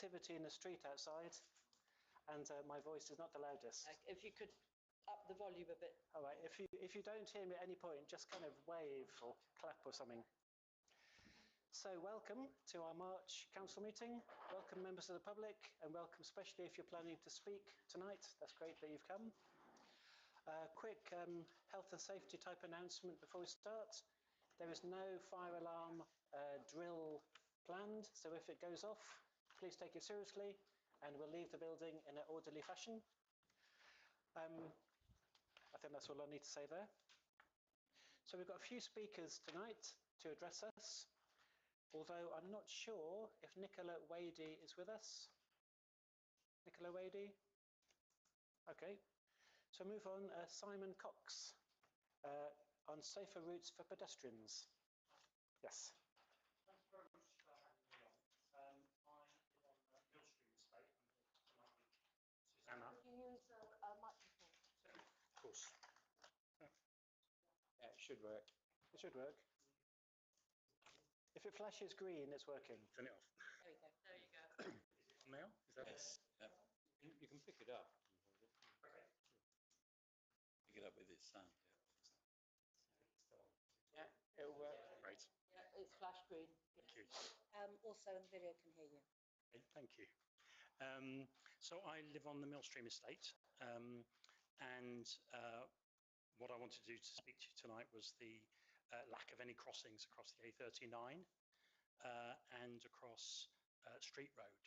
activity in the street outside, and my voice is not the loudest. If you could up the volume a bit. All right, if you don't hear me at any point, just kind of wave or clap or something. So welcome to our March Council meeting. Welcome members of the public, and welcome especially if you're planning to speak tonight. That's great that you've come. Quick health and safety type announcement before we start. There is no fire alarm drill planned, so if it goes off, please take it seriously, and we'll leave the building in an orderly fashion. I think that's all I need to say there. So we've got a few speakers tonight to address us, although I'm not sure if Nicola Wadey is with us. Nicola Wadey? Okay. So move on, Simon Cox, on safer routes for pedestrians. Yes. Thanks very much for having me on. I live on Millstream Estate. Susanna. Could you use a microphone? Of course. Yeah, it should work. It should work. If it flashes green, it's working. Turn it off. There you go. There you go. Is it on now? Is that Yes. Yeah. You can pick it up. okay? Pick it up with its sound. Yeah, it'll work. Great. Yeah, it's flash green. Thank you. Also, the video can hear you. Okay, thank you. So I live on the Millstream Estate, and what I wanted to do to speak to you tonight was the lack of any crossings across the A39 and across Street Road.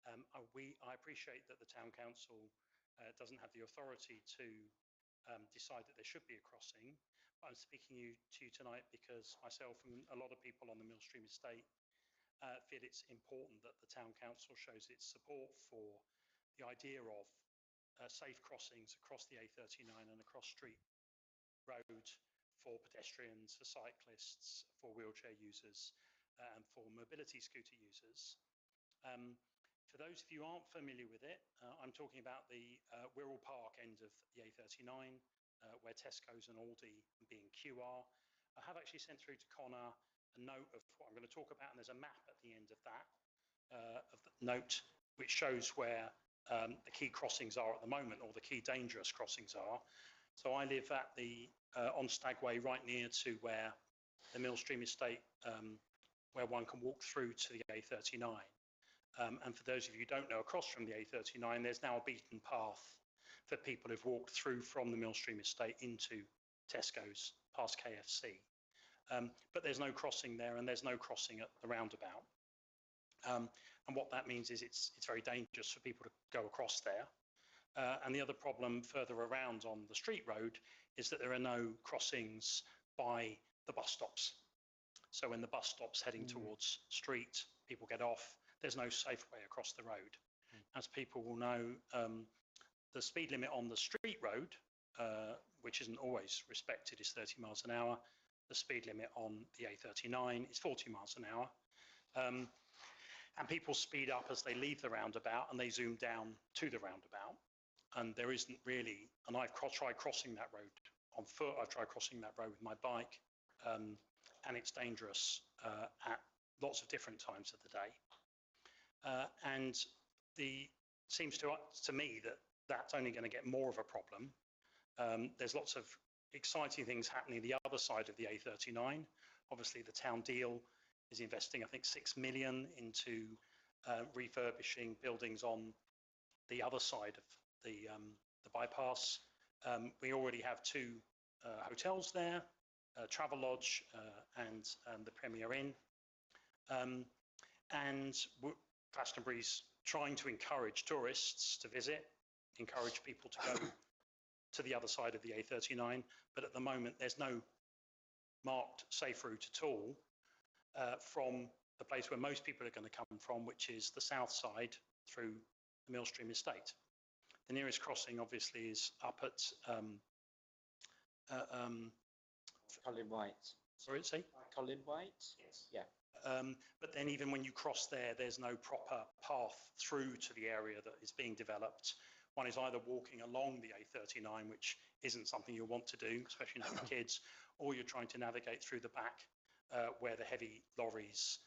I appreciate that the Town Council doesn't have the authority to decide that there should be a crossing, but I'm speaking to you tonight because myself and a lot of people on the Millstream Estate feel it's important that the Town Council shows its support for the idea of safe crossings across the A39 and across Street Road for pedestrians, for cyclists, for wheelchair users, and for mobility scooter users. For those of you who aren't familiar with it, I'm talking about the Wirral Park end of the A39, where Tesco's and Aldi and B&Q are. I have actually sent through to Connor a note of what I'm going to talk about, and there's a map at the end of that, of the note, which shows where the key crossings are at the moment, or the key dangerous crossings are. So I live at the on Stagway, right near to where the Millstream Estate, where one can walk through to the A39. And for those of you who don't know, across from the A39, there's now a beaten path for people who've walked through from the Millstream Estate into Tesco's, past KFC. But there's no crossing there, and there's no crossing at the roundabout. And what that means is it's very dangerous for people to go across there. And the other problem further around on the Street Road is that there are no crossings by the bus stops. So when the bus stop's heading towards Street, people get off. There's no safe way across the road. As people will know, the speed limit on the Street Road, which isn't always respected, is 30 miles an hour. The speed limit on the A39 is 40 miles an hour. And people speed up as they leave the roundabout and they zoom down to the roundabout. And there isn't really, and I've tried crossing that road on foot, I've tried crossing that road with my bike, and it's dangerous at lots of different times of the day. And seems to me that that's only going to get more of a problem. There's lots of exciting things happening the other side of the A39. Obviously, the town deal is investing, I think, 6 million into refurbishing buildings on the other side of the bypass. We already have 2 hotels there, Travelodge and the Premier Inn. And Glastonbury's trying to encourage tourists to visit, encourage people to go to the other side of the A39, but at the moment there's no marked safe route at all from the place where most people are going to come from, which is the south side through the Millstream Estate. The nearest crossing obviously is up at Colin White. sorry, say? Colin White? Yes. Yeah. But then even when you cross there, there's no proper path through to the area that is being developed. One is either walking along the A39, which isn't something you'll want to do, especially not with kids, or you're trying to navigate through the back where the heavy lorries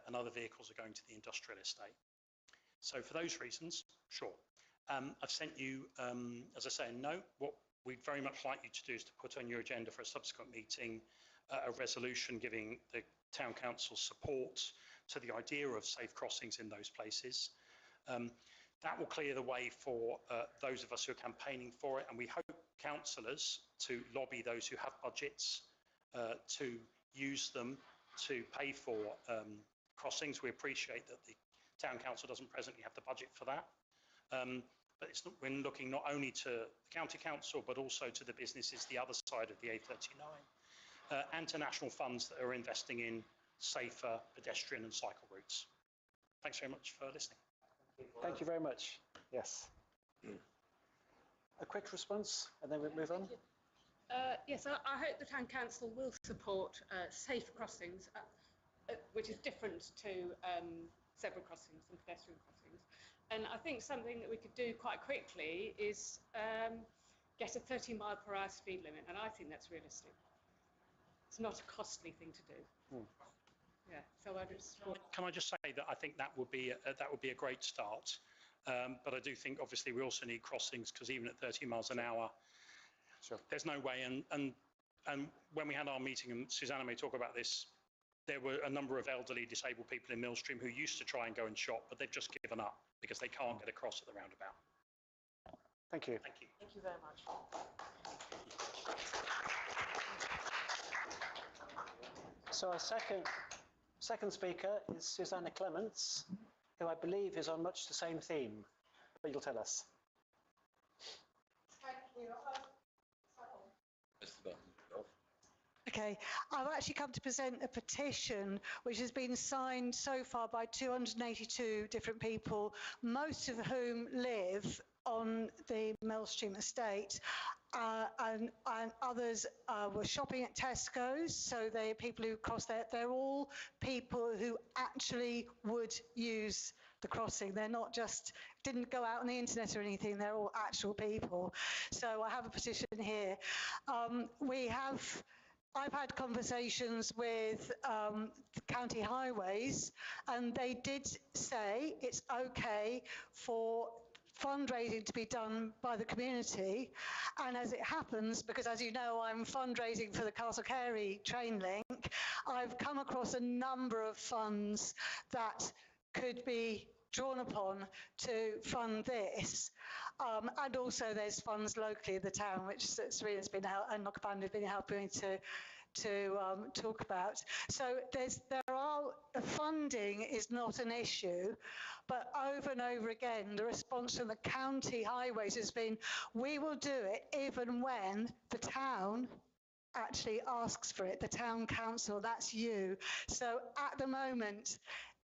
and other vehicles are going to the industrial estate. So for those reasons, sure. I've sent you, as I say, a note. What we'd very much like you to do is to put on your agenda for a subsequent meeting a resolution giving the Town Council support to the idea of safe crossings in those places. That will clear the way for those of us who are campaigning for it, and we hope councillors to lobby those who have budgets to use them to pay for crossings. We appreciate that the Town Council doesn't presently have the budget for that. But we're looking not only to the County Council, but also to the businesses the other side of the A39, and to national funds that are investing in safer pedestrian and cycle routes. Thanks very much for listening. Thank you very much. Yes. A quick response, and then we'll move on. Yes, I hope the Town Council will support safe crossings, which is different to zebra crossings and pedestrian crossings. And I think something that we could do quite quickly is get a 30-mile-per-hour speed limit, and I think that's realistic. It's not a costly thing to do. Yeah, so I just... Can I just say that I think that would be a great start, but I do think obviously we also need crossings, because even at 30 miles an hour, sure, there's no way. And when we had our meeting, and Susanna may talk about this, there were a number of elderly disabled people in Millstream who used to try and go and shop, but they've just given up because they can't get across at the roundabout. Thank you. Thank you. Thank you very much. So our second speaker is Susanna Clements, who I believe is on much the same theme, but you'll tell us. Thank you. Press the button. Off. Okay, I've actually come to present a petition which has been signed so far by 282 different people, most of whom live on the Millstream estate, and others were shopping at Tesco's, so they're people who cross there. They're all people who actually would use the crossing. They're not just, didn't go out on the internet or anything, they're all actual people. So I have a petition here. I've had conversations with county highways, and they did say it's okay for fundraising to be done by the community. And as it happens, because as you know, I'm fundraising for the Castle Carey train link, I've come across a number of funds that could be drawn upon to fund this. And also there's funds locally in the town, which Serena's been and Knockaband have been helping to talk about. So funding is not an issue, but over and over again, the response from the county highways has been, we will do it even when the town actually asks for it, the town council, that's you. So at the moment,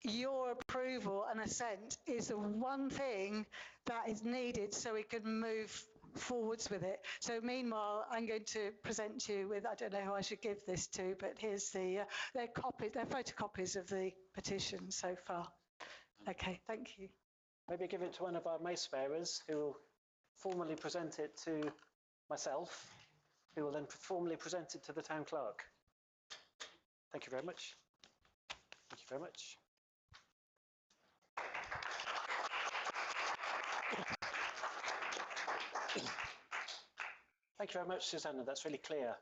your approval and assent is the one thing that is needed so we can move forwards with it. So meanwhile, I'm going to present you with, I don't know who I should give this to, but here's they're photocopies of the petition so far. Okay, thank you. Maybe give it to one of our mace bearers, who will formally present it to myself, who will then formally present it to the town clerk. Thank you very much. Thank you very much. Thank you very much, Susanna. That's really clear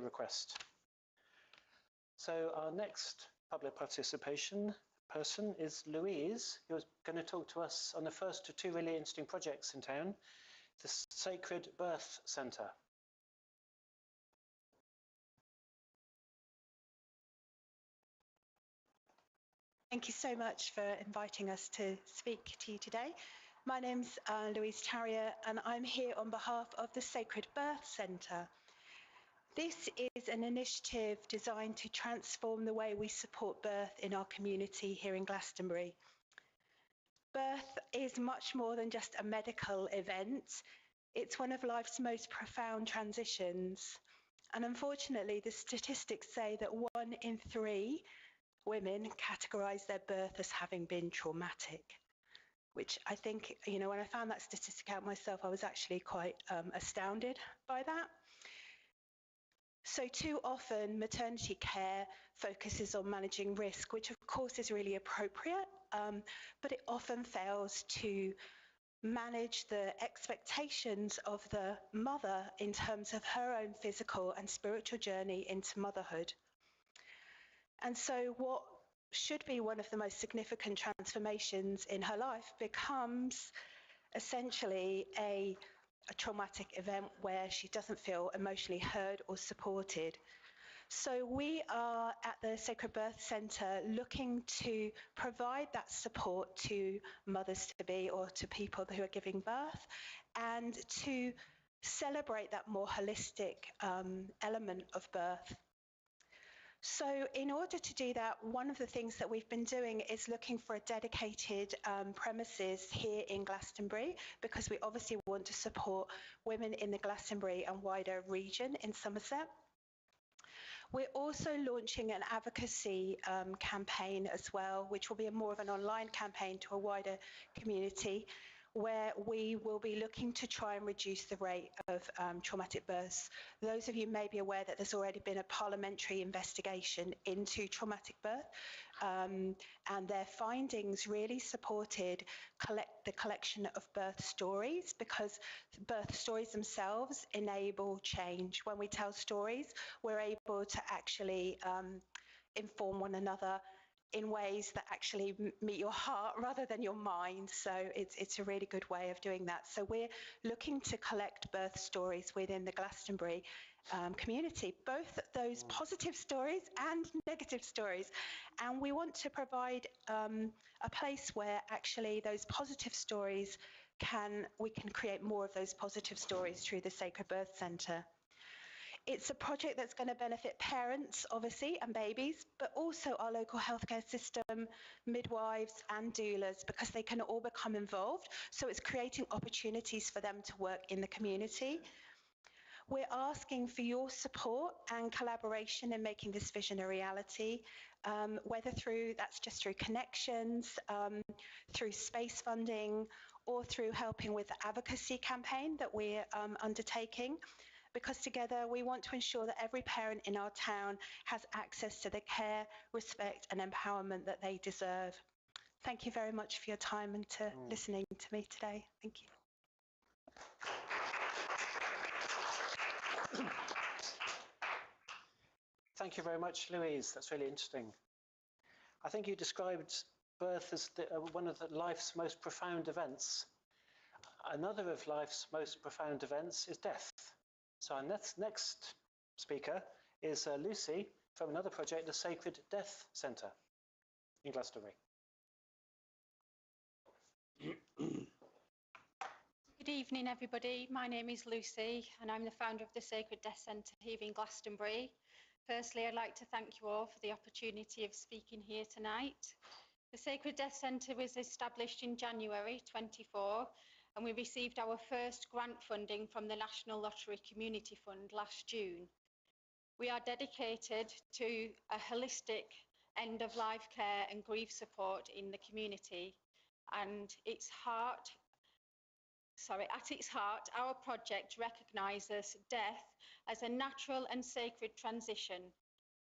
request. So our next public participation person is Louise, who's going to talk to us on the first of two really interesting projects in town, the Sacred Birth Centre. Thank you so much for inviting us to speak to you today. My name's Louise Tarrier, and I'm here on behalf of the Sacred Birth Centre. This is an initiative designed to transform the way we support birth in our community here in Glastonbury. Birth is much more than just a medical event. It's one of life's most profound transitions. And unfortunately, the statistics say that 1 in 3 women categorise their birth as having been traumatic, which I think, when I found that statistic out myself, I was actually quite astounded by that. So too often, maternity care focuses on managing risk, which of course is really appropriate but it often fails to manage the expectations of the mother in terms of her own physical and spiritual journey into motherhood. And so what should be one of the most significant transformations in her life becomes essentially a traumatic event where she doesn't feel emotionally heard or supported. So we are at the Sacred Birth Centre looking to provide that support to mothers-to-be or to people who are giving birth, and to celebrate that more holistic element of birth. So in order to do that, one of the things that we've been doing is looking for a dedicated premises here in Glastonbury, because we obviously want to support women in the Glastonbury and wider region in Somerset. We're also launching an advocacy campaign as well, which will be more of an online campaign to a wider community, where we will be looking to try and reduce the rate of traumatic births. Those of you may be aware that there's already been a parliamentary investigation into traumatic birth, and their findings really supported the collection of birth stories, because birth stories themselves enable change. When we tell stories, we're able to actually inform one another in ways that actually meet your heart rather than your mind. So it's a really good way of doing that. So we're looking to collect birth stories within the Glastonbury community, both those positive stories and negative stories. And we want to provide a place where actually those positive stories we can create more of those positive stories through the Sacred Birth Centre. It's a project that's going to benefit parents, obviously, and babies, but also our local healthcare system, midwives and doulas, because they can all become involved. So it's creating opportunities for them to work in the community. We're asking for your support and collaboration in making this vision a reality, whether that's just through connections, through space funding, or through helping with the advocacy campaign that we're undertaking. Because together we want to ensure that every parent in our town has access to the care, respect and empowerment that they deserve. Thank you very much for your time and to listening to me today. Thank you. Thank you very much, Louise. That's really interesting. I think you described birth as one of life's most profound events. Another of life's most profound events is death. So our next speaker is Lucy from another project, the Sacred Death Centre in Glastonbury. Good evening, everybody. My name is Lucy, and I'm the founder of the Sacred Death Centre here in Glastonbury. Firstly, I'd like to thank you all for the opportunity of speaking here tonight. The Sacred Death Centre was established in January 24, and we received our first grant funding from the National Lottery Community Fund last June. We are dedicated to a holistic end-of-life care and grief support in the community, and at its heart, our project recognises death as a natural and sacred transition,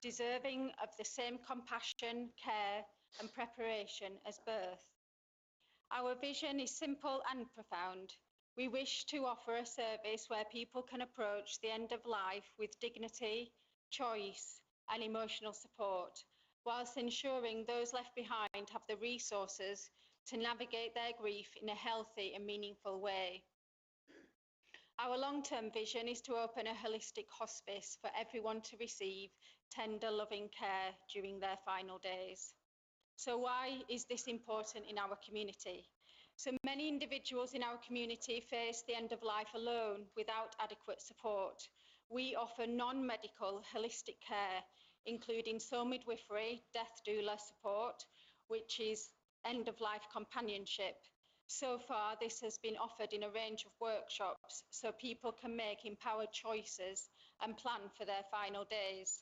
deserving of the same compassion, care and preparation as birth. Our vision is simple and profound. We wish to offer a service where people can approach the end of life with dignity, choice and emotional support, whilst ensuring those left behind have the resources to navigate their grief in a healthy and meaningful way. Our long-term vision is to open a holistic hospice for everyone to receive tender, loving care during their final days. So why is this important in our community? So many individuals in our community face the end of life alone without adequate support. We offer non-medical holistic care, including soul midwifery, death doula support, which is end-of-life companionship. So far, this has been offered in a range of workshops so people can make empowered choices and plan for their final days.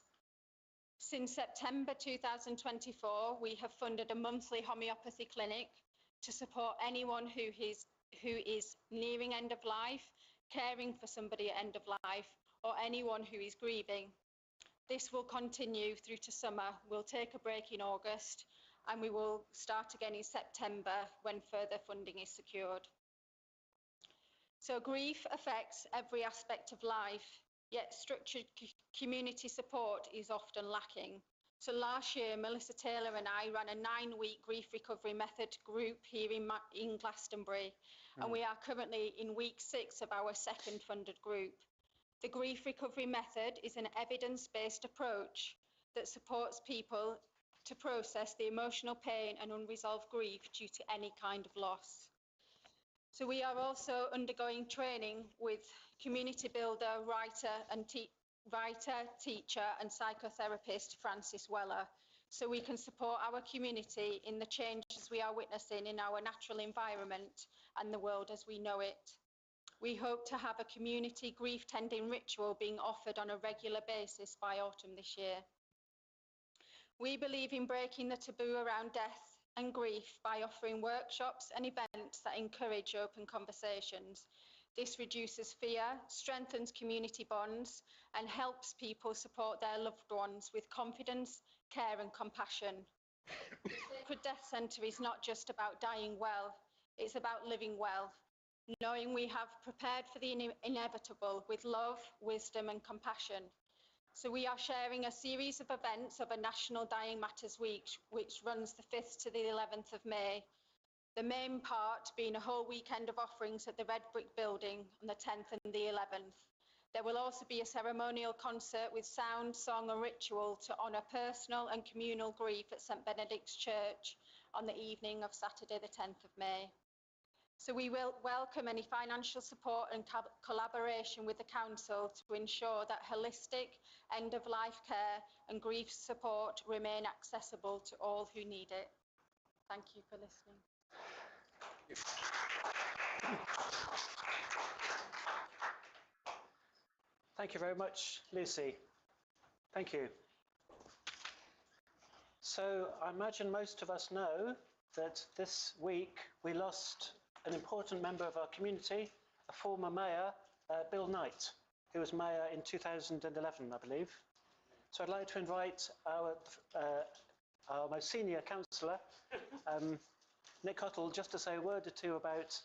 Since September 2024, we have funded a monthly homeopathy clinic to support anyone who is nearing end of life, caring for somebody at end of life, or anyone who is grieving. This will continue through to summer. We'll take a break in August, and we will start again in September when further funding is secured. So grief affects every aspect of life, yet structured community support is often lacking. So last year, Melissa Taylor and I ran a 9-week grief recovery method group here in Glastonbury, and we are currently in week 6 of our second funded group. The grief recovery method is an evidence-based approach that supports people to process the emotional pain and unresolved grief due to any kind of loss. So we are also undergoing training with community builder, writer, teacher and psychotherapist Francis Weller, so we can support our community in the changes we are witnessing in our natural environment and the world as we know it. We hope to have a community grief tending ritual being offered on a regular basis by autumn this year. We believe in breaking the taboo around death and grief by offering workshops and events that encourage open conversations. This reduces fear, strengthens community bonds, and helps people support their loved ones with confidence, care and compassion. The Sacred Death Centre is not just about dying well, it's about living well, knowing we have prepared for the inevitable with love, wisdom and compassion. So we are sharing a series of events of a National Dying Matters Week, which runs the 5th to the 11th of May. The main part being a whole weekend of offerings at the Red Brick Building on the 10th and the 11th. There will also be a ceremonial concert with sound, song and ritual to honour personal and communal grief at St Benedict's Church on the evening of Saturday the 10th of May. So we will welcome any financial support and collaboration with the Council to ensure that holistic end-of-life care and grief support remain accessible to all who need it. Thank you for listening. Thank you very much, Lucy. Thank you. So I imagine most of us know that this week we lost an important member of our community, a former mayor, Bill Knight, who was mayor in 2011, I believe. So I'd like to invite our most senior councillor, Nick Cottle, just to say a word or two about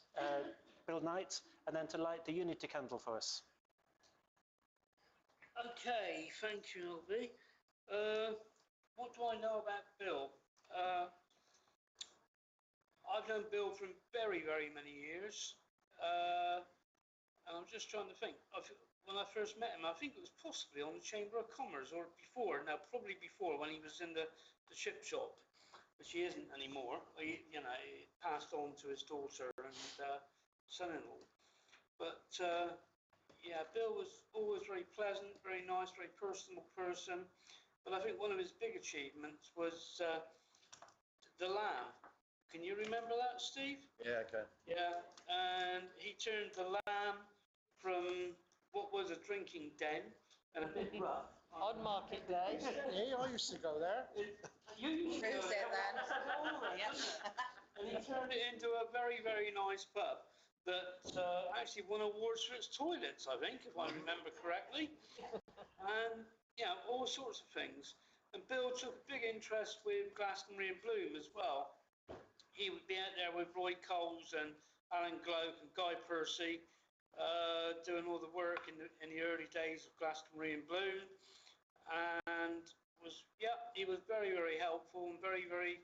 Bill Knight and then to light the unity candle for us. Okay, thank you, Albie. What do I know about Bill? I've known Bill for very, very many years. And I'm just trying to think. When I first met him, I think it was possibly on the Chamber of Commerce or before. Now, probably before when he was in the ship shop, which he isn't anymore. He passed on to his daughter and son-in-law. But yeah, Bill was always very pleasant, very nice, very personal person. But I think one of his big achievements was the lamb. Can you remember that, Steve? Yeah, I can. Yeah, and he turned the lamb from what was a drinking den and a bit rough. On market day. Yeah, I used to go there. You used to go there then. And he turned it into a very, very nice pub that actually won awards for its toilets, I think, if I remember correctly. And, yeah, all sorts of things. And Bill took a big interest with Glastonbury in Bloom as well. He would be out there with Roy Coles and Alan Gloak and Guy Percy, doing all the work in the early days of Glastonbury in Bloom. And he was very, very helpful and very, very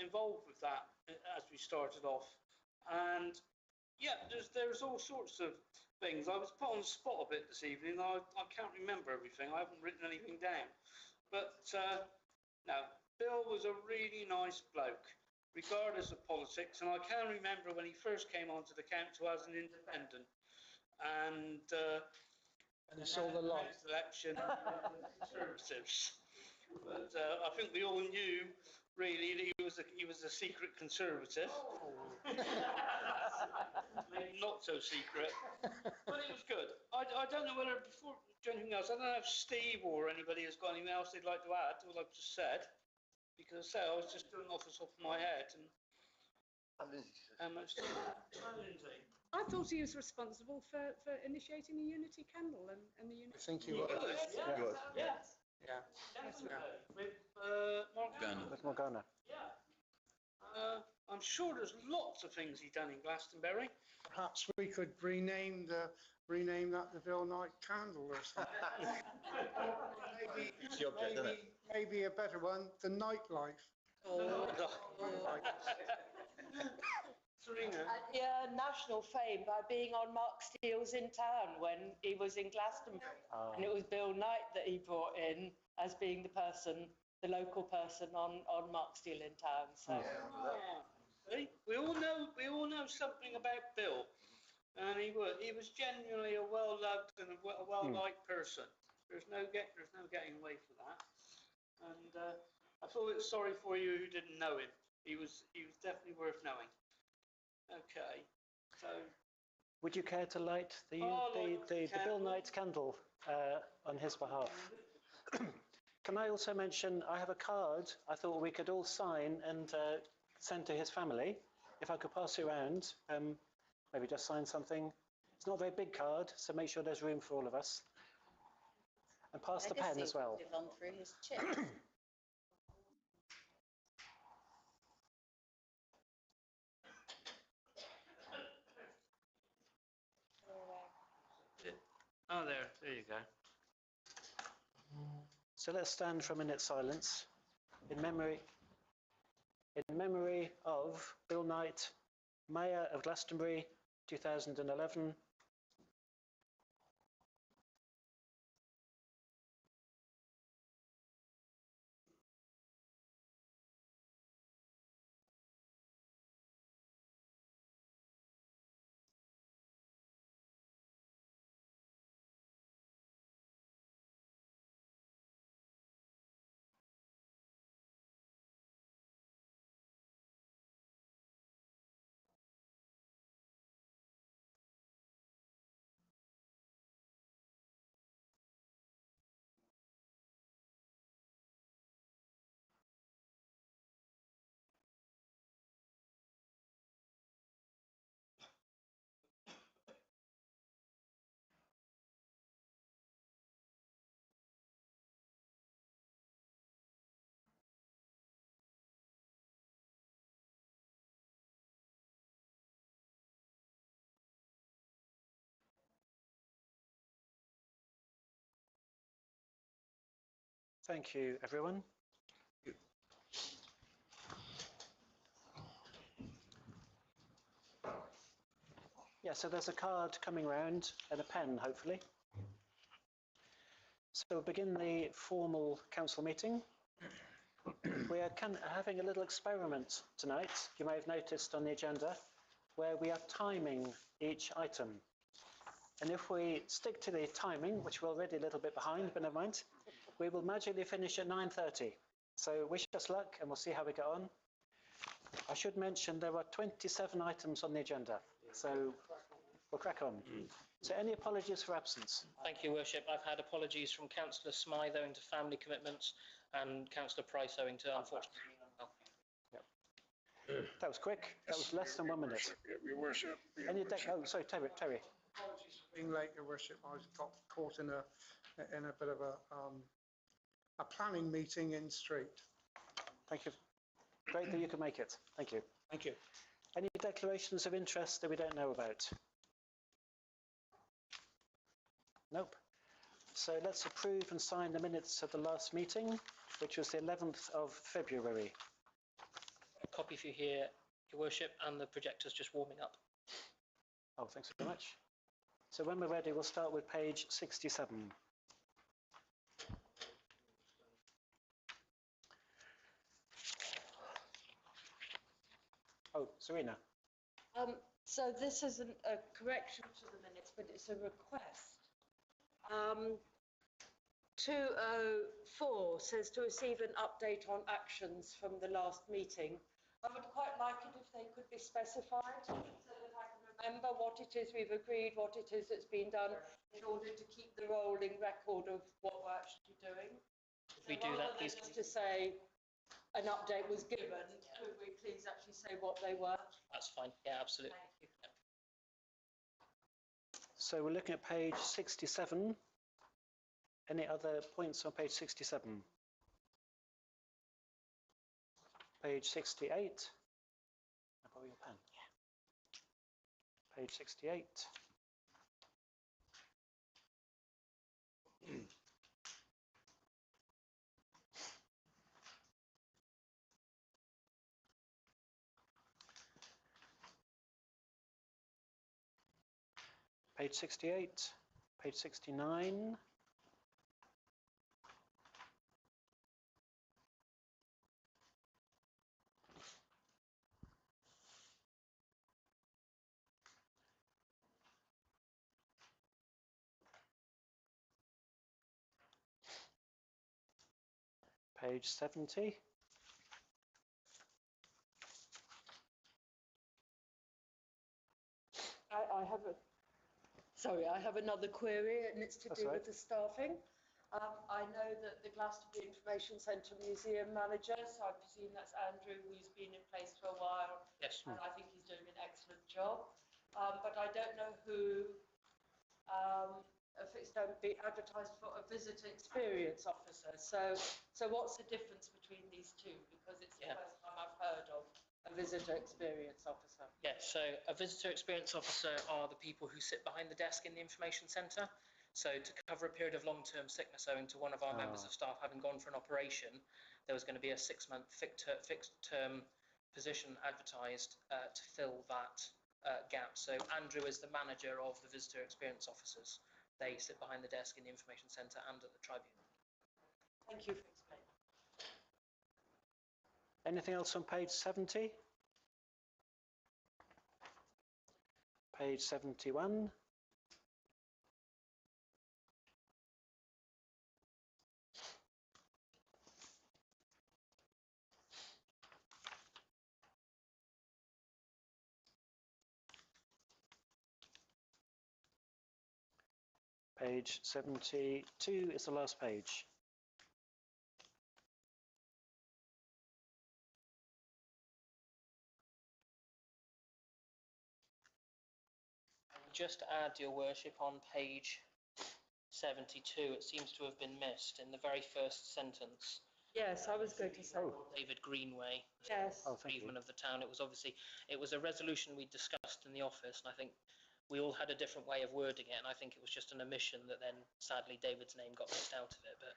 involved with that as we started off. And yeah, there's all sorts of things. I was put on the spot a bit this evening. I can't remember everything. I haven't written anything down. But no, Bill was a really nice bloke, regardless of politics. And I can remember when he first came onto the council as an independent. And he saw the light. Election Conservatives. But I think we all knew really that he was a secret Conservative. Maybe not so secret, but it was good. I don't know whether before anything else, I don't know if Steve or anybody has got anything else they'd like to add to what I've just said, because I was just doing it off the top of my head. And I thought he was responsible for initiating the Unity Candle and the Unity. I think he was. Yeah. Yeah. Definitely. With Morgana. With Morgana. I'm sure there's lots of things he's done in Glastonbury. Perhaps we could rename that the Bill Knight candle or something. It's the object, isn't it? Maybe a better one, the nightlife. Serena. National fame by being on Mark Steele's In Town when he was in Glastonbury. And it was Bill Knight that he brought in as being the local person on Mark Steele in Town. So. See? We all know something about Bill, and he was genuinely a well-loved and a well-liked person. There's no getting away from that. And I feel a bit sorry for you who didn't know him. He was definitely worth knowing. Okay, so. Would you care to light the Bill Knight candle on his behalf? Can I also mention, I have a card I thought we could all sign and send to his family. If I could pass it around, maybe just sign something. It's not a very big card, so make sure there's room for all of us. And pass the pen as well. Live on through his chips. Oh, there you go. So let's stand for a minute's silence in memory of Bill Knight, Mayor of Glastonbury, 2011. Thank you, everyone. Yeah, so there's a card coming round and a pen, hopefully. So we'll begin the formal council meeting. We are having a little experiment tonight, you may have noticed on the agenda, where we are timing each item. And if we stick to the timing, which we're already a little bit behind, but never mind, we will magically finish at 9:30. So wish us luck and we'll see how we get on. I should mention there are 27 items on the agenda, so we'll crack on. So any apologies for absence? Thank you, Worship. I've had apologies from Councillor Smythe owing to family commitments and Councillor Price owing to, unfortunately, Yep. That was quick. That was less than 1 minute. Your Worship. Oh, sorry, Terry. Apologies for being late, Your Worship. I got caught in a bit of a planning meeting in street. Thank you. Great that you could make it. Thank you. Thank you. Any declarations of interest that we don't know about? Nope. So let's approve and sign the minutes of the last meeting, which was the 11th of February. a copy for you here, Your Worship, and the projector's just warming up. Oh, thanks very much. So when we're ready, we'll start with page 67. Oh, Serena. So this isn't a correction to the minutes, but it's a request. 204 says to receive an update on actions from the last meeting. I would quite like it if they could be specified so that I can remember what it is we've agreed, what it is that's been done, in order to keep the rolling record of what we're actually doing. We do that, please. Just to say an update was given, could we please actually say what they were? That's fine. Yeah, absolutely. Thank you. So we're looking at page 67. Any other points on page 67? Page 68. Can I borrow your pen? Yeah. Page 68. Page 68, page 69. Page 70. I have another query, and it's to That's do right. with the staffing. I know that the Glastonbury Information Centre Museum manager, so I presume that's Andrew, who's been in place for a while. Yes. And I think he's doing an excellent job. But I don't know if it's going to be advertised for a visitor experience officer. So what's the difference between these two? Because it's the first time I've heard of a visitor experience officer. Yes, so a visitor experience officer are the people who sit behind the desk in the information centre. So to cover a period of long-term sickness owing to one of our members of staff having gone for an operation, there was going to be a 6-month fixed-term position advertised to fill that gap. So Andrew is the manager of the visitor experience officers. They sit behind the desk in the information centre and at the tribunal. Thank you for explaining. Anything else on page 70? Page 71. Page 72 is the last page. Just to add, Your Worship, on page 72, it seems to have been missed in the very first sentence. Yes, I was going to say. David Greenway, Yes. bereavement of the town. It was a resolution we discussed in the office, and I think we all had a different way of wording it, and I think it was just an omission that then sadly David's name got missed out of it. But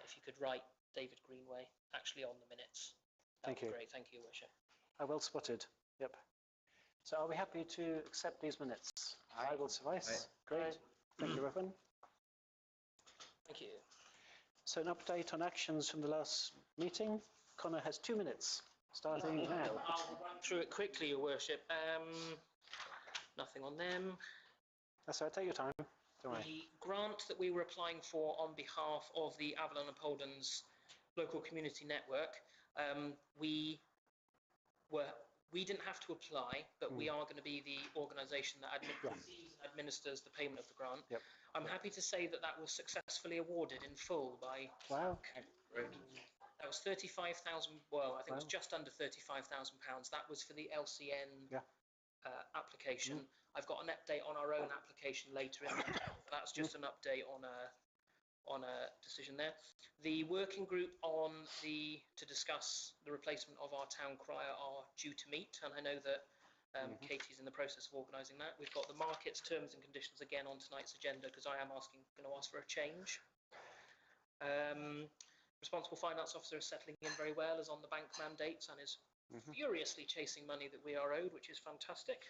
if you could write David Greenway actually on the minutes, that would be great. Thank you, Your Worship. Well spotted. Yep. So are we happy to accept these minutes? I will suffice. Great. Thank you, Reverend. Thank you. So an update on actions from the last meeting. Connor has 2 minutes, starting now. I'll run through it quickly, Your Worship. Nothing on them. That's all right, take your time. Don't worry. The grant that we were applying for on behalf of the Avalon and Poldens Local Community Network, we didn't have to apply, but we are going to be the organisation that administers the payment of the grant. Yep. I'm happy to say that was successfully awarded in full by... Wow. That was 35,000, well, I think it was just under £35,000. That was for the LCN application. I've got an update on our own application later in the that's just an update on a decision there. The working group to discuss the replacement of our town crier are due to meet, and I know that Katie's in the process of organising that. We've got the markets terms and conditions again on tonight's agenda because I am going to ask for a change. Responsible finance officer is settling in very well, is on the bank mandates and is furiously chasing money that we are owed, which is fantastic.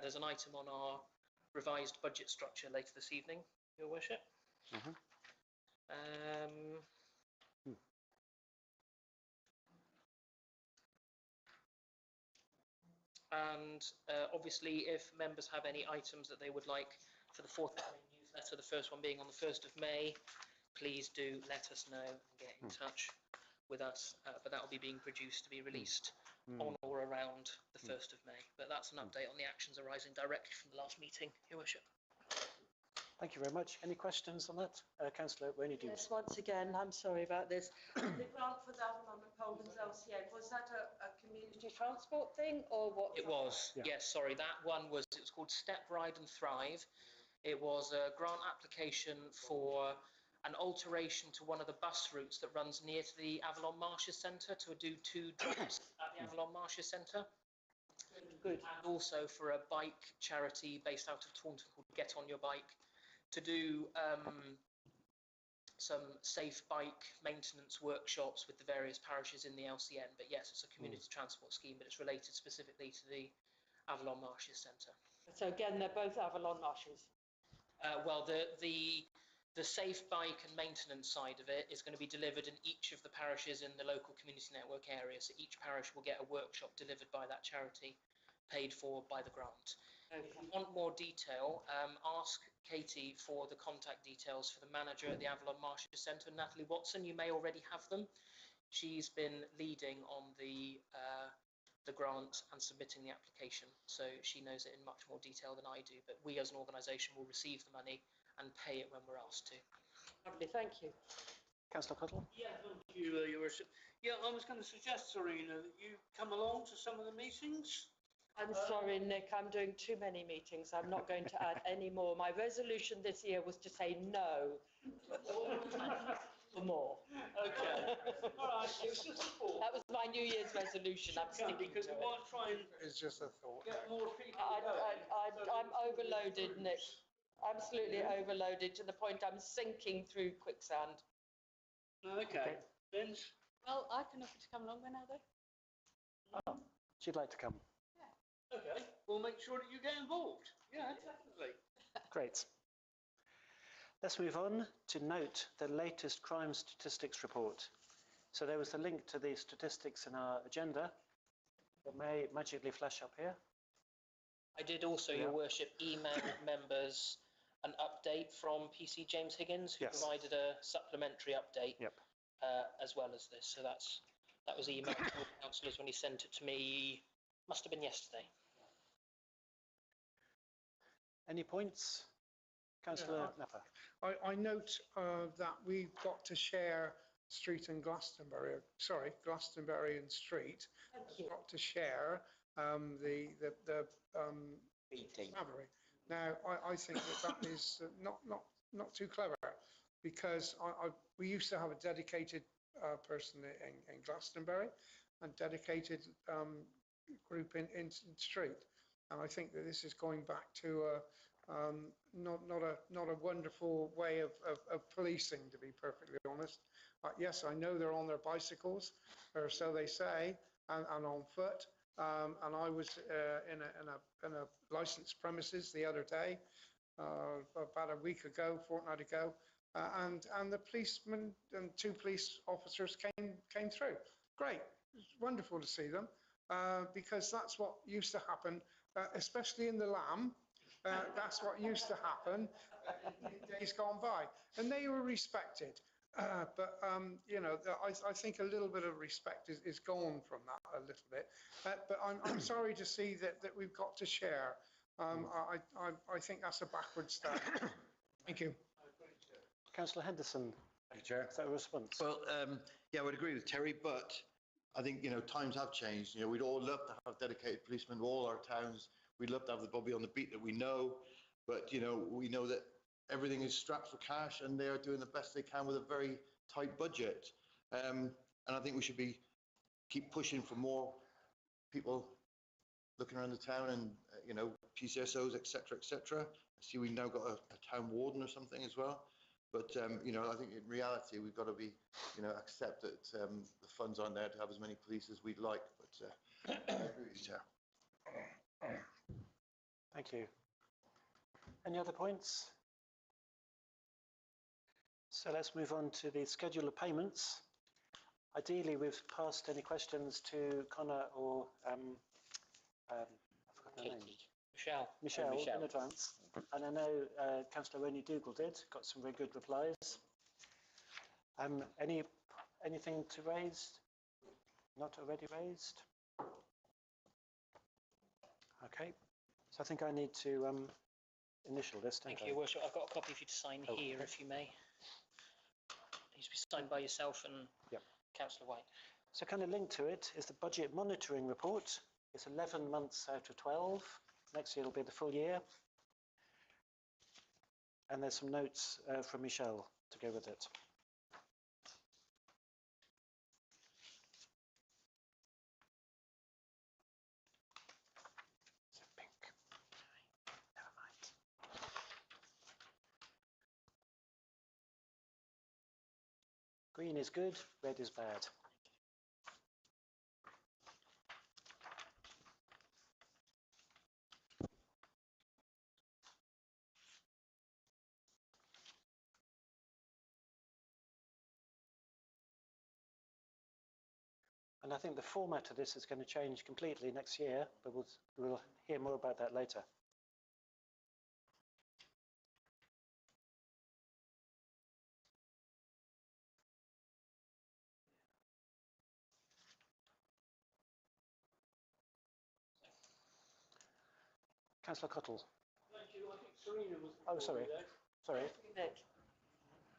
There's an item on our revised budget structure later this evening, Your Worship. And obviously, if members have any items that they would like for the forthcoming newsletter, the first one being on the 1st of May, please do let us know and get in touch with us. But that will be being produced to be released on or around the 1st of May. But that's an update on the actions arising directly from the last meeting, Your Worship. Thank you very much. Any questions on that? Councillor Rainey Dews. Yes, once again, I'm sorry about this. The grant for the Avalon and Poldens LCN, was that a community transport thing or what? It was, yes, sorry. That one was called Step, Ride and Thrive. It was a grant application for an alteration to one of the bus routes that runs near to the Avalon Marshes Centre to do 2 drops at the Avalon Marshes Centre. Good. And also for a bike charity based out of Taunton called Get On Your Bike to do some safe bike maintenance workshops with the various parishes in the LCN. But yes, it's a community transport scheme, but it's related specifically to the Avalon Marshes Centre. So again, they're both Avalon Marshes. Well, the safe bike and maintenance side of it is going to be delivered in each of the parishes in the local community network area. So each parish will get a workshop delivered by that charity, paid for by the grant. Okay. If you want more detail, ask Katie for the contact details for the manager at the Avalon Marshes Centre, Natalie Watson. You may already have them. She's been leading on the grant and submitting the application, so she knows it in much more detail than I do. But we as an organisation will receive the money and pay it when we're asked to. Lovely, thank you. Councillor Cuttle? Yeah, thank you, Your Worship. Yeah, I was going to suggest, Serena, that you come along to some of the meetings. I'm sorry, Nick, I'm doing too many meetings. I'm not going to add any more. My resolution this year was to say no for more. Okay. All right, it was just a thought. That was my New Year's resolution. I'm sticking Because to we it. want to try and It's just a thought. get more people I'm overloaded, Nick. Absolutely overloaded to the point I'm sinking through quicksand. Okay. Vince? Well, I can offer to come along when are they? Oh, she'd like to come. Okay. We'll make sure that you get involved. Yeah, definitely. Great. Let's move on to note the latest crime statistics report. So there was the link to the statistics in our agenda. It may magically flash up here. I did also, Your Worship, email members an update from PC James Higgins, who provided a supplementary update as well as this. So that was emailed to all councillors when he sent it to me. Must have been yesterday. Any points? Councillor Napper. I note that we've got to share Street and Glastonbury, Glastonbury and Street. We've got to share the Glastonbury. Now, I think that is not too clever, because we used to have a dedicated person in Glastonbury and dedicated group in Street, and I think that this is going back to not a wonderful way of policing, to be perfectly honest. Yes, I know they're on their bicycles, or so they say, and on foot. And I was in a licensed premises the other day, about a week ago, fortnight ago, and the policeman and 2 police officers came through. Great, it's wonderful to see them, because that's what used to happen, especially in the Lamb. That's what used to happen in days gone by, and they were respected. But you know, I think a little bit of respect is gone from that a little bit. But I'm sorry to see that we've got to share. I think that's a backward step. Thank you. Councillor Henderson. Thank you, Chair. Is that a response? Well, yeah, I would agree with Terry, but I think, you know, times have changed. You know, we'd all love to have dedicated policemen in all our towns. We'd love to have the Bobby on the beat that we know, but, you know, we know that everything is strapped for cash, and they are doing the best they can with a very tight budget. And I think we should keep pushing for more people looking around the town, and you know, PCSOs, etc., etc. I see we've now got a town warden or something as well. But you know, I think in reality we've got to be, you know, accept that the funds aren't there to have as many police as we'd like. But I agree with you, Chair. Thank you. Any other points? So let's move on to the schedule of payments. Ideally, we've passed any questions to Connor or I've forgotten her name. Michelle in advance. And I know Councillor Ronnie Dougal did, got some very good replies. Anything to raise? Not already raised? Okay. So I think I need to initial this, don't I? Thank you, Your Worship. I've got a copy for you to sign here, if you may. It needs to be signed by yourself and Councillor White. So kind of linked to it is the budget monitoring report. It's 11 months out of 12. Next year it'll be the full year. And there's some notes from Michelle to go with it. Pink. Never mind. Green is good, red is bad. And I think the format of this is going to change completely next year, but we'll hear more about that later. Councillor Cottle. Thank you. I think Serena was. Oh, sorry. Sorry. Nick,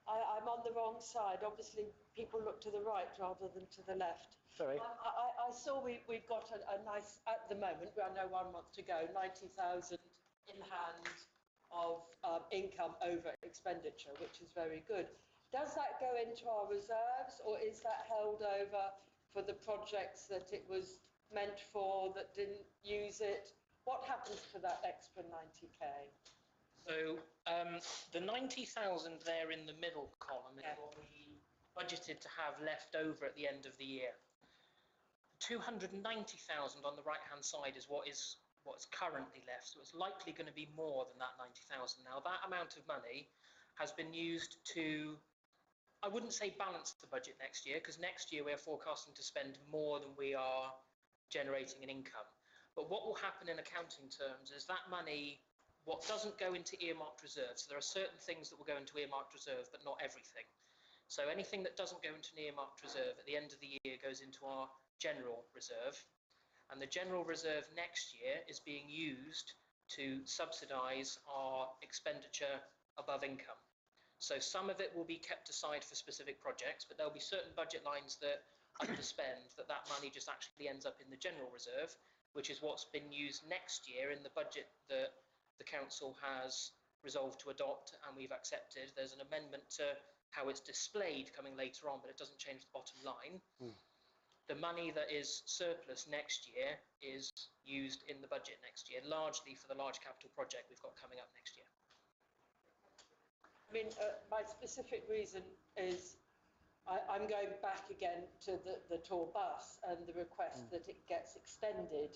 I'm on the wrong side. Obviously, people look to the right rather than to the left. Sorry. I saw we've got a nice, at the moment, I know 1 month to go, 90,000 in hand of income over expenditure, which is very good. Does that go into our reserves, or is that held over for the projects that it was meant for that didn't use it? What happens to that extra 90k? So the 90,000 there in the middle column is what we budgeted to have left over at the end of the year. 290,000 on the right hand side is what's currently left, so it's likely going to be more than that 90,000. Now that amount of money has been used to, I wouldn't say balance the budget next year, because next year we're forecasting to spend more than we are generating in income. But what will happen in accounting terms is that money, what doesn't go into earmarked reserve, so there are certain things that will go into earmarked reserve, but not everything. So anything that doesn't go into an earmarked reserve at the end of the year goes into our general reserve, and the general reserve next year is being used to subsidise our expenditure above income. So some of it will be kept aside for specific projects, but there'll be certain budget lines that underspend, that money just actually ends up in the general reserve, which is what's been used next year in the budget that the council has resolved to adopt and we've accepted. There's an amendment to how it's displayed coming later on, but it doesn't change the bottom line. The money that is surplus next year is used in the budget next year, largely for the large capital project we've got coming up next year. I mean, my specific reason is I'm going back again to the tour bus and the request that it gets extended,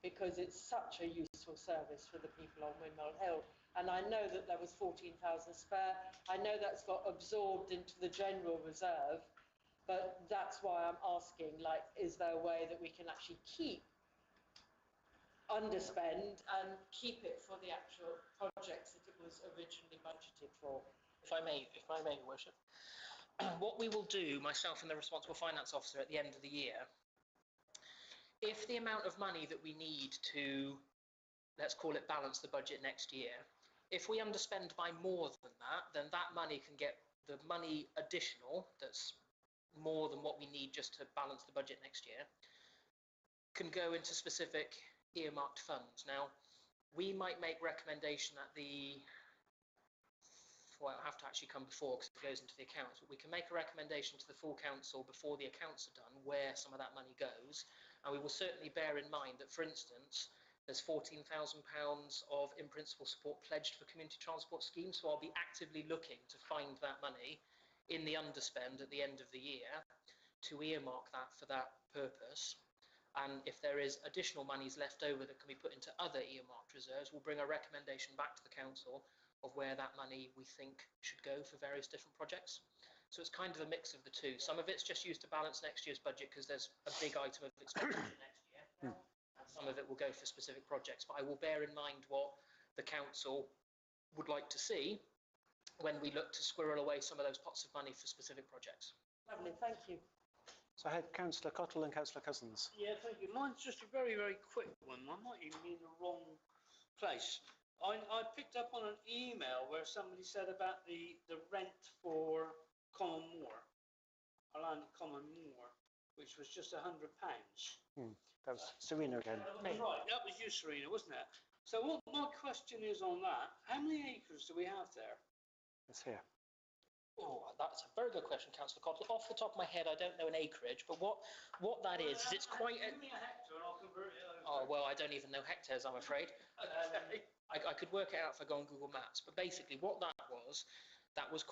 because it's such a useful service for the people on Windmill Hill. And I know that there was 14,000 spare. I know that's got absorbed into the general reserve, but that's why I'm asking, like, is there a way that we can actually keep underspend and keep it for the actual projects that it was originally budgeted for? If I may, Your Worship. What we will do, myself and the responsible finance officer at the end of the year, if the amount of money that we need to, let's call it balance the budget next year, if we underspend by more than that, then that money can get, the money additional, that's more than what we need just to balance the budget next year, can go into specific earmarked funds. Now, we might make recommendation at the, well, it'll have to actually come before because it goes into the accounts, but we can make a recommendation to the full council before the accounts are done where some of that money goes. And we will certainly bear in mind that, for instance, there's £14,000 of in-principle support pledged for community transport schemes, so I'll be actively looking to find that money in the underspend at the end of the year to earmark that for that purpose. And if there is additional monies left over that can be put into other earmarked reserves, we'll bring a recommendation back to the council of where that money we think should go for various different projects. So it's kind of a mix of the two. Some of it's just used to balance next year's budget because there's a big item of expenditure next year, and some of it will go for specific projects. But I will bear in mind what the council would like to see when we look to squirrel away some of those pots of money for specific projects. Lovely, thank you. So I had Councillor Cottle and Councillor Cousins. Yeah, thank you. Mine's just a very, very quick one. I might even be in the wrong place. I picked up on an email where somebody said about the rent for Common Moor, our land at Common Moor, which was just £100. That was Serena again. That's right, that was you, Serena, wasn't it? So what my question is on that, how many acres do we have there? It's here. Oh, that's a very good question, Councillor Cottle. Off the top of my head, I don't know an acreage, but what that is it's quite a... Give me a hectare and I'll convert it over. Oh, well, I don't even know hectares, I'm afraid. I could work it out if I go on Google Maps, but basically what that was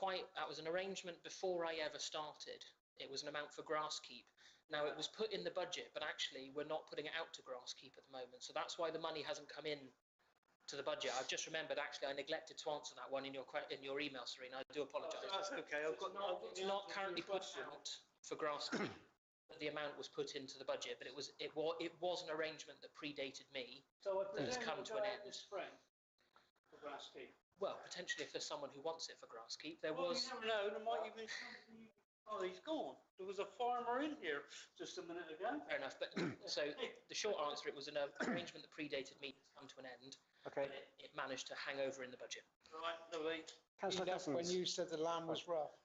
an arrangement before I ever started. It was an amount for grasskeep. Now, it was put in the budget, but actually we're not putting it out to grasskeep at the moment, so that's why the money hasn't come in to the budget. I've just remembered, actually, I neglected to answer that one in your email, Serena. I do apologise. That's okay. It's not currently put out for grasskeep, but the amount was put into the budget. But it was an arrangement that predated me. So I that has presume come it'll to an go out end. this spring for grasskeep. Well, potentially if there's someone who wants it for grasskeep, there Well, was. you never know. There might even be somebody. Oh, he's gone. There was a farmer in here just a minute ago. Fair enough. But so the short answer, it was an arrangement that predated me that's come to an end. Okay. But it managed to hang over in the budget. Right, lovely. Councillor Cousins. When you said the land was rough.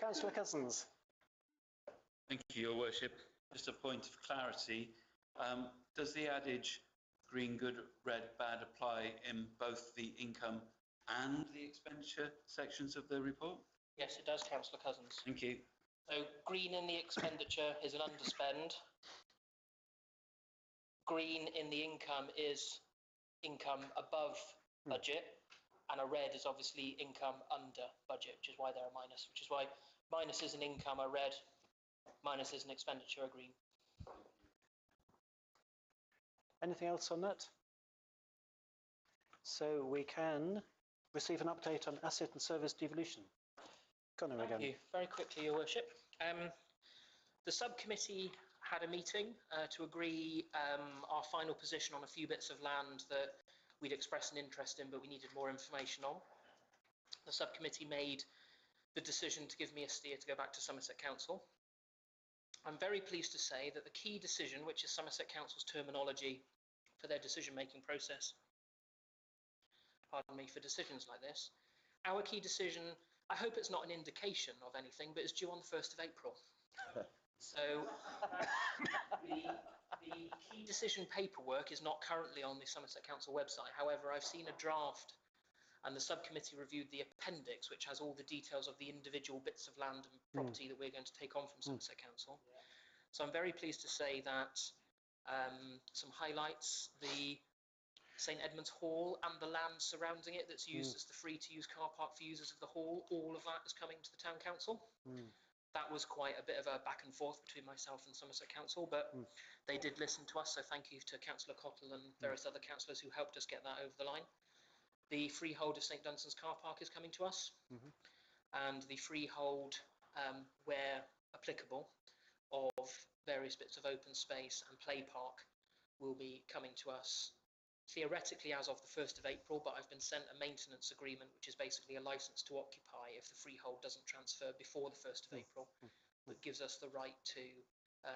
Councillor Cousins. Thank you, Your Worship. Just a point of clarity. Does the adage green good, red bad apply in both the income and the expenditure sections of the report? Yes, it does, Councillor Cousins. Thank you. So green in the expenditure is an underspend. Green in the income is income above budget, and a red is obviously income under budget, which is why they're a minus, which is why minus is an income, a red, minus is an expenditure, a green. Anything else on that? So we can receive an update on asset and service devolution. Conor again. Thank you. Very quickly, Your Worship. The subcommittee had a meeting to agree our final position on a few bits of land that we'd expressed an interest in, but we needed more information on. The subcommittee made the decision to give me a steer to go back to Somerset Council. I'm very pleased to say that the key decision, which is Somerset Council's terminology for their decision-making process, pardon me, for decisions like this, our key decision, I hope it's not an indication of anything, but it's due on the 1st of April. So the key decision paperwork is not currently on the Somerset Council website. However, I've seen a draft and the subcommittee reviewed the appendix, which has all the details of the individual bits of land and property that we're going to take on from Somerset Council. So I'm very pleased to say that some highlights, the St Edmund's Hall and the land surrounding it that's used as the free-to-use car park for users of the hall, all of that is coming to the Town Council. That was quite a bit of a back and forth between myself and Somerset Council, but they did listen to us, so thank you to Councillor Cottle and various other councillors who helped us get that over the line. The freehold of St Dunstan's car park is coming to us, and the freehold, where applicable, of various bits of open space and play park will be coming to us theoretically as of the 1st of April, but I've been sent a maintenance agreement, which is basically a license to occupy if the freehold doesn't transfer before the 1st of April, that gives us the right to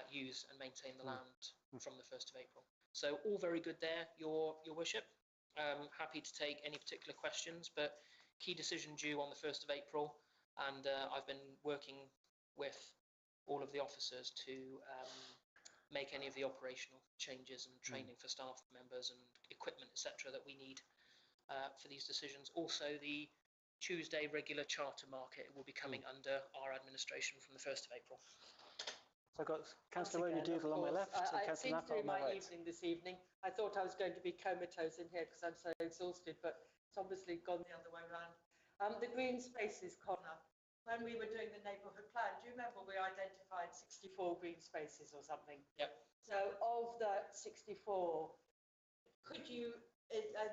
use and maintain the land from the 1st of April. So all very good there, Your Worship. Happy to take any particular questions, but key decision due on the 1st of April, and I've been working with all of the officers to make any of the operational changes and training for staff members and equipment, etc., that we need for these decisions. Also, the Tuesday regular charter market will be coming under our administration from the 1st of April. So I've got Councillor Rowley Dougal on my left and It Councillor seems to Napper be on my my right. evening this evening. I thought I was going to be comatose in here because I'm so exhausted, but it's obviously gone the other way around. The green spaces, Connor, when we were doing the neighbourhood plan, do you remember we identified 64 green spaces or something? Yep. So of that 64, could you,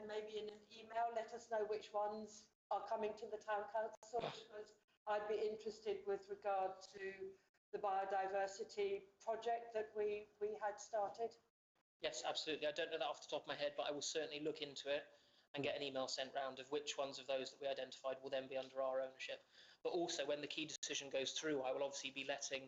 maybe in an email, let us know which ones are coming to the Town Council? Because I'd be interested with regard to the biodiversity project that we had started. Yes, absolutely. I don't know that off the top of my head, but I will certainly look into it and get an email sent round of which ones of those that we identified will then be under our ownership. But also, when the key decision goes through, I will obviously be letting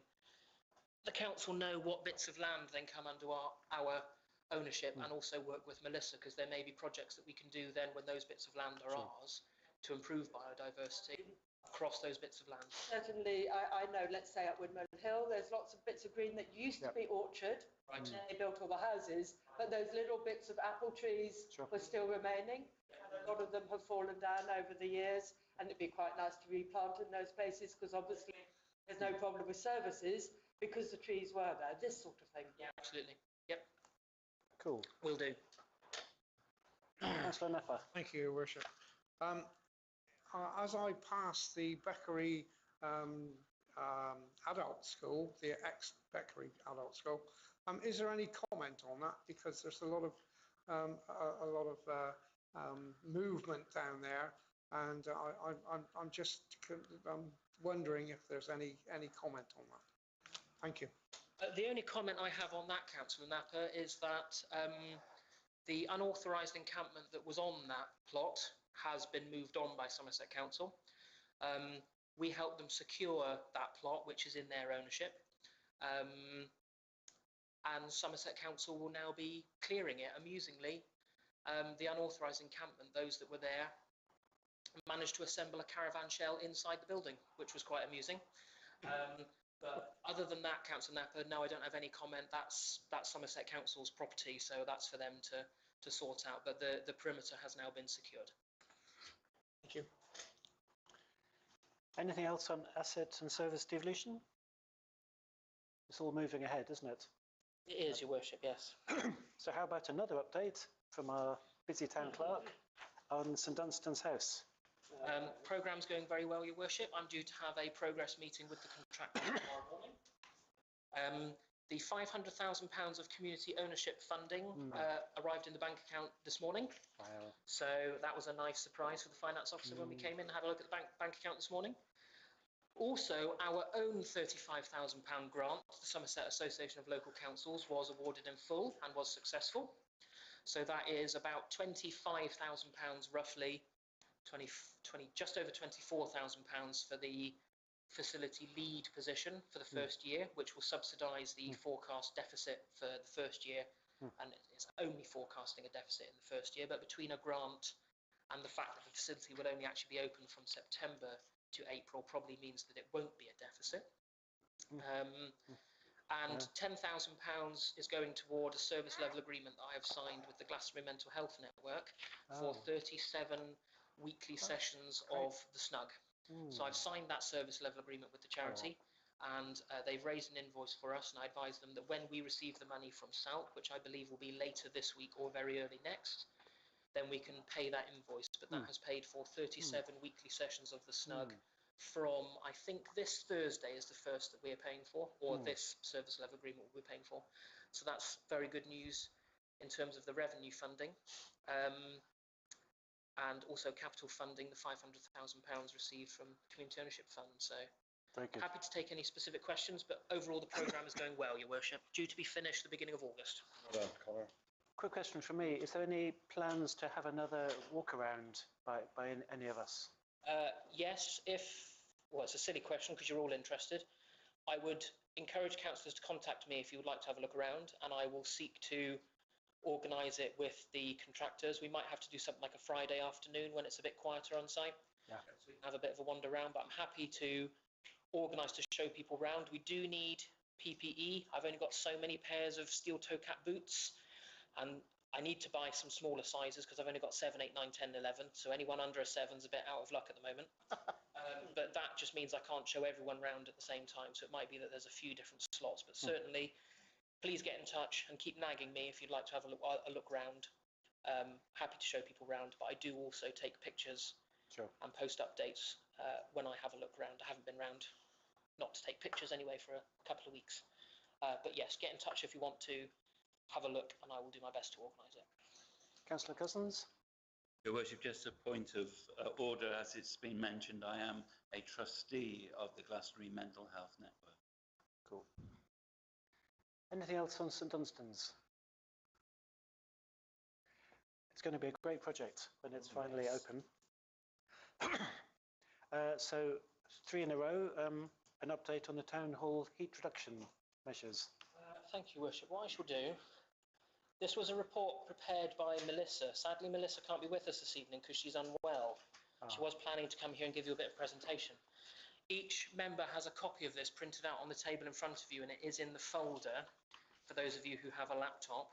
the council know what bits of land then come under our ownership, and also work with Melissa, because there may be projects that we can do then when those bits of land are ours to improve biodiversity across those bits of land. Certainly, I know, let's say at Woodmill Hill, there's lots of bits of green that used to be orchard. Right. They built all the houses, but those little bits of apple trees were still remaining. and a lot of them have fallen down over the years, and it'd be quite nice to replant in those places, because obviously there's no problem with services because the trees were there, this sort of thing. Yeah, absolutely. Yep, Cool. will do. Councillor Neffer. Thank you, Your Worship. As I pass the Beckery adult school, the ex-Beckery adult school, is there any comment on that? Because there's a lot of movement down there, and I'm just wondering if there's any comment on that. Thank you. The only comment I have on that, Councillor Napper, is that the unauthorised encampment that was on that plot has been moved on by Somerset Council. We helped them secure that plot, which is in their ownership. And Somerset Council will now be clearing it. Amusingly, the unauthorised encampment, those that were there, managed to assemble a caravan shell inside the building, which was quite amusing. But other than that, Councillor Napper, no, I don't have any comment. That's Somerset Council's property, so that's for them to sort out. But the perimeter has now been secured. Thank you. Anything else on asset and service devolution? It's all moving ahead, isn't it? It is, Your Worship, yes. So how about another update from our busy town clerk on St Dunstan's house? Programme's going very well, Your Worship. I'm due to have a progress meeting with the contractor tomorrow morning. The £500,000 of community ownership funding arrived in the bank account this morning. Wow. So that was a nice surprise for the finance officer when we came in and had a look at the bank account this morning. Also, our own £35,000 grant to the Somerset Association of Local Councils was awarded in full and was successful. So that is about £25,000 roughly, just over £24,000 for the facility lead position for the first year, which will subsidise the forecast deficit for the first year, and it's only forecasting a deficit in the first year. But between a grant and the fact that the facility will only actually be open from September to April probably means that it won't be a deficit. And £10,000 is going toward a service level agreement that I have signed with the Glastonbury Mental Health Network for 37 weekly sessions of the snug. So I've signed that service level agreement with the charity, and they've raised an invoice for us, and I advise them that when we receive the money from SALC, which I believe will be later this week or very early next, then we can pay that invoice. But that has paid for 37 weekly sessions of the snug from, I think this Thursday is the first that we're paying for, or this service level agreement we're paying for. So that's very good news in terms of the revenue funding. And also capital funding, the £500,000 received from the Community Ownership Fund. So very good. Happy to take any specific questions, but overall the programme is going well, Your Worship. Due to be finished the beginning of August. Well done, Connor. Quick question from me. Is there any plans to have another walk around by any of us? Yes, well, it's a silly question because you're all interested. I would encourage councillors to contact me if you would like to have a look around, and I will seek to organise it with the contractors. We might have to do something like a Friday afternoon when it's a bit quieter on site. Yeah. So we can have a bit of a wander around, but I'm happy to organise to show people around. We do need PPE. I've only got so many pairs of steel toe cap boots, and I need to buy some smaller sizes because I've only got 7, 8, 9, 10, 11. So anyone under a 7's a bit out of luck at the moment. But that just means I can't show everyone round at the same time. So it might be that there's a few different slots, but certainly please get in touch and keep nagging me if you'd like to have a look round. Happy to show people round, but I do also take pictures and post updates when I have a look round. I haven't been round, not to take pictures anyway, for a couple of weeks. But yes, get in touch if you want to have a look, and I will do my best to organise it. Councillor Cousins? Your Worship, just a point of order, as it's been mentioned, I am a trustee of the Glastonbury Mental Health Network. Cool. Anything else on St Dunstan's? It's going to be a great project when it's finally open. So 3 in a row, an update on the Town Hall heat reduction measures. Thank you, Worship. What I shall do, this was a report prepared by Melissa. Sadly, Melissa can't be with us this evening because she's unwell. She was planning to come here and give you a bit of presentation. Each member has a copy of this printed out on the table in front of you, and it is in the folder for those of you who have a laptop.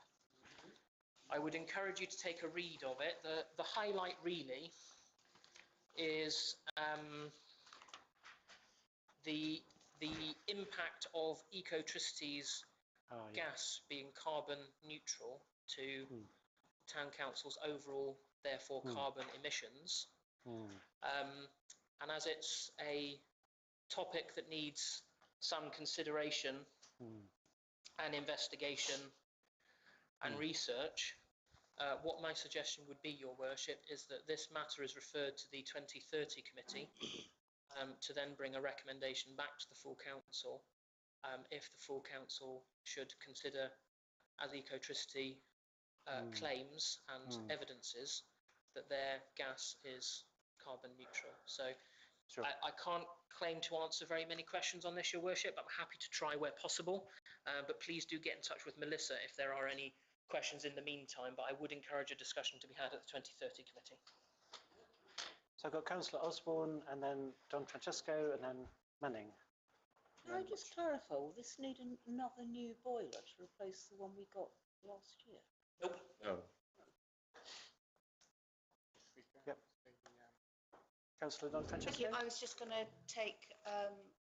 I would encourage you to take a read of it. The highlight really is the impact of Ecotricity's gas being carbon neutral to town council's overall, therefore, carbon emissions. And as it's a topic that needs some consideration and investigation and research, what my suggestion would be, Your Worship, is that this matter is referred to the 2030 committee to then bring a recommendation back to the full council if the full council should consider, as Ecotricity claims and evidences, that their gas is carbon neutral. So I can't claim to answer very many questions on this, Your Worship. I'm happy to try where possible, but please do get in touch with Melissa if there are any questions in the meantime, but I would encourage a discussion to be had at the 2030 committee. So I've got Councillor Osborne and then Don Francesco and then Manning. Can I just clarify, will this need another new boiler to replace the one we got last year? Nope. No. Yep. Councillor Don Francesco. Thank you. I was just going to take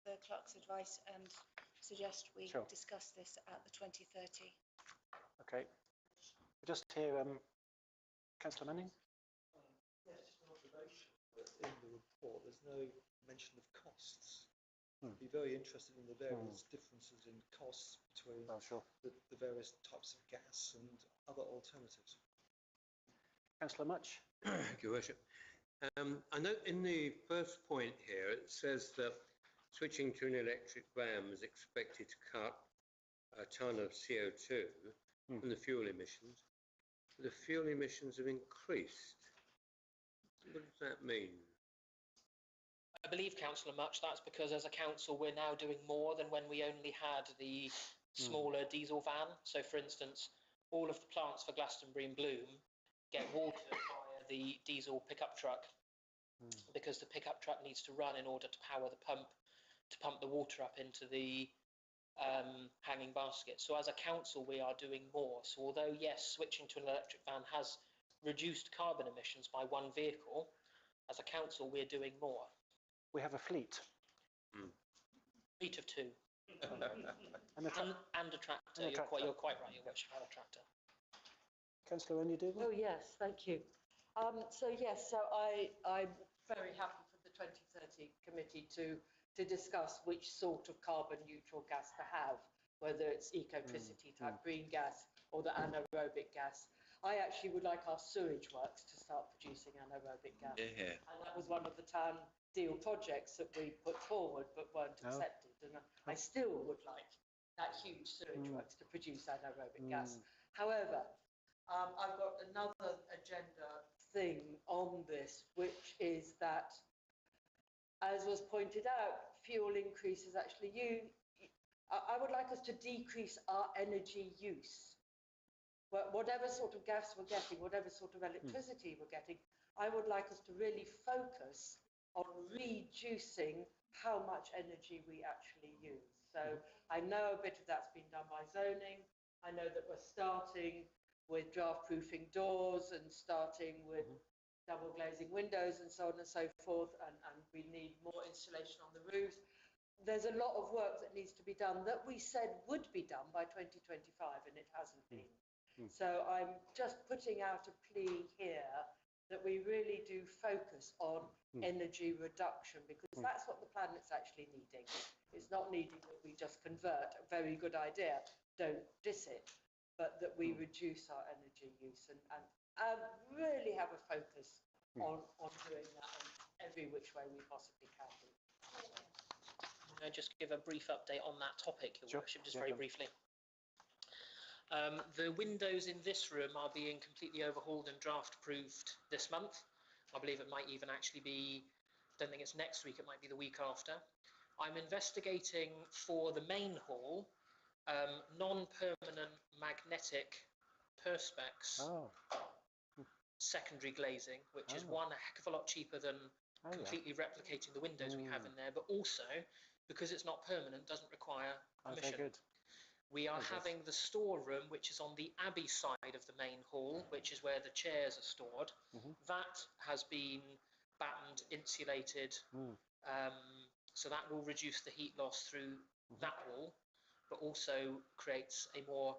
the clerk's advice and suggest we discuss this at the 2030. Okay. Just hear Councillor Manning. Yes, just an observation that in the report there's no mention of costs. I'd be very interested in the various differences in costs between the various types of gas and other alternatives. Councillor Much. Thank you, Worship. I note in the first point here it says that switching to an electric van is expected to cut a tonne of CO2 from the fuel emissions. The fuel emissions have increased. What does that mean? I believe, Councillor Much, that's because as a council we're now doing more than when we only had the smaller diesel van. So, for instance, all of the plants for Glastonbury and Bloom get watered via the diesel pickup truck because the pickup truck needs to run in order to power the pump to pump the water up into the hanging basket. So as a council we are doing more. So although yes, switching to an electric van has reduced carbon emissions by one vehicle, as a council we're doing more. We have a fleet. Fleet of two. And a tractor. You're quite right, Your Worship, and a tractor. Councillor Onyedu. Oh yes, thank you. I'm very happy for the 2030 committee to discuss which sort of carbon neutral gas to have, whether it's Ecotricity type green gas or the anaerobic gas. I actually would like our sewage works to start producing anaerobic gas. Yeah. And that was one of the town deal projects that we put forward but weren't accepted. And I still would like that huge sewage works to produce anaerobic gas. However, I've got another agenda thing on this, which is that, as was pointed out, fuel increases actually. I would like us to decrease our energy use. Whatever sort of gas we're getting, whatever sort of electricity we're getting, I would like us to really focus on reducing how much energy we actually use. So I know a bit of that's been done by zoning. I know that we're starting with draft proofing doors and starting with double glazing windows and so on and so forth, and we need more insulation on the roofs. There's a lot of work that needs to be done that we said would be done by 2025 and it hasn't been. So I'm just putting out a plea here that we really do focus on energy reduction, because that's what the planet's actually needing. It's not needing that we just convert, a very good idea, don't diss it, but that we reduce our energy use and really have a focus on doing that in every which way we possibly can do. Can I just give a brief update on that topic, Your Worship, just very briefly? The windows in this room are being completely overhauled and draft proofed this month. I believe it might even actually be, I don't think it's next week, it might be the week after. I'm investigating for the main hall non-permanent magnetic perspex secondary glazing, which is one, a heck of a lot cheaper than completely replicating the windows we have in there, but also because it's not permanent doesn't require permission. We are having the storeroom, which is on the Abbey side of the main hall, which is where the chairs are stored. That has been battened, insulated, so that will reduce the heat loss through that wall, but also creates a more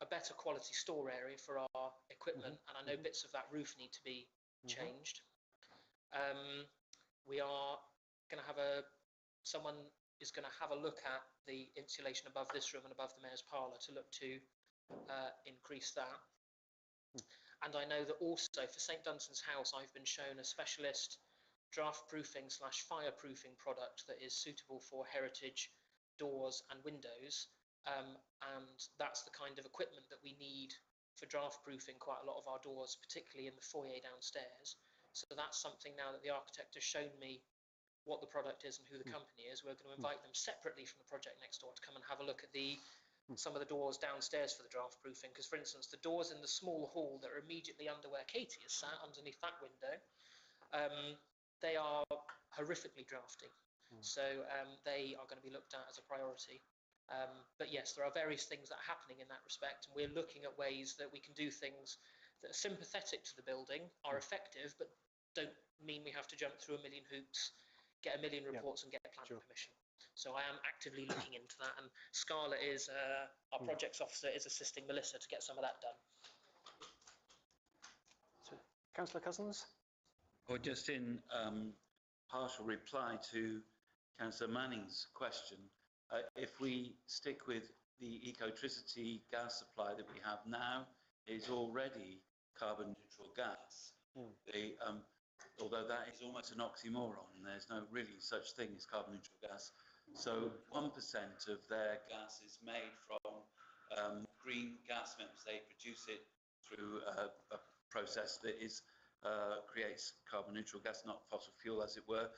a better quality store area for our equipment. And I know bits of that roof need to be changed. We are going to have someone is going to have a look at the insulation above this room and above the Mayor's Parlour to look to increase that. And I know that also for St Dunstan's House, I've been shown a specialist draft proofing / fireproofing product that is suitable for heritage doors and windows. And that's the kind of equipment that we need for draft proofing quite a lot of our doors, particularly in the foyer downstairs. So that's something now that the architect has shown me what the product is and who the company is. We're going to invite them separately from the project next door to come and have a look at some of the doors downstairs for the draft proofing. Because, for instance, the doors in the small hall that are immediately under where Katie is sat, underneath that window, they are horrifically drafty. So they are going to be looked at as a priority. But yes, there are various things that are happening in that respect, and we're looking at ways that we can do things that are sympathetic to the building, are effective, but don't mean we have to jump through a million hoops, get a million reports and get planning permission. So I am actively looking into that, and Scarlett is, our projects officer, is assisting Melissa to get some of that done. So, Councillor Cousins? Or just in partial reply to Councillor Manning's question, if we stick with the ecotricity gas supply that we have now, is already carbon neutral gas. Although that is almost an oxymoron, there's no really such thing as carbon neutral gas. So 1% of their gas is made from green gas members. They produce it through a process that creates carbon neutral gas, not fossil fuel, as it were.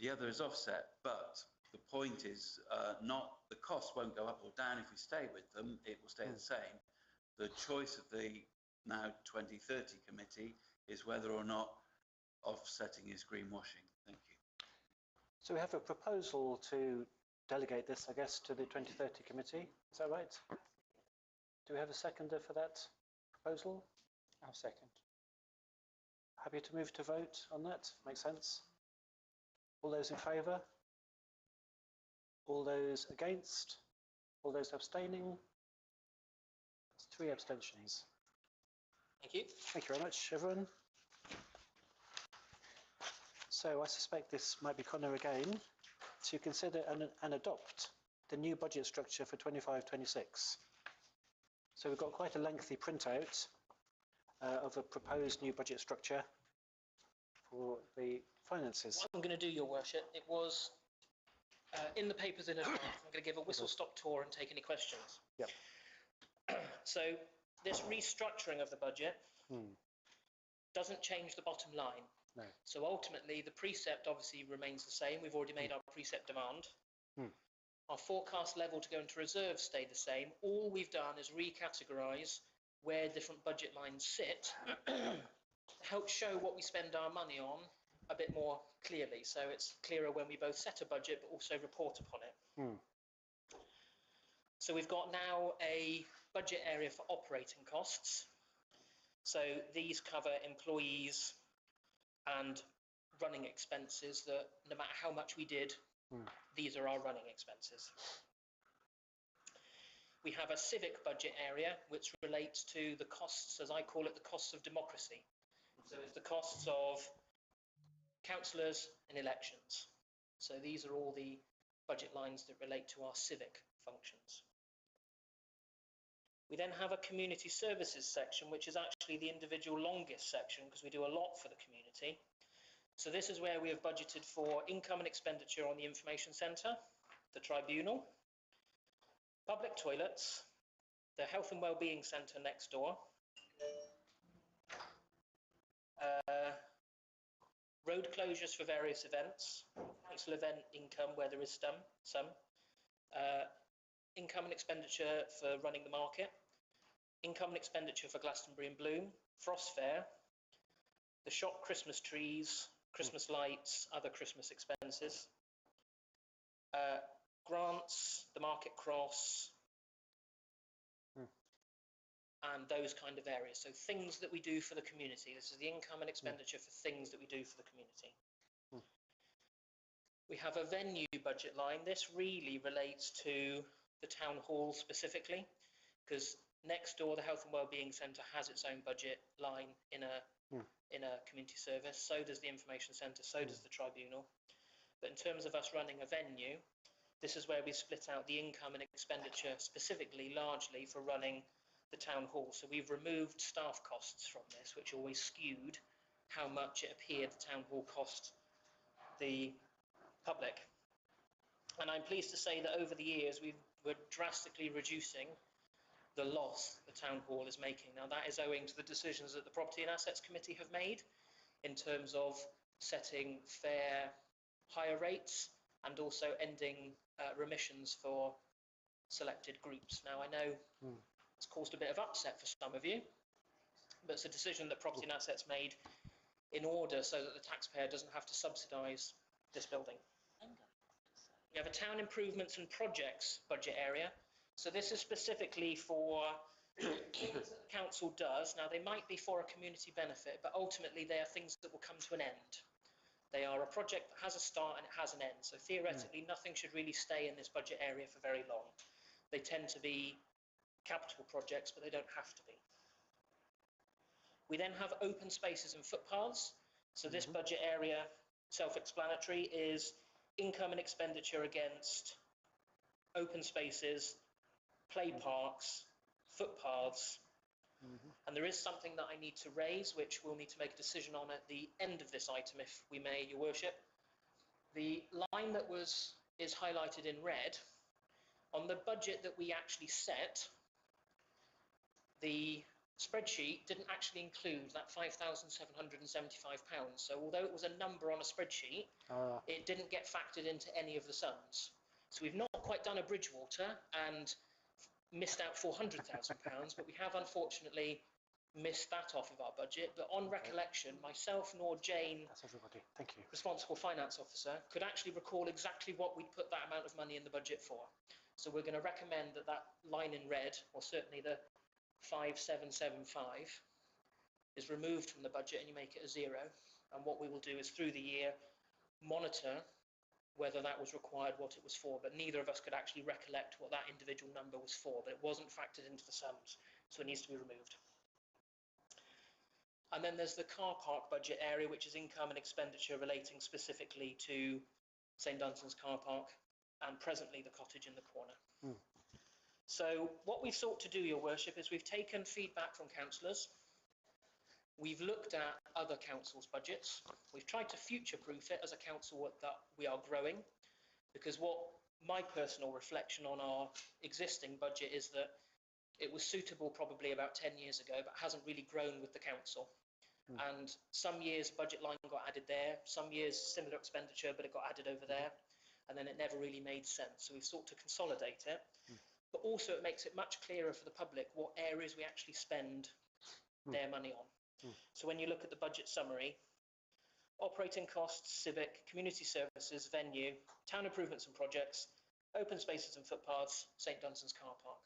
The other is offset, but the point is not the cost won't go up or down if we stay with them, it will stay the same. The choice of the now 2030 committee is whether or not offsetting is greenwashing. Thank you. So we have a proposal to delegate this, I guess, to the 2030 committee. Is that right? Do we have a seconder for that proposal? I'll second. Happy to move to vote on that? Makes sense. All those in favour? All those against? All those abstaining? That's 3 abstentions. Thank you. Thank you very much, everyone. So I suspect this might be Connor again, to consider and adopt the new budget structure for 25-26. So we've got quite a lengthy printout of a proposed new budget structure for the finances. What I'm going to do, Your Worship, it was in the papers in advance. I'm going to give a whistle-stop tour and take any questions. Yep. So this restructuring of the budget doesn't change the bottom line. No. So ultimately, the precept obviously remains the same. We've already made our precept demand. Our forecast level to go into reserve stayed the same. All we've done is recategorise where different budget lines sit to help show what we spend our money on a bit more clearly. So it's clearer when we both set a budget but also report upon it. So we've got now a budget area for operating costs. So these cover employees and running expenses that no matter how much we did, these are our running expenses. We have a civic budget area which relates to the costs, as I call it, the costs of democracy. So it's the costs of councillors and elections. So these are all the budget lines that relate to our civic functions. We then have a community services section, which is actually the individual longest section because we do a lot for the community. So this is where we have budgeted for income and expenditure on the information centre, the tribunal, public toilets, the health and wellbeing centre next door, road closures for various events, council event income where there is some, income and expenditure for running the market, income and expenditure for Glastonbury and Bloom, Frost Fair, the shop Christmas trees, Christmas lights, other Christmas expenses, grants, the market cross, and those kind of areas. So things that we do for the community. This is the income and expenditure for things that we do for the community. We have a venue budget line. This really relates to the town hall specifically, because next door, the Health and Wellbeing Centre has its own budget line in a community service. So does the Information Centre, so does the Tribunal. But in terms of us running a venue, this is where we split out the income and expenditure specifically, largely for running the town hall. So we've removed staff costs from this, which always skewed how much it appeared the town hall cost the public. And I'm pleased to say that over the years we're drastically reducing the loss the town hall is making. Now that is owing to the decisions that the Property and Assets Committee have made in terms of setting fair higher rates and also ending remissions for selected groups. Now I know it's caused a bit of upset for some of you, but it's a decision that Property and Assets made in order so that the taxpayer doesn't have to subsidise this building. We have a town improvements and projects budget area. So this is specifically for things that the council does. Now they might be for a community benefit, but ultimately they are things that will come to an end. They are a project that has a start and it has an end. So theoretically nothing should really stay in this budget area for very long. They tend to be capital projects, but they don't have to be. We then have open spaces and footpaths. So this budget area, self-explanatory, is income and expenditure against open spaces, play parks, footpaths. And there is something that I need to raise, which we'll need to make a decision on at the end of this item, if we may, Your Worship. The line that is highlighted in red, on the budget that we actually set, the spreadsheet didn't actually include that £5,775. So although it was a number on a spreadsheet, it didn't get factored into any of the sums. So we've not quite done a Bridgewater and missed out £400,000, but we have unfortunately missed that off of our budget. But on recollection, myself nor Jane, That's everybody. Thank you. responsible finance officer, could actually recall exactly what we'd put that amount of money in the budget for. So we're going to recommend that that line in red, or certainly the 5775, is removed from the budget and you make it a zero. And what we will do is through the year monitor whether that was required, what it was for, but neither of us could actually recollect what that individual number was for, but it wasn't factored into the sums, so it needs to be removed. And then there's the car park budget area, which is income and expenditure relating specifically to St Dunstan's car park and presently the cottage in the corner. So what we've sought to do, Your Worship, is we've taken feedback from councillors. We've looked at other councils' budgets. We've tried to future-proof it as a council that we are growing, because what my personal reflection on our existing budget is that it was suitable probably about 10 years ago, but hasn't really grown with the council. And some years budget line got added there, some years similar expenditure, but it got added over there, and then it never really made sense. So we've sought to consolidate it, but also it makes it much clearer for the public what areas we actually spend their money on. So when you look at the budget summary, operating costs, civic, community services, venue, town improvements and projects, open spaces and footpaths, St Dunstan's car park.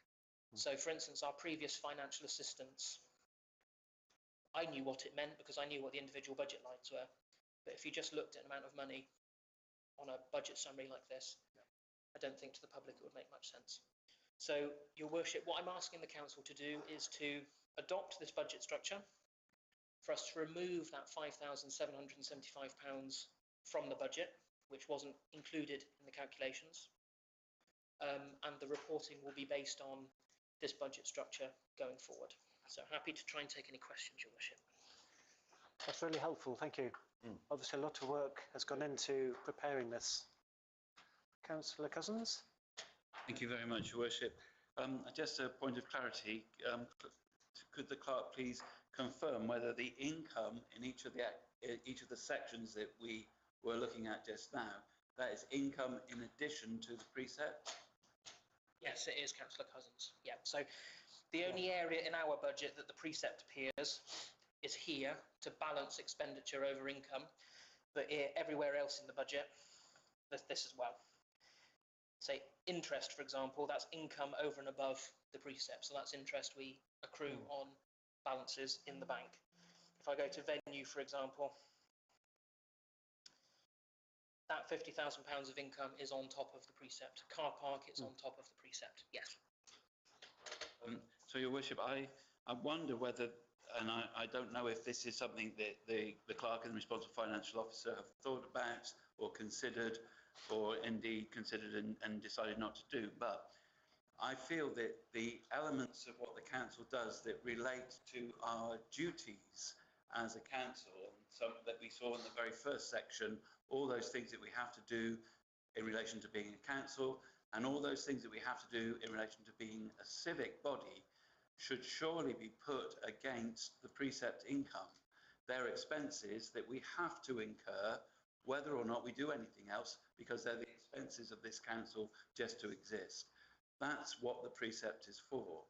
So for instance, our previous financial assistance, I knew what it meant because I knew what the individual budget lines were. But if you just looked at an amount of money on a budget summary like this, I don't think to the public it would make much sense. So, Your Worship, what I'm asking the council to do is to adopt this budget structure, for us to remove that £5,775 from the budget, which wasn't included in the calculations. And the reporting will be based on this budget structure going forward. So happy to try and take any questions, Your Worship. That's really helpful, thank you. Obviously a lot of work has gone into preparing this. Councillor Cousins? Thank you very much, Your Worship. Just a point of clarity, could the clerk please confirm whether the income in each of the sections that we were looking at just now, that is income in addition to the precept? Yes, it is, Councillor Cousins. Yeah, so the only area in our budget that the precept appears is here to balance expenditure over income, but everywhere else in the budget, this as well. say interest, for example, that's income over and above the precept. So that's interest we accrue on balances in the bank. If I go to venue, for example, that £50,000 of income is on top of the precept. Car park, it's on top of the precept. Yes. So, Your Worship, I wonder whether, and I don't know if this is something that the clerk and the responsible financial officer have thought about or considered, or indeed considered and decided not to do, but I feel that the elements of what the council does that relate to our duties as a council, and some that we saw in the very first section, all those things that we have to do in relation to being a council, and all those things that we have to do in relation to being a civic body, should surely be put against the precept income. They're expenses that we have to incur whether or not we do anything else, because they're the expenses of this council just to exist. That's what the precept is for.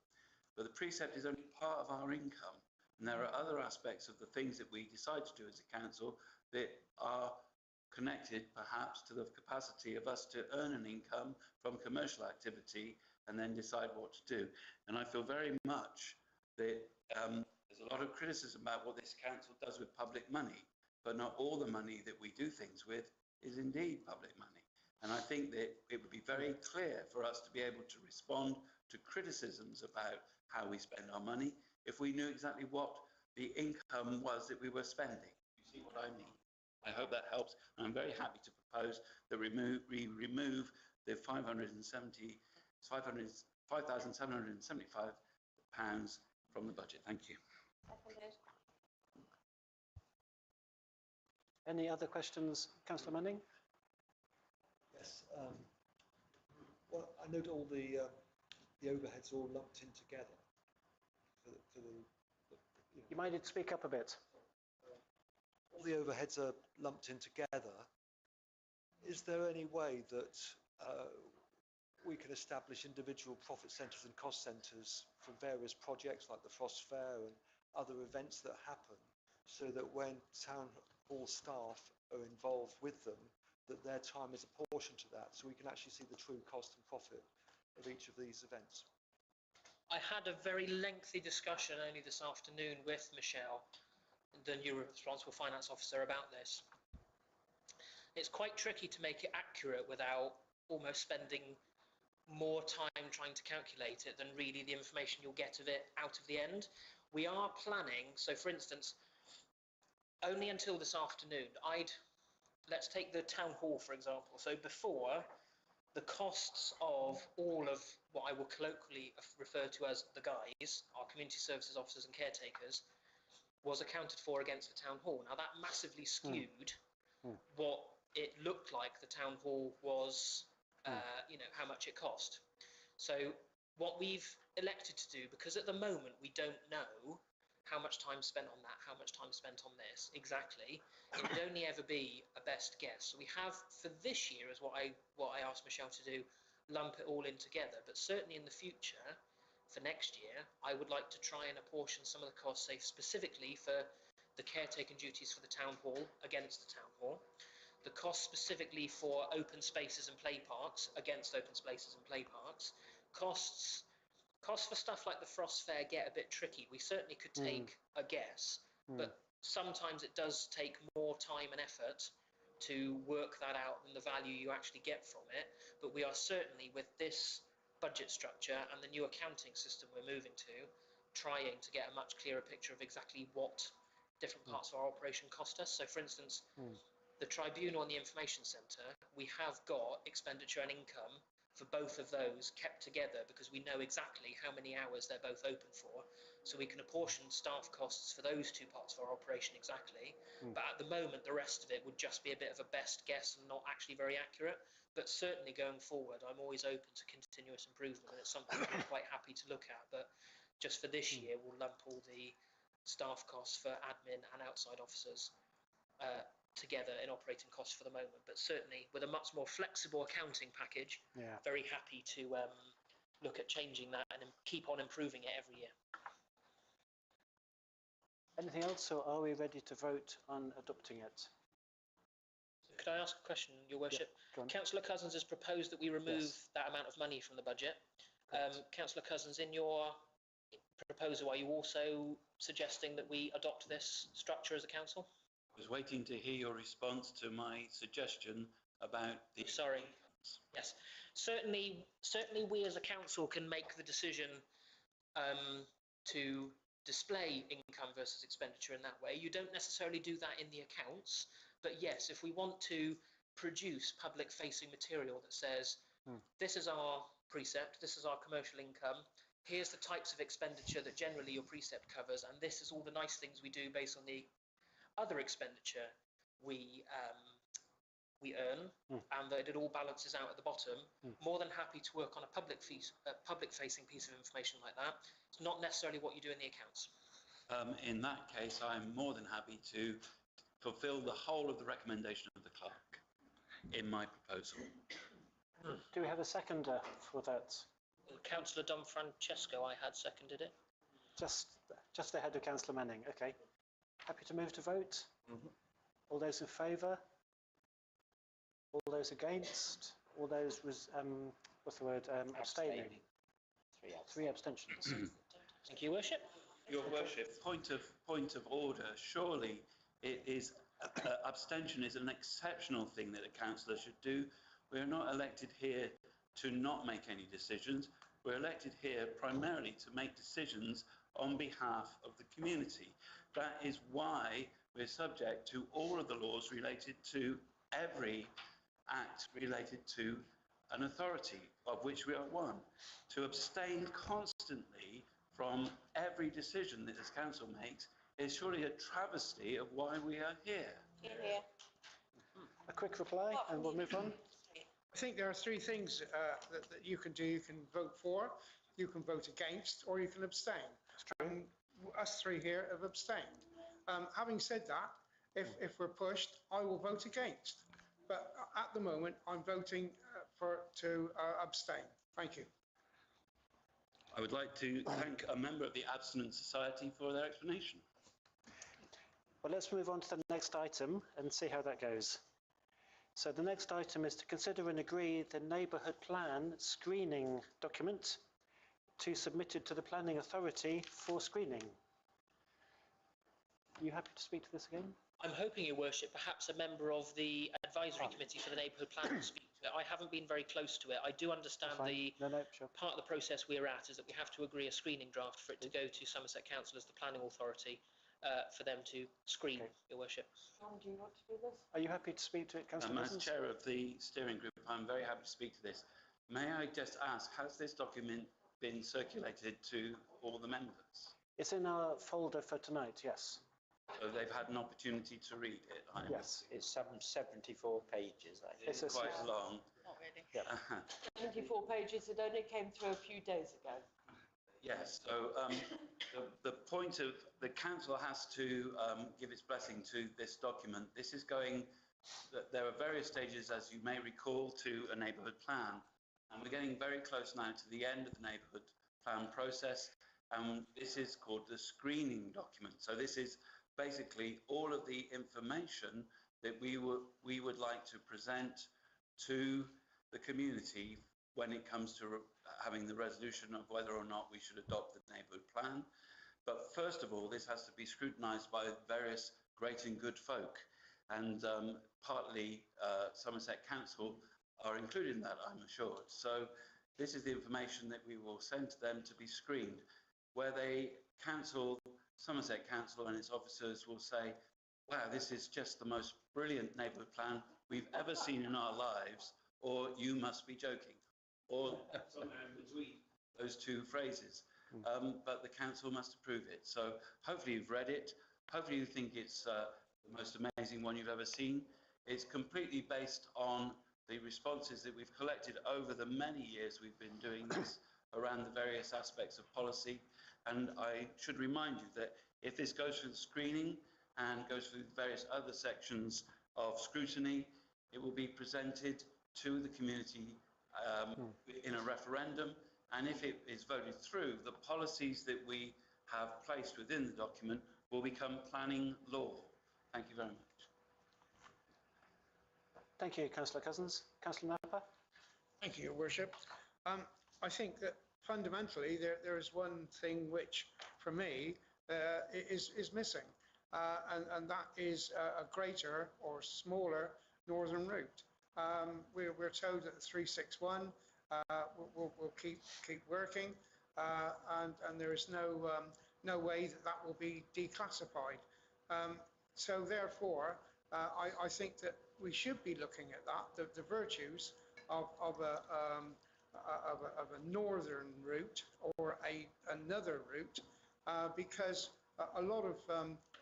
But the precept is only part of our income, and there are other aspects of the things that we decide to do as a council that are connected perhaps to the capacity of us to earn an income from commercial activity and then decide what to do. And I feel very much that there's a lot of criticism about what this council does with public money, but not all the money that we do things with is indeed public money. And I think that it would be very clear for us to be able to respond to criticisms about how we spend our money if we knew exactly what the income was that we were spending. You see what I mean? I hope that helps. And I'm very happy to propose that we remove the £5,775 from the budget. Thank you. Any other questions, Councillor Manning? Yes. Well, I note all the overheads are all lumped in together. You might need to speak up a bit. All the overheads are lumped in together. Is there any way that we can establish individual profit centres and cost centres for various projects like the Frost Fair and other events that happen, so that when town hall staff are involved with them, that their time is apportioned to that, so we can actually see the true cost and profit of each of these events? I had a very lengthy discussion only this afternoon with Michelle, the new responsible finance officer, about this. It's quite tricky to make it accurate without almost spending more time trying to calculate it than really the information you'll get of it out of the end. We are planning, so for instance, only until this afternoon, let's take the town hall for example. So before, the costs of all of what I will colloquially refer to as the guys, our community services officers and caretakers, was accounted for against the town hall. Now that massively skewed what it looked like the town hall was, how much it cost. So what we've elected to do, because at the moment we don't know how much time spent on that, how much time spent on this exactly, it would only ever be a best guess. So we have, for this year, is what I asked Michelle to do, lump it all in together. But certainly in the future, for next year, I would like to try and apportion some of the costs, say specifically for the caretaking duties for the town hall against the town hall, the cost specifically for open spaces and play parks against open spaces and play parks, costs for stuff like the Frost Fair get a bit tricky. We certainly could take a guess, but sometimes it does take more time and effort to work that out than the value you actually get from it. But we are certainly, with this budget structure and the new accounting system we're moving to, trying to get a much clearer picture of exactly what different parts of our operation cost us. So for instance, the tribunal and the information centre, we have got expenditure and income for both of those kept together, because we know exactly how many hours they're both open for, so we can apportion staff costs for those two parts of our operation exactly. But at the moment the rest of it would just be a bit of a best guess and not actually very accurate. But certainly going forward, I'm always open to continuous improvement, and it's something I'm quite happy to look at. But just for this year, we'll lump all the staff costs for admin and outside officers together in operating costs for the moment. But certainly with a much more flexible accounting package, very happy to look at changing that and keep on improving it every year. Anything else, or are we ready to vote on adopting it? Could Can I ask a question, Your Worship? Councillor Cousins has proposed that we remove that amount of money from the budget. Councillor Cousins, in your proposal, are you also suggesting that we adopt this structure as a council? I was waiting to hear your response to my suggestion about the... Sorry. Yes. Certainly we as a council can make the decision to display income versus expenditure in that way. You don't necessarily do that in the accounts, but yes, if we want to produce public-facing material that says, this is our precept, this is our commercial income, here's the types of expenditure that generally your precept covers, and this is all the nice things we do based on the other expenditure we earn, and that it all balances out at the bottom. More than happy to work on a public-facing piece of information like that. It's not necessarily what you do in the accounts. In that case, I'm more than happy to fulfil the whole of the recommendation of the clerk in my proposal. Do we have a seconder for that? Councillor Don Francesco, I had seconded it. Just ahead of Councillor Manning. Okay. Happy to move to vote? All those in favour? All those against? All those, what's the word, abstaining? Three abstentions. Thank you, Worship. Your Worship, point of order. Surely it is abstention is an exceptional thing that a councillor should do. We are not elected here to not make any decisions. We're elected here primarily to make decisions on behalf of the community. That is why we're subject to all of the laws related to every act related to an authority, of which we are one. To abstain constantly from every decision that this council makes is surely a travesty of why we are here. A quick reply and we'll move on. I think there are three things that you can do. You can vote for, you can vote against, or you can abstain. And us three here have abstained. Having said that, if we're pushed, I will vote against. But at the moment, I'm voting to abstain. Thank you. I would like to thank a member of the Abstinence Society for their explanation. Well, let's move on to the next item and see how that goes. So the next item is to consider and agree the neighbourhood plan screening document to submit it to the Planning Authority for screening. Are you happy to speak to this again? I'm hoping, Your Worship, perhaps a member of the advisory committee for the neighbourhood plan will speak to it. I haven't been very close to it. I do understand part of the process we're at is that we have to agree a screening draft for it to go to Somerset Council as the planning authority for them to screen, Your Worship. John, do you want to do this? Are you happy to speak to it, Councillor As chair of the steering group, I'm very happy to speak to this. May I just ask, has this document been circulated to all the members? It's in our folder for tonight, yes. So they've had an opportunity to read it? Yes. It's 74 pages, I think. It's quite long. Not really. Yeah. 74 pages, it only came through a few days ago. Yes, so the point of the council has to give its blessing to this document. This is going, there are various stages, as you may recall, to a neighbourhood plan, and we're getting very close now to the end of the neighbourhood plan process, and this is called the screening document. So this is basically all of the information that we would like to present to the community when it comes to having the resolution of whether or not we should adopt the neighbourhood plan. But first of all, this has to be scrutinised by various great and good folk, and partly Somerset Council are included in that, I'm assured. So this is the information that we will send to them to be screened, where Somerset Council and its officers will say, wow, this is just the most brilliant neighbourhood plan we've ever seen in our lives, or you must be joking, or somewhere in between those two phrases. But the council must approve it. So hopefully you've read it. Hopefully you think it's the most amazing one you've ever seen. It's completely based on the responses that we've collected over the many years we've been doing this around the various aspects of policy. And I should remind you that if this goes through the screening and goes through various other sections of scrutiny, it will be presented to the community in a referendum. And if it is voted through, the policies that we have placed within the document will become planning law. Thank you very much. Thank you, Councillor Cousins. Councillor Napa? Thank you, Your Worship. I think that fundamentally there is one thing which, for me, is missing, and that is a greater or smaller northern route. We're told that the 361 will keep working, and there is no way that will be declassified. So therefore, I think that we should be looking at that, the virtues of a northern route or another route, because a lot of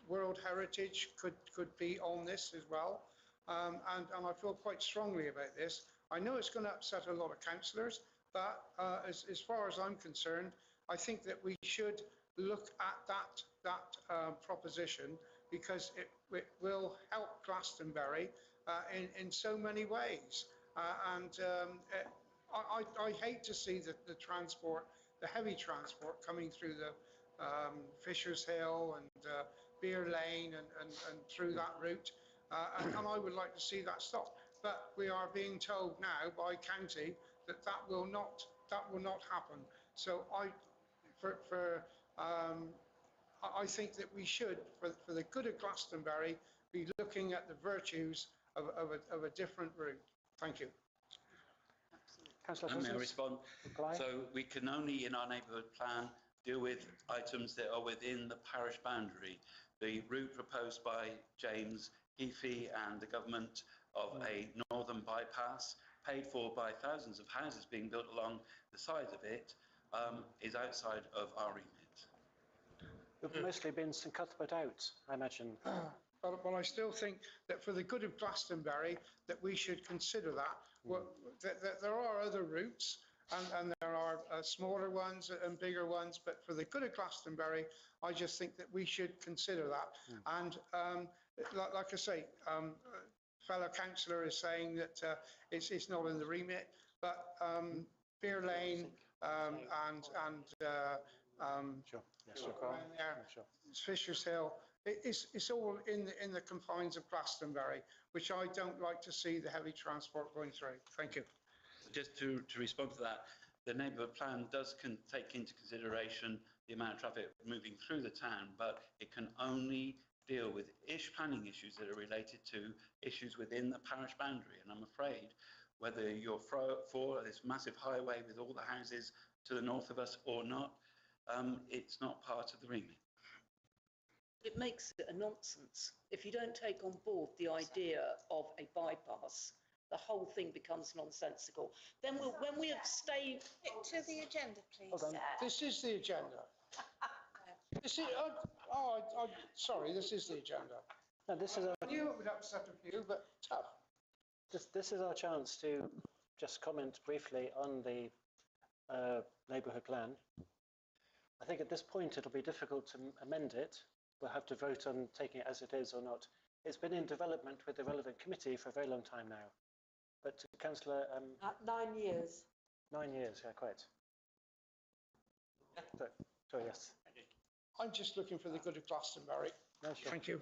World Heritage could be on this as well, and I feel quite strongly about this. I know it's going to upset a lot of councillors, but as far as I'm concerned, I think that we should look at that proposition, because it will help Glastonbury in so many ways. I hate to see the transport, the heavy transport coming through the Fisher's Hill and Beer Lane and through that route, and I would like to see that stopped. But we are being told now by county that will not happen. So I think that we should, for the good of Glastonbury, be looking at the virtues of a different route. Thank you. May I respond? So we can only, in our neighbourhood plan, deal with items that are within the parish boundary. The route proposed by James Heafy and the government of a northern bypass, paid for by thousands of houses being built along the side of it, is outside of our remit. It would mostly been St Cuthbert out, I imagine. But I still think that for the good of Glastonbury, that we should consider that. That there are other routes, and there are smaller ones and bigger ones, but for the good of Glastonbury, I just think that we should consider that. And like I say, fellow councillor is saying that it's not in the remit, but Beer Lane and Fisher's Hill, it's all in the confines of Glastonbury, which I don't like to see the heavy transport going through. Thank you. Just to respond to that, the neighbourhood plan does take into consideration the amount of traffic moving through the town, but it can only deal with planning issues that are related to issues within the parish boundary. And I'm afraid, whether you're for this massive highway with all the houses to the north of us or not, it's not part of the remit. It makes it a nonsense. If you don't take on board the idea of a bypass, the whole thing becomes nonsensical. Then when we abstain... To the agenda, please. This is the agenda. This is, I'm sorry, this is the agenda. No, this is I knew it would upset a few, but tough. This is our chance to just comment briefly on the neighbourhood plan. I think at this point it'll be difficult to amend it. We'll have to vote on taking it as it is or not. It's been in development with the relevant committee for a very long time now. But Councillor... 9 years. 9 years, yeah, quite. So yes. I'm just looking for the good of Glastonbury. No, sure. Thank you.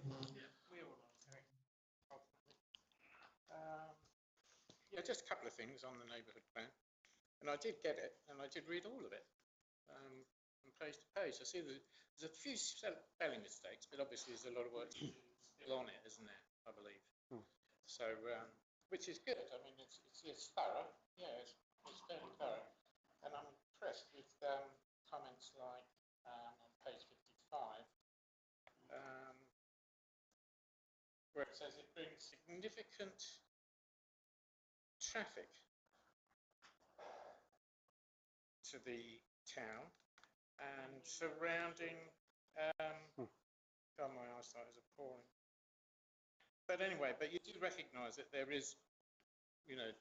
Yeah, just a couple of things on the neighbourhood plan. And I did get it, and I did read all of it, from page to page. I see there's a few spelling mistakes, but obviously there's a lot of work still on it, isn't there, I believe. So, which is good. I mean, it's thorough. Yeah, it's very thorough. And I'm impressed with comments like on page 55, where it says it brings significant traffic to the town and surrounding. God, my eyesight is appalling. But anyway, but you do recognise that there is, you know,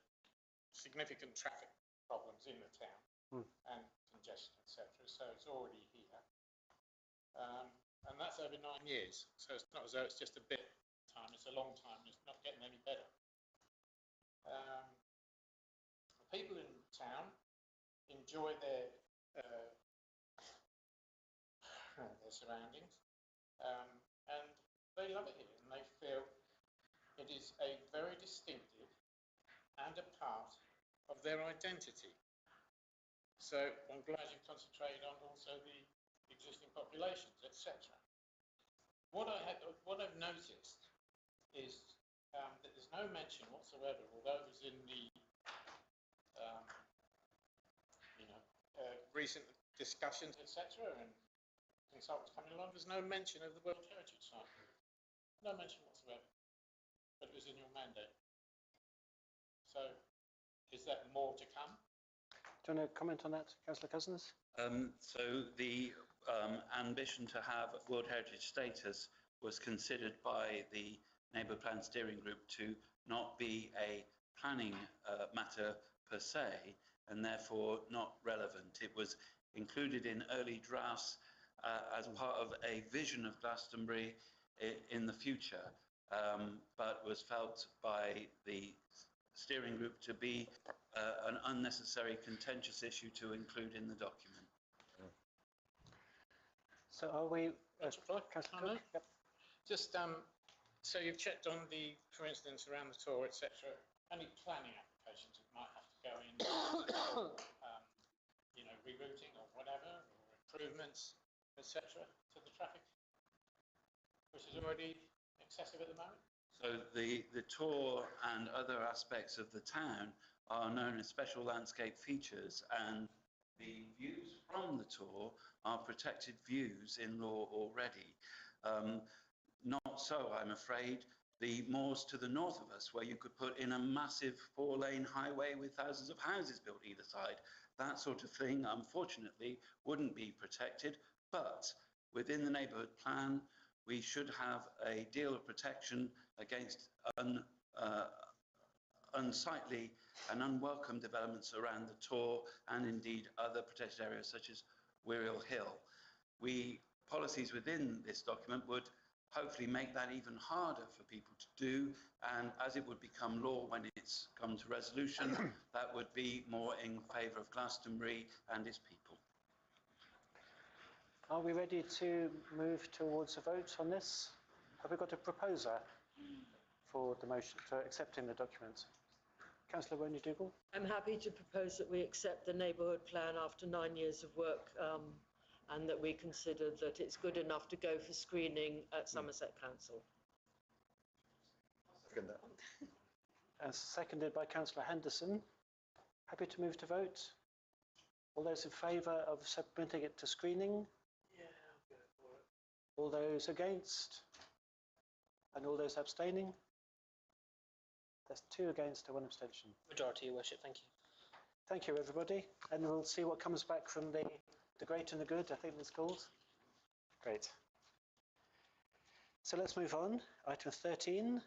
significant traffic problems in the town and congestion, etc. So it's already here, and that's over 9 years. So it's not as though it's just a bit of time; it's a long time. It's not getting any better. The people in town enjoy their surroundings, and they love it here, and they feel it is a very distinctive and a part of their identity. So I'm glad you've concentrated on also the existing populations, etc. What I've noticed is that there's no mention whatsoever, although it was in the recent discussions, etc., and consultants coming along, there's no mention of the World Heritage Site. No mention whatsoever. But it was in your mandate. So, is that more to come? Do you want to comment on that, Councillor Cousins? So the ambition to have World Heritage status was considered by the Neighbourhood Plan Steering Group to not be a planning matter per se, and therefore not relevant. It was included in early drafts as part of a vision of Glastonbury in the future, but was felt by the steering group to be an unnecessary contentious issue to include in the document. So are we... Councillor Cook? Yep. Just, so you've checked on the, for instance, around the tour, etc., any planning applications that might have to go in, rerouting or whatever, or improvements, etc., to the traffic, which is already excessive at the moment? So the tour and other aspects of the town are known as special landscape features, and the views from the tour are protected views in law already. Not so, I'm afraid, the moors to the north of us, where you could put in a massive 4-lane highway with thousands of houses built either side. That sort of thing, unfortunately, wouldn't be protected, but within the neighbourhood plan, we should have a deal of protection against unsightly and unwelcome developments around the Tor and indeed other protected areas such as Wiriel Hill. Policies within this document would hopefully make that even harder for people to do, and as it would become law when it's come to resolution, that would be more in favour of Glastonbury and its people. Are we ready to move towards a vote on this? Have we got a proposer for the motion, for accepting the document? Councillor Ronnie-Dougal? I'm happy to propose that we accept the neighbourhood plan after 9 years of work, and that we consider that it's good enough to go for screening at Somerset Council. Second that. As seconded by Councillor Henderson. Happy to move to vote? All those in favour of submitting it to screening? Yeah, I'll go for it. All those against? And all those abstaining? There's 2 against and 1 abstention. Majority, Your Worship, thank you. Thank you, everybody. And we'll see what comes back from the great and the good, I think it's called. Great. So let's move on. Item 13.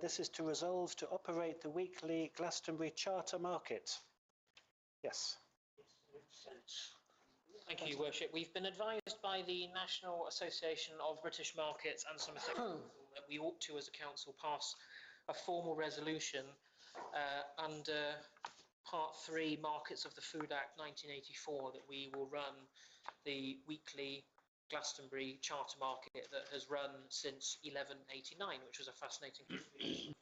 This is to resolve to operate the weekly Glastonbury Charter Market. Yes. Thank you, Your Worship. We've been advised by the National Association of British Markets and Somerset Council that we ought to, as a council, pass a formal resolution under Part 3, Markets of the Food Act 1984, that we will run the weekly Glastonbury Charter Market that has run since 1189, which was a fascinating history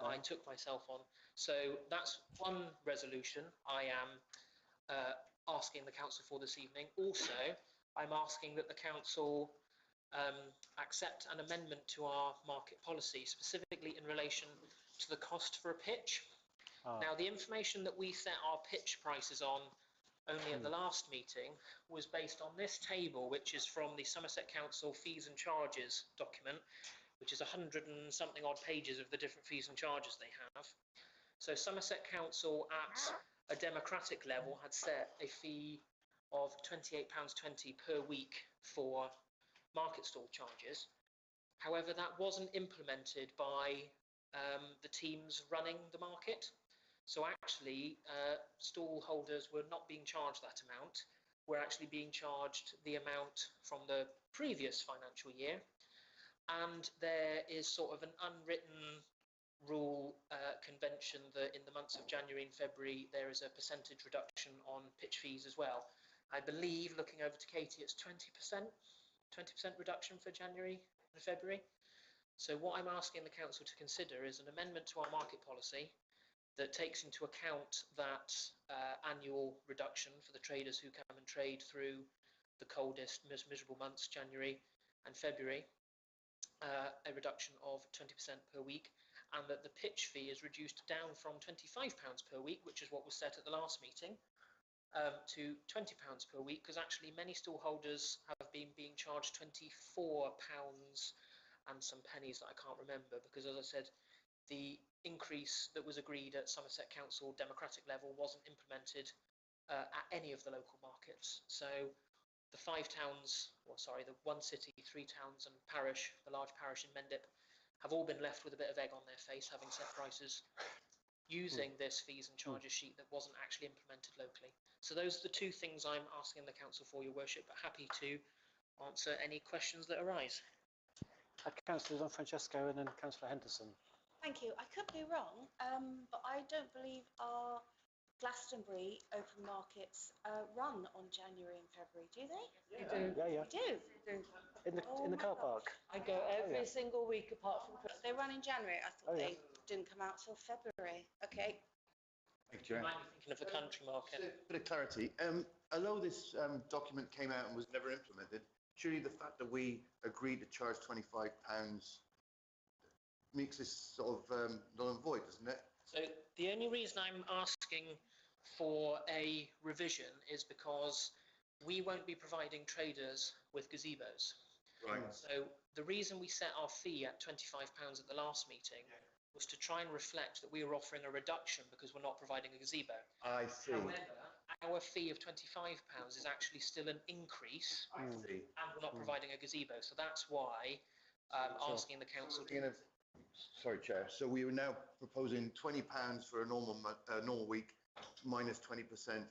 I took myself on. So that's one resolution I am asking the council for this evening. Also, I'm asking that the council accept an amendment to our market policy, specifically in relation to the cost for a pitch. Now, the information that we set our pitch prices on only at the last meeting was based on this table, which is from the Somerset Council fees and charges document, which is 100 and something odd pages of the different fees and charges they have. So Somerset Council at a democratic level had set a fee of £28.20 per week for market stall charges. However, that wasn't implemented by the teams running the market. So actually, stall holders were not being charged that amount. We're actually being charged the amount from the previous financial year. And there is sort of an unwritten rule convention that in the months of January and February, there is a percentage reduction on pitch fees as well. I believe, looking over to Katie, it's 20% reduction for January and February. So what I'm asking the council to consider is an amendment to our market policy that takes into account that annual reduction for the traders who come and trade through the coldest, most miserable months, January and February, a reduction of 20% per week, and that the pitch fee is reduced down from £25 per week, which is what was set at the last meeting, to £20 per week, because actually many stallholders have been being charged £24 and some pennies that I can't remember, because as I said, the increase that was agreed at Somerset Council democratic level wasn't implemented at any of the local markets. So the 5 towns, the 1 city, 3 towns and parish, the large parish in Mendip, have all been left with a bit of egg on their face, having set prices using this fees and charges sheet that wasn't actually implemented locally. So those are the 2 things I'm asking the council for, your worship, but happy to answer any questions that arise. Councillor Don Francesco and then Councillor Henderson. Thank you. I could be wrong, but I don't believe our Glastonbury open markets run on January and February, do they? You do. Yeah. You do? In the car park. I go every single week apart from Christmas. They run in January. I thought they didn't come out till February. Okay. Thank you, You Chair. might be thinking of the country market. A bit of clarity. Although this document came out and was never implemented, surely the fact that we agreed to charge £25 makes this sort of null and void, doesn't it? So the only reason I'm asking for a revision is because we won't be providing traders with gazebos. Right. So the reason we set our fee at £25 at the last meeting was to try and reflect that we were offering a reduction because we're not providing a gazebo. I see. However, our fee of £25 is actually still an increase, and we're not providing a gazebo. So that's why I'm asking the council to... Sorry, Chair. So we are now proposing £20 for a normal week, minus 20%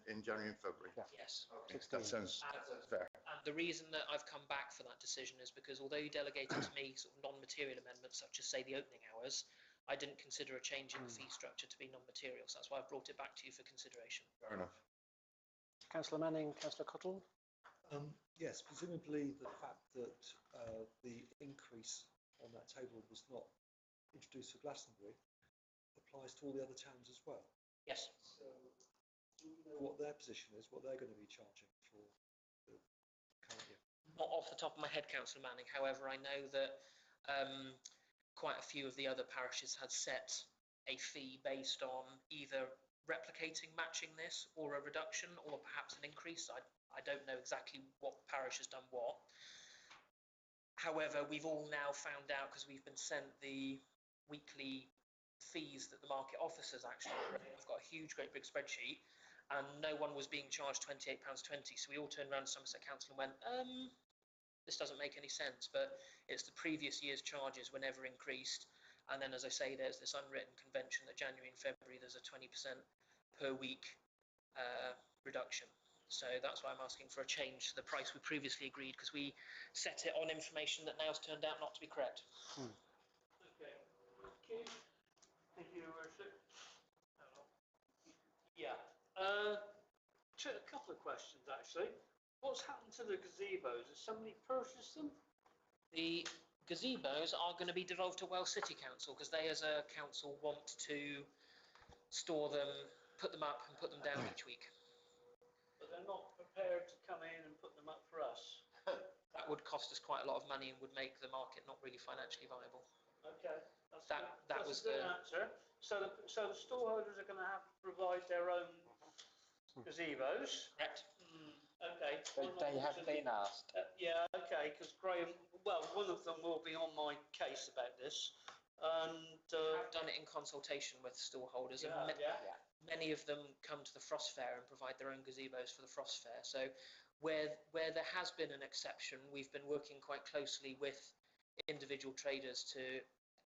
in January and February. Yes. Okay, that sounds fair. And the reason that I've come back for that decision is because although you delegated to me sort of non-material amendments, such as, say, the opening hours, I didn't consider a change in the fee structure to be non-material. So that's why I've brought it back to you for consideration. Fair enough. Councillor Manning, Councillor Cottle. Yes, presumably the fact that the increase on that table was not introduced for Glastonbury applies to all the other towns as well. Yes. So do we know what their position is, what they're going to be charging for the current year? Not off the top of my head, Councillor Manning. However, I know that quite a few of the other parishes had set a fee based on either replicating, matching this, or a reduction, or perhaps an increase. I don't know exactly what parish has done what. However, we've all now found out, because we've been sent the weekly fees that the market officers actually run. I've got a huge, great big spreadsheet, and no one was being charged £28.20. So we all turned around to Somerset Council and went, this doesn't make any sense. But it's the previous year's charges were never increased. And then, as I say, there's this unwritten convention that January and February there's a 20% per week reduction. So that's why I'm asking for a change to the price we previously agreed, because we set it on information that now's turned out not to be correct. Okay. Thank you, Your Worship. Yeah. A couple of questions, actually. What's happened to the gazebos? Has somebody purchased them? The gazebos are going to be devolved to Wells City Council, because they as a council want to store them, put them up and put them down each week. But they're not prepared to come in and put them up for us. That would cost us quite a lot of money and would make the market not really financially viable. Okay. That was a good answer. So the storeholders are going to have to provide their own gazebos. Correct. Okay. They have been asked. Yeah, okay, because Graham, well, one of them will be on my case about this. And I've done it in consultation with storeholders, and many of them come to the Frost Fair and provide their own gazebos for the Frost Fair. So where there has been an exception, we've been working quite closely with individual traders to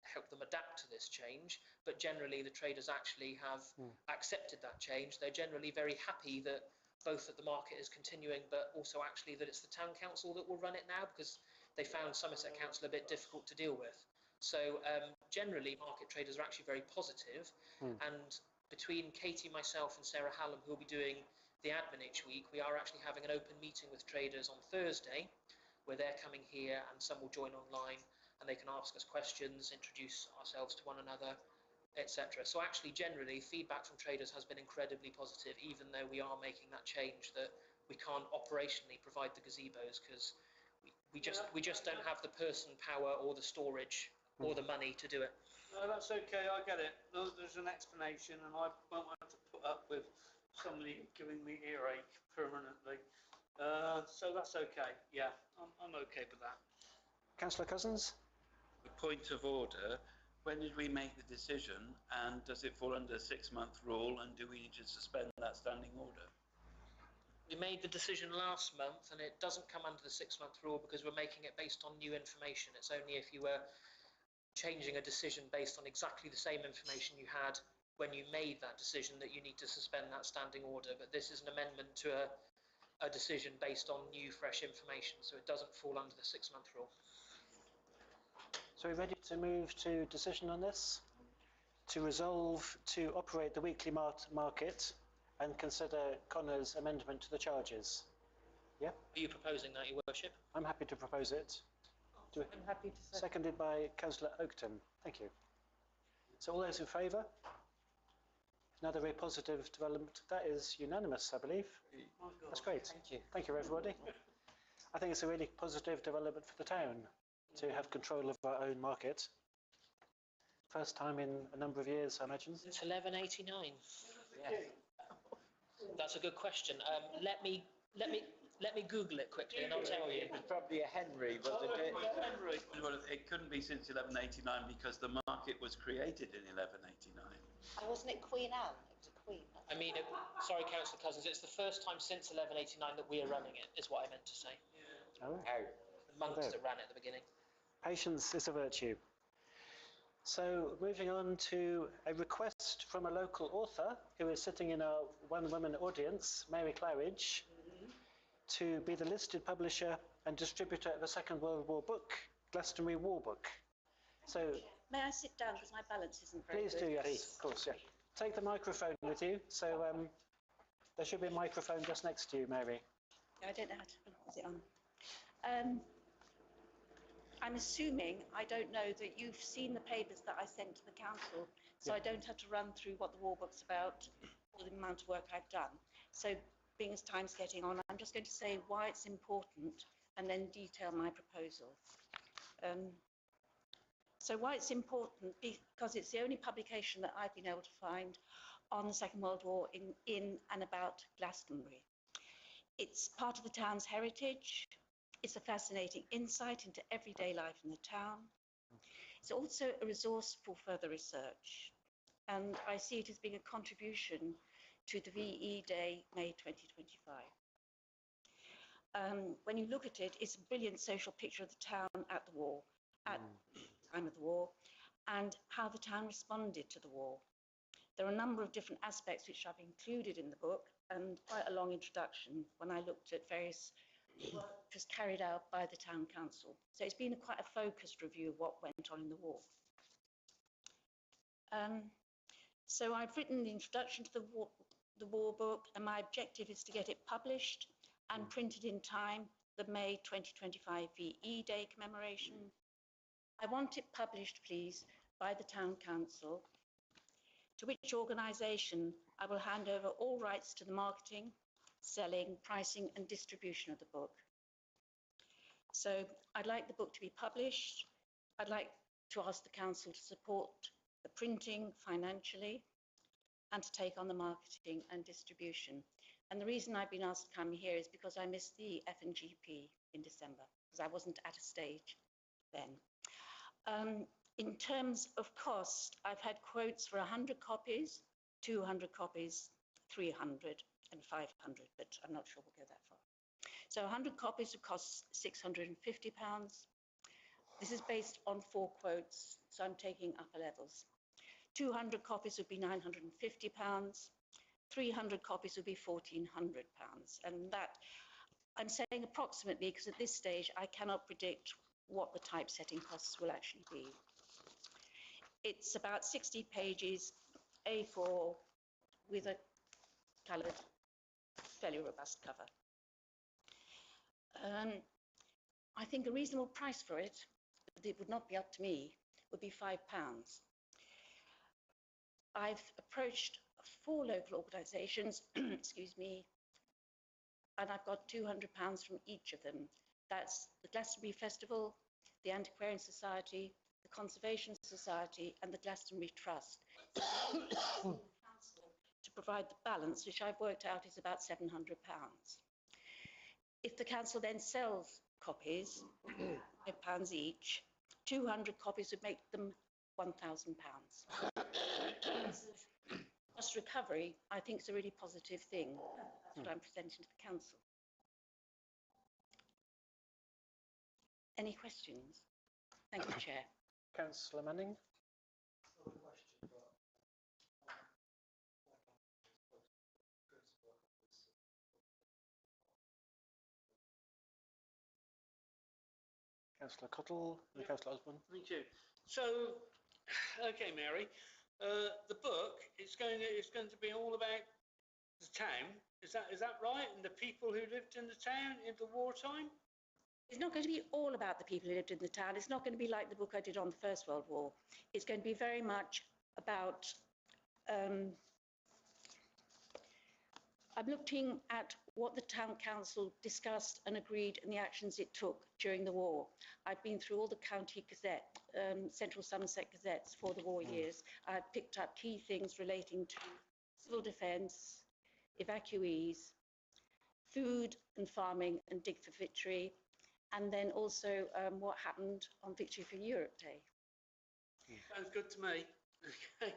help them adapt to this change. But generally, the traders actually have accepted that change. They're generally very happy that both that the market is continuing, but also actually that it's the town council that will run it now, because they found Somerset Council a bit difficult to deal with. So generally, market traders are actually very positive. And between Katie, myself and Sarah Hallam, who will be doing the admin each week, we are actually having an open meeting with traders on Thursday, where they're coming here and some will join online. and they can ask us questions, introduce ourselves to one another, etc. So actually, generally, feedback from traders has been incredibly positive, even though we are making that change that we can't operationally provide the gazebos because we just don't have the person power or the storage or the money to do it. No, that's okay, I get it. There's an explanation, and I won't have to put up with somebody giving me earache permanently. So that's okay, yeah, I'm okay with that. Councillor Cousins? A point of order. When did we make the decision, and does it fall under the 6-month rule, and do we need to suspend that standing order? We made the decision last month, and it doesn't come under the 6-month rule because we're making it based on new information. It's only if you were changing a decision based on exactly the same information you had when you made that decision that you need to suspend that standing order. But this is an amendment to a decision based on new, fresh information, so it doesn't fall under the 6-month rule. So we're ready to move to decision on this? To resolve to operate the weekly market and consider Connor's amendment to the charges? Yeah? Are you proposing that, Your Worship? I'm happy to propose it. I'm happy to say. Seconded by Councillor Oakton. Thank you. So all those in favour? Another very positive development. That is unanimous, I believe. That's great. Thank you. Thank you, everybody. I think it's a really positive development for the town to have control of our own market. First time in a number of years, I imagine. Since 1189. Yeah. That's a good question. Let me Google it quickly, and I'll tell you. It was probably a Henry, wasn't it? Well, it couldn't be since 1189 because the market was created in 1189. Wasn't it Queen Anne? It was a queen. I mean, sorry, Councillor Cousins, it's the first time since 1189 that we are running it, is what I meant to say. Oh. The monks that ran it at the beginning. Patience is a virtue. So moving on to a request from a local author who is sitting in our one-woman audience, Mary Claridge, to be the listed publisher and distributor of a Second World War book, Glastonbury War Book. So May I sit down because my balance isn't very please good? do, yes, of course, yeah. Take the microphone with you. So there should be a microphone just next to you, Mary. I don't know how to, is it on? I'm assuming, I don't know, that you've seen the papers that I sent to the council, so I don't have to run through what the war book's about or the amount of work I've done. So being as time's getting on, I'm just going to say why it's important and then detail my proposal. So why it's important, because it's the only publication that I've been able to find on the Second World War in and about Glastonbury. It's part of the town's heritage. It's a fascinating insight into everyday life in the town. It's also a resource for further research. And I see it as being a contribution to the VE Day, May 2025. When you look at it, it's a brilliant social picture of the town at the war, at the time of the war, and how the town responded to the war. There are a number of different aspects which I've included in the book, and quite a long introduction when I looked at various work which was carried out by the town council. So it's been quite a focused review of what went on in the war. So I've written the introduction to the war book, and my objective is to get it published and printed in time, the May 2025 VE Day commemoration. I want it published, please, by the town council, to which organisation I will hand over all rights to the marketing, selling, pricing and distribution of the book. So I'd like the book to be published. I'd like to ask the council to support the printing financially and to take on the marketing and distribution. And the reason I've been asked to come here is because I missed the FNGP in December, because I wasn't at a stage then. In terms of cost, I've had quotes for 100 copies, 200 copies, 300 and 500, but I'm not sure we'll go that far. So 100 copies would cost £650. This is based on 4 quotes, so I'm taking upper levels. 200 copies would be £950. 300 copies would be £1,400. And that, I'm saying approximately, because at this stage I cannot predict what the typesetting costs will actually be. It's about 60 pages, A4, with a coloured, fairly robust cover. I think a reasonable price for it would but it would not be up to me, would be £5. I've approached 4 local organisations, excuse me, and I've got £200 from each of them. That's the Glastonbury Festival, the Antiquarian Society, the Conservation Society and the Glastonbury Trust to provide the balance, which I've worked out is about £700. If the council then sells copies, £5 each, 200 copies would make them £1,000. Cost recovery, I think, is a really positive thing. That's what I'm presenting to the council. Any questions? Thank you, Chair. Councillor Manning. Councillor Cottle and Councillor Osborne. Thank you. So, okay, Mary, the book is going to be all about the town. Is that right? And the people who lived in the town in the wartime? It's not going to be all about the people who lived in the town. It's not going to be like the book I did on the First World War. It's going to be very much about I'm looking at what the Town Council discussed and agreed and the actions it took during the war. I've been through all the county gazette, Central Somerset gazettes for the war years. I've picked up key things relating to civil defence, evacuees, food and farming and Dig for Victory, and then also what happened on Victory for Europe Day. Sounds good to me. Okay.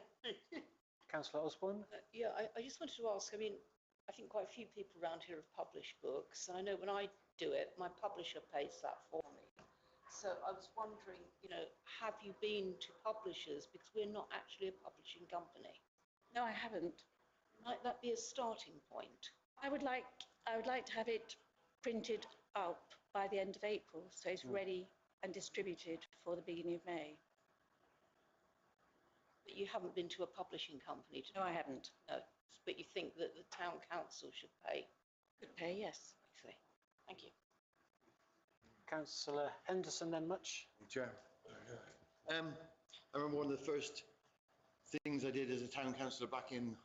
Councillor Osborne. Yeah, I just wanted to ask, I mean, I think quite a few people around here have published books. I know when I do it, my publisher pays that for me. So I was wondering, you know, have you been to publishers? Because we're not actually a publishing company. No, I haven't. Might that be a starting point? I would like to have it printed up by the end of April, so it's ready and distributed for the beginning of May. But you haven't been to a publishing company? No, I haven't. No. But you think that the town council should pay? Could pay, yes. I see. Thank you. Councillor Henderson, then Much. Chair. I remember one of the first things I did as a town councillor back in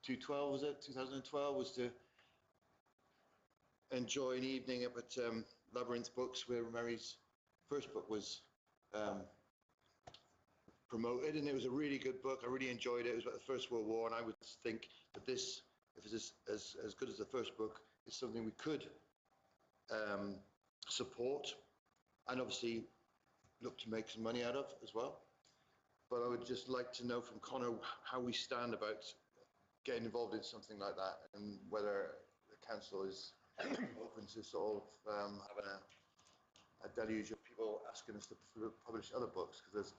2012, was it? 2012, was to enjoy an evening up at Labyrinth Books, where Mary's first book was promoted, and it was a really good book. I really enjoyed it. It was about the First World War, and I would think that this, if it's as good as the first book, is something we could support and obviously look to make some money out of as well. But I would just like to know from Connor how we stand about getting involved in something like that, and whether the council is open to sort of having a deluge of people asking us to publish other books, because there's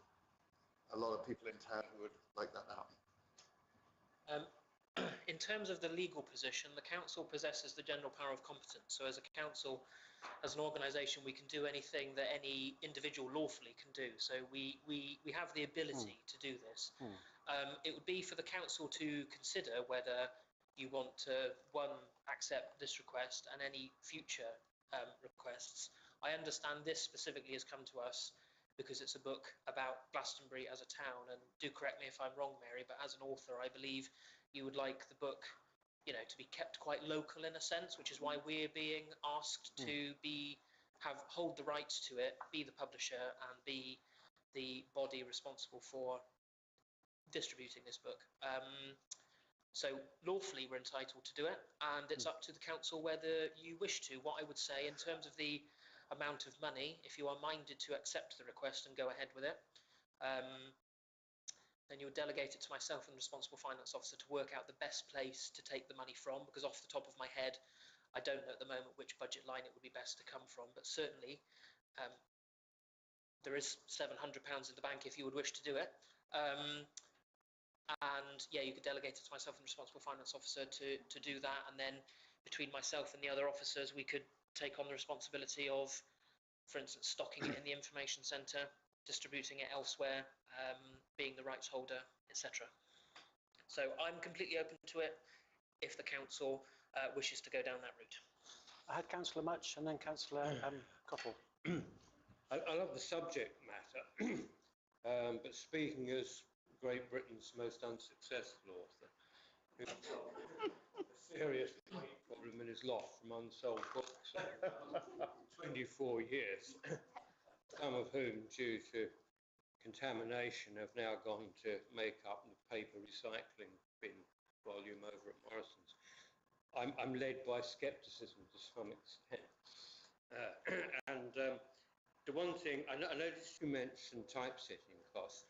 a lot of people in town who would like that to happen. In terms of the legal position, the council possesses the general power of competence. So as a council, as an organisation, we can do anything that any individual lawfully can do. So we have the ability to do this. It would be for the council to consider whether you want to, one, accept this request and any future requests. I understand this specifically has come to us because it's a book about Glastonbury as a town, and do correct me if I'm wrong, Mary, but as an author, I believe you would like the book, you know, to be kept quite local in a sense, which is why we're being asked to hold the rights to it, be the publisher, and be the body responsible for distributing this book. So lawfully we're entitled to do it, and it's up to the council whether you wish to. What I would say in terms of the amount of money, if you are minded to accept the request and go ahead with it, then you would delegate it to myself and the responsible finance officer to work out the best place to take the money from, because off the top of my head, I don't know at the moment which budget line it would be best to come from, but certainly there is £700 in the bank if you would wish to do it. And yeah, you could delegate it to myself and the responsible finance officer to do that, and then between myself and the other officers, we could take on the responsibility of, for instance, stocking it in the information centre, distributing it elsewhere, being the rights holder, etc. So I'm completely open to it if the council wishes to go down that route. I had Councillor Much and then Councillor Cottle. I love the subject matter, but speaking as Great Britain's most unsuccessful author, who's got a serious problem in his loft from unsold books, 24 years, some of whom, due to contamination, have now gone to make up the paper recycling bin volume over at Morrison's. I'm led by scepticism to some extent. The one thing, I noticed you mentioned typesetting costs,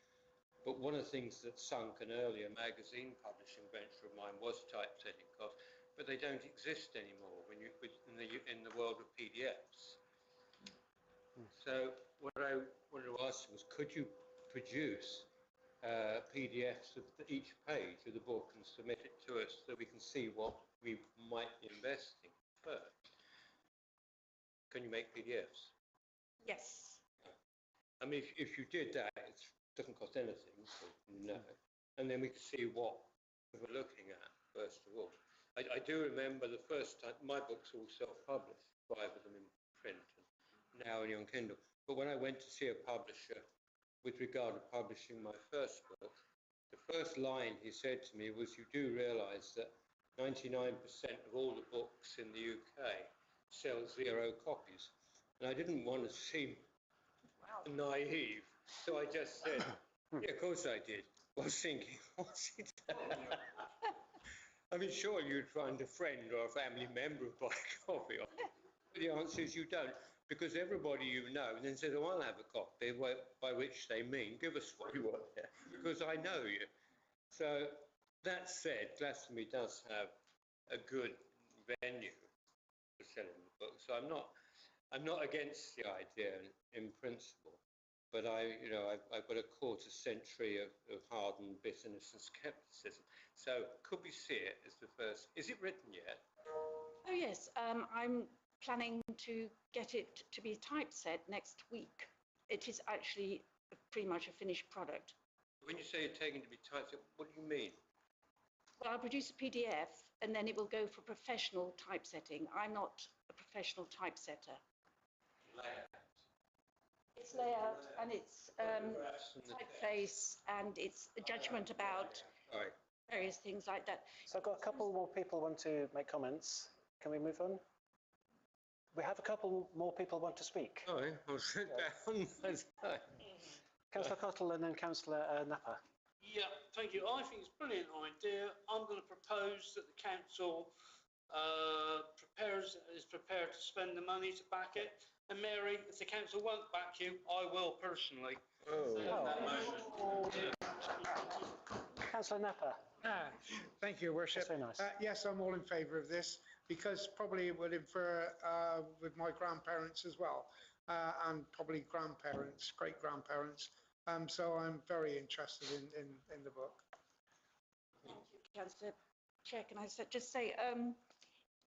but one of the things that sunk an earlier magazine publishing venture of mine was typesetting costs, but they don't exist anymore in the world of PDFs. So what I wanted to ask was, could you produce PDFs of each page of the book and submit it to us so we can see what we might be investing first? Can you make PDFs? Yes. I mean, if you did that, it doesn't cost anything, so no. And then we can see what we were looking at, first of all. I do remember the first time, my books are all self-published, 5 of them in print, and now only on Kindle. But when I went to see a publisher with regard to publishing my first book, the first line he said to me was, you do realise that 99% of all the books in the UK sell 0 copies. And I didn't want to seem naive, so I just said, yeah, of course I did. I was thinking, what's it? I mean, sure, you'd find a friend or a family member who buy a copy of it. But the answer is you don't, because everybody you know then says, oh, I'll have a copy, by which they mean, give us what you want there, because I know you. So that said, Glastonbury does have a good venue for selling the book, so I'm not against the idea in principle, but I've got a quarter century of hardened bitterness and scepticism. So could we see it as the first? Is it written yet? Oh yes, I'm planning to get it to be typeset next week. It is actually pretty much a finished product. When you say you're taking to be typeset, what do you mean? Well, I'll produce a PDF and then it will go for professional typesetting. I'm not a professional typesetter. It's layout and it's typeface and it's a judgment about various things like that. So I've got a couple more people want to make comments. Can we move on? We have a couple more people want to speak. Sorry, I'll sit down. Councillor Cottle and then Councillor Napper. Yeah, thank you. I think it's a brilliant idea. I'm going to propose that the council is prepared to spend the money to back it. And Mary, if the council won't back you, I will personally. Councillor Napper. Thank you, Worship. That's very nice. Yes, I'm all in favour of this, because probably it would infer with my grandparents as well, and probably grandparents, great-grandparents. So I'm very interested in the book. Thank you, Councillor Chair. Can I just say,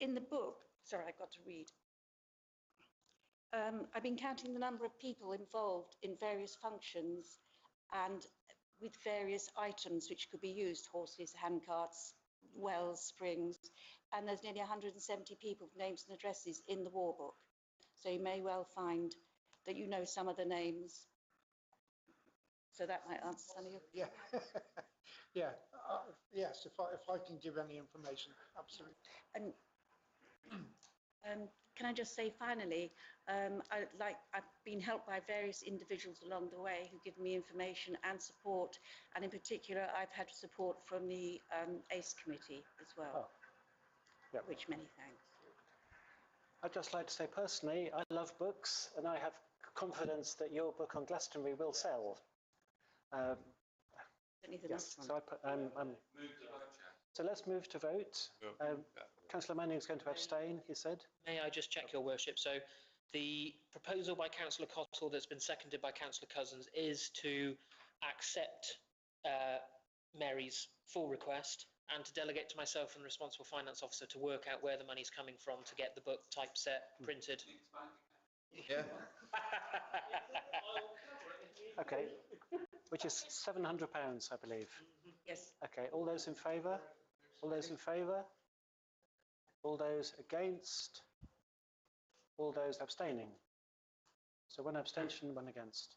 in the book, sorry, I've got to read. I've been counting the number of people involved in various functions and with various items which could be used, horses, handcarts, wells, springs, and there's nearly 170 people with names and addresses in the war book. So you may well find that you know some of the names. So that might answer some of your... Yeah, yeah, yes, if I can give any information, absolutely. And can I just say finally, I've been helped by various individuals along the way who give me information and support, and in particular I've had support from the ACE committee as well, which many thanks. I'd just like to say personally, I love books and I have confidence that your book on Glastonbury will sell. Yes, so so let's move to vote. Councillor Manning is going to abstain, he said. May I just check, Your Worship? So the proposal by Councillor Cottle that's been seconded by Councillor Cousins is to accept Mary's full request and to delegate to myself and the responsible finance officer to work out where the money's coming from to get the book typeset, printed. Yeah. Okay, which is £700, I believe. Yes. Okay, all those in favour? All those in favour? All those against? All those abstaining? So one abstention, one against.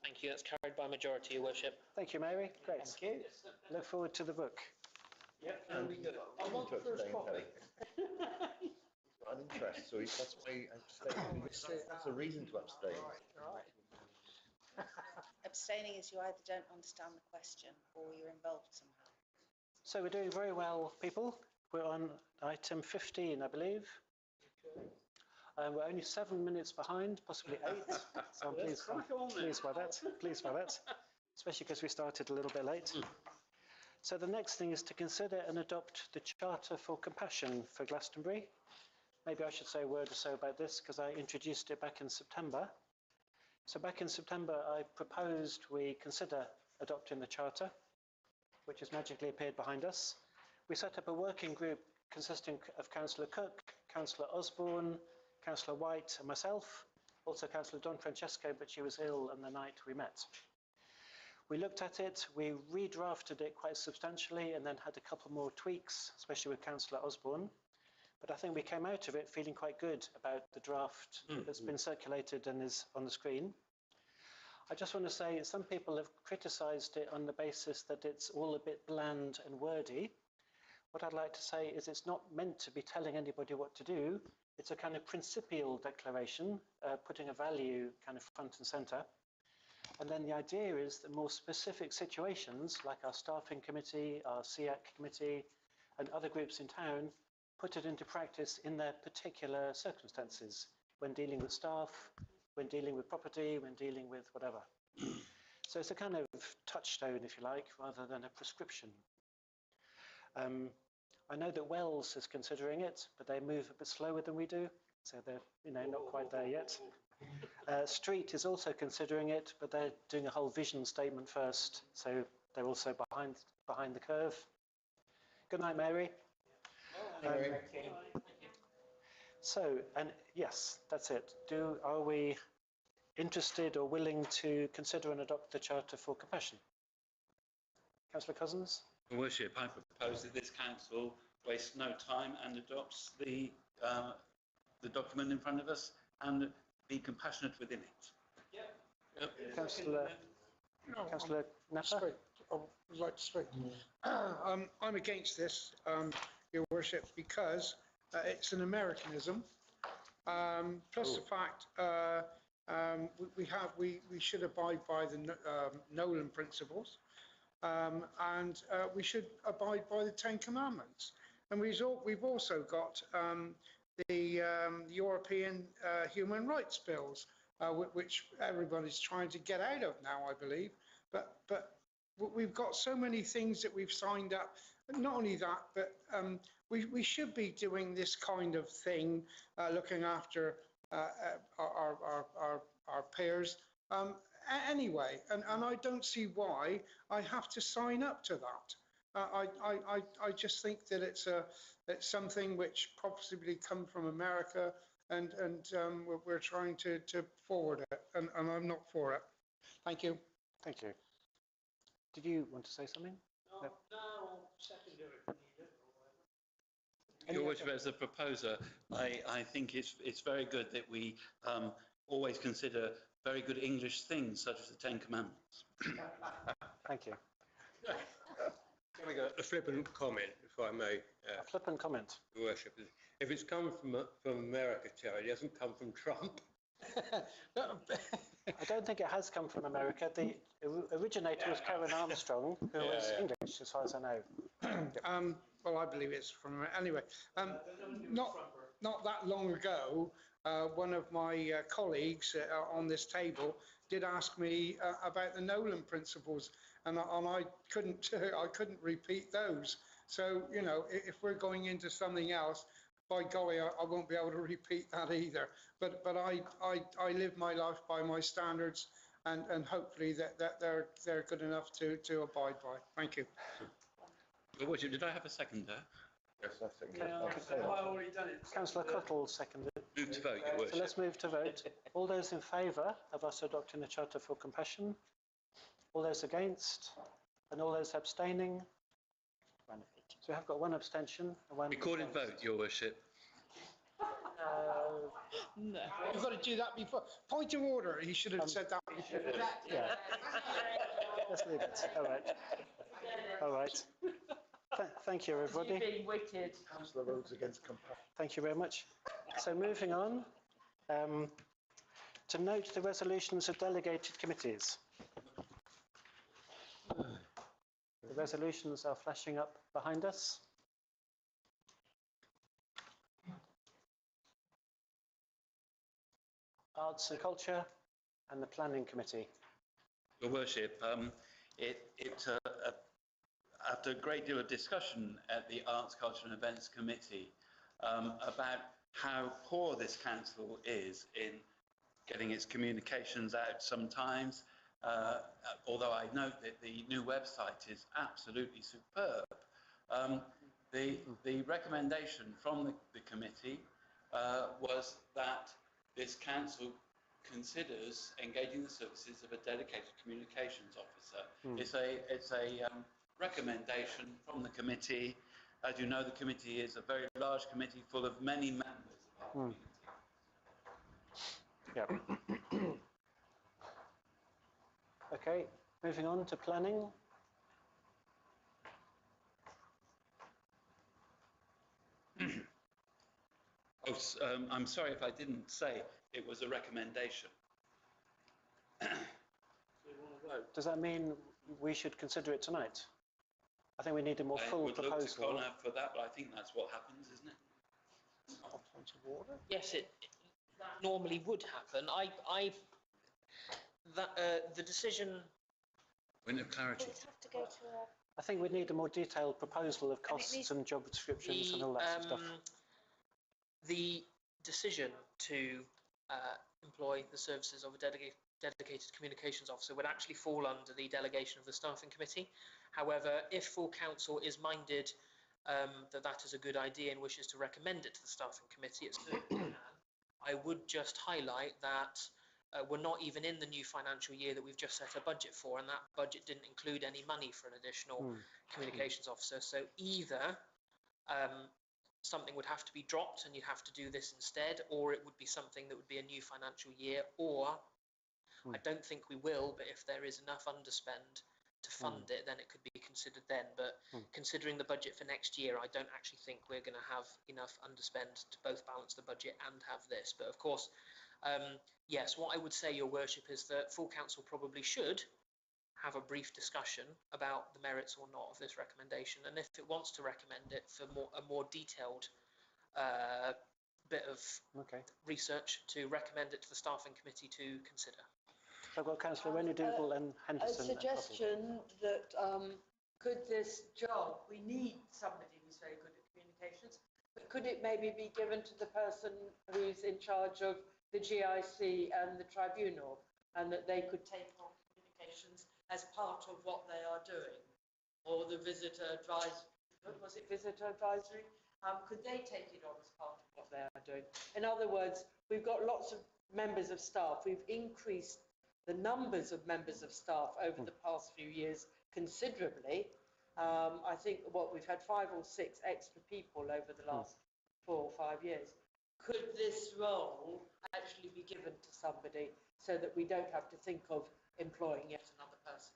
Thank you. That's carried by majority, Your Worship. Thank you, Mary. Great. Thank you. Look forward to the book. Yep, very good. I want the first copy. An interest, so that's why he abstained. That's a reason to abstain. Abstaining is you either don't understand the question or you're involved somehow. So we're doing very well, people. We're on item 15, I believe. We're only 7 minutes behind, possibly 8. So I'm pleased by that. Pleased by that, especially because we started a little bit late. So the next thing is to consider and adopt the Charter for Compassion for Glastonbury. Maybe I should say a word or so about this because I introduced it back in September. So back in September, I proposed we consider adopting the Charter, which has magically appeared behind us. We set up a working group consisting of Councillor Cook, Councillor Osborne, Councillor White and myself, also Councillor Don Francesco, but she was ill on the night we met. We looked at it, we redrafted it quite substantially and then had a couple more tweaks, especially with Councillor Osborne. But I think we came out of it feeling quite good about the draft that's been circulated and is on the screen. I just want to say some people have criticised it on the basis that it's all a bit bland and wordy. What I'd like to say is it's not meant to be telling anybody what to do. It's a kind of principial declaration, putting a value kind of front and centre. And then the idea is that more specific situations, like our staffing committee, our SEAC committee, and other groups in town, put it into practice in their particular circumstances, when dealing with staff, when dealing with property, when dealing with whatever. So it's a kind of touchstone, if you like, rather than a prescription. I know that Wells is considering it, but they move a bit slower than we do, so they're not quite there yet. Street is also considering it, but they're doing a whole vision statement first, so they're also behind the curve. Good night, Mary. So, and yes, that's it. Are we interested or willing to consider and adopt the Charter for Compassion? Councillor Cousins? Your Worship, I propose that this council wastes no time and adopts the document in front of us and be compassionate within it. Yep. Councillor Napper? I would like to speak. I'm against this, Your Worship, because it's an Americanism. Plus the fact we should abide by the Nolan principles, and we should abide by the Ten Commandments. And we've also got the European human rights bills, which everybody's trying to get out of now, I believe. But we've got so many things that we've signed up. Not only that, but we should be doing this kind of thing, looking after our peers anyway. And I don't see why I have to sign up to that. I just think that it's something which possibly come from America, and we're trying to forward it, and I'm not for it. Thank you. Thank you. Did you want to say something? No, secondary. Your Worship, as a proposer, I think it's very good that we always consider very good English things, such as the Ten Commandments. Thank you. Can we go a flippant comment, if I may? A flippant comment. Your Worship, if it's come from America, Terry, it hasn't come from Trump. I don't think it has come from America. The originator was Karen Armstrong, who was English, as far as I know. Well, I believe it's from anyway. Not that long ago, one of my colleagues on this table did ask me about the Nolan principles, and I couldn't repeat those. So if we're going into something else, by golly, I won't be able to repeat that either. But I live my life by my standards, and hopefully that they're good enough to abide by. Thank you. Your Worship, did I have a second there? Yes, I second. I already done it. Councillor Cottle seconded. Move to vote, Your Worship. So let's move to vote. All those in favour of us adopting the Charter for Compassion? All those against? And all those abstaining? So we have got one abstention and one... Recorded vote, Your Worship. No. You've got to do that before. Point of order. He should have said that before. Yeah. Let's leave it. All right. All right. Thank you, everybody. You've been wicked. Councillor Rhodes against compassion. Thank you very much. So moving on, to note the resolutions of delegated committees. The resolutions are flashing up behind us. Arts and Culture and the Planning Committee. Your Worship, after a great deal of discussion at the Arts, Culture and Events Committee about how poor this council is in getting its communications out sometimes, although I note that the new website is absolutely superb. The recommendation from the committee was that this council considers engaging the services of a dedicated communications officer. It's a recommendation from the committee. As you know, the committee is a very large committee full of many members of our community. Yeah. Okay, moving on to planning. I'm sorry if I didn't say it was a recommendation. Does that mean we should consider it tonight? I think we need a more full proposal. I would look to Connor for that, but I think that's what happens, isn't it? Yes, it that normally would happen. The decision. Point of clarity. Have to go to I think we need a more detailed proposal of costs and job descriptions and all that sort of stuff. The decision to employ the services of a dedicated communications officer would actually fall under the delegation of the staffing committee. However, if full council is minded that is a good idea and wishes to recommend it to the staffing committee, it's I would just highlight that we're not even in the new financial year that we've just set a budget for, and that budget didn't include any money for an additional communications officer. So either something would have to be dropped and you'd have to do this instead, or it would be something that would be a new financial year, or I don't think we will, but if there is enough underspend to fund it, then it could be considered then. But considering the budget for next year, I don't actually think we're going to have enough underspend to both balance the budget and have this. But of course, yes, what I would say, Your Worship, is that full council probably should have a brief discussion about the merits or not of this recommendation, and if it wants to recommend it for a more detailed bit of research, to recommend it to the staffing committee to consider. So I've got Councillor Rennie-Dougal and Henderson. A suggestion that could this job, we need somebody who's very good at communications, but could it maybe be given to the person who's in charge of the GIC and the tribunal, and that they could take on communications as part of what they are doing? Or the visitor advisory, was it visitor advisory? Could they take it on as part of what they are doing? In other words, we've got lots of members of staff. We've increased the numbers of members of staff over the past few years considerably. I think we've had 5 or 6 extra people over the last 4 or 5 years. Could this role actually be given to somebody so that we don't have to think of employing yet another person?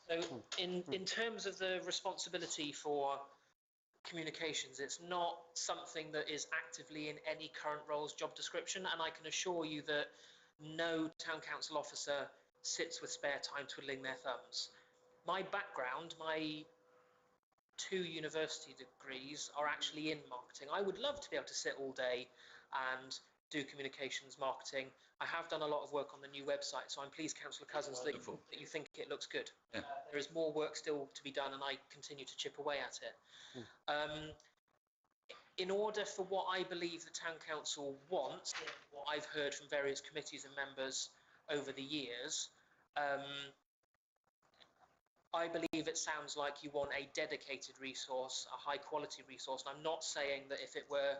So in terms of the responsibility for communications, it's not something that is actively in any current role's job description, and I can assure you that no town council officer sits with spare time twiddling their thumbs. My background, my 2 university degrees are actually in marketing. I would love to be able to sit all day and do communications marketing. I have done a lot of work on the new website, so I'm pleased, Councillor Cousins, that you think it looks good. Yeah. There is more work still to be done, and I continue to chip away at it. In order for what I believe the town council wants, what I've heard from various committees and members over the years, I believe it sounds like you want a dedicated resource, a high quality resource. And I'm not saying that if it were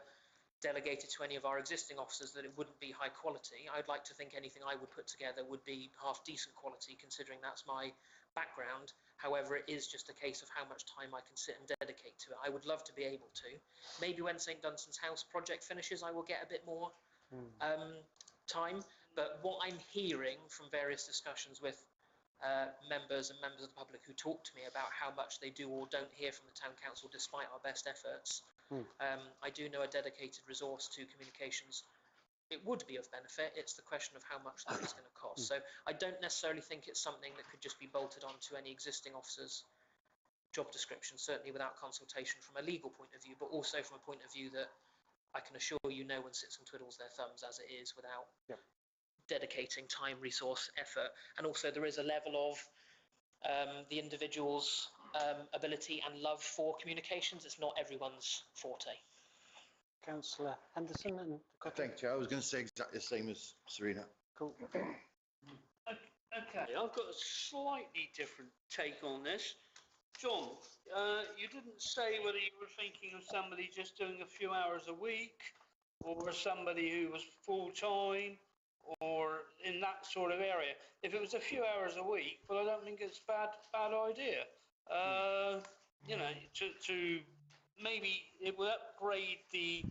delegated to any of our existing officers, that it wouldn't be high quality. I'd like to think anything I would put together would be half decent quality, considering that's my background. However, it is just a case of how much time I can sit and dedicate to it. I would love to be able to. Maybe when St Dunstan's House project finishes, I will get a bit more time. But what I'm hearing from various discussions with members of the public who talk to me about how much they do or don't hear from the town council despite our best efforts, I do know a dedicated resource to communications. It would be of benefit. It's the question of how much that is going to cost. So I don't necessarily think it's something that could just be bolted onto any existing officer's job description, certainly without consultation from a legal point of view, but also from a point of view that I can assure you no one sits and twiddles their thumbs as it is without dedicating time, resource, effort. And also there is a level of the individual's ability and love for communications. It's not everyone's forte. Councillor Henderson and Thank you. I was going to say exactly the same as Serena. Cool. Okay, I've got a slightly different take on this. John, you didn't say whether you were thinking of somebody just doing a few hours a week, or somebody who was full-time, or in that sort of area. If it was a few hours a week, well, I don't think it's a bad idea. You know, to maybe it will upgrade the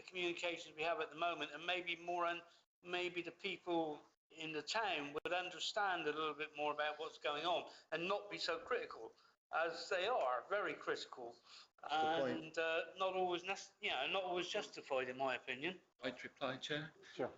communications we have at the moment, and maybe more, and maybe the people in the town would understand a little bit more about what's going on and not be so critical, as they are very critical, and not always not always justified, in my opinion. I'd reply, Chair. Sure.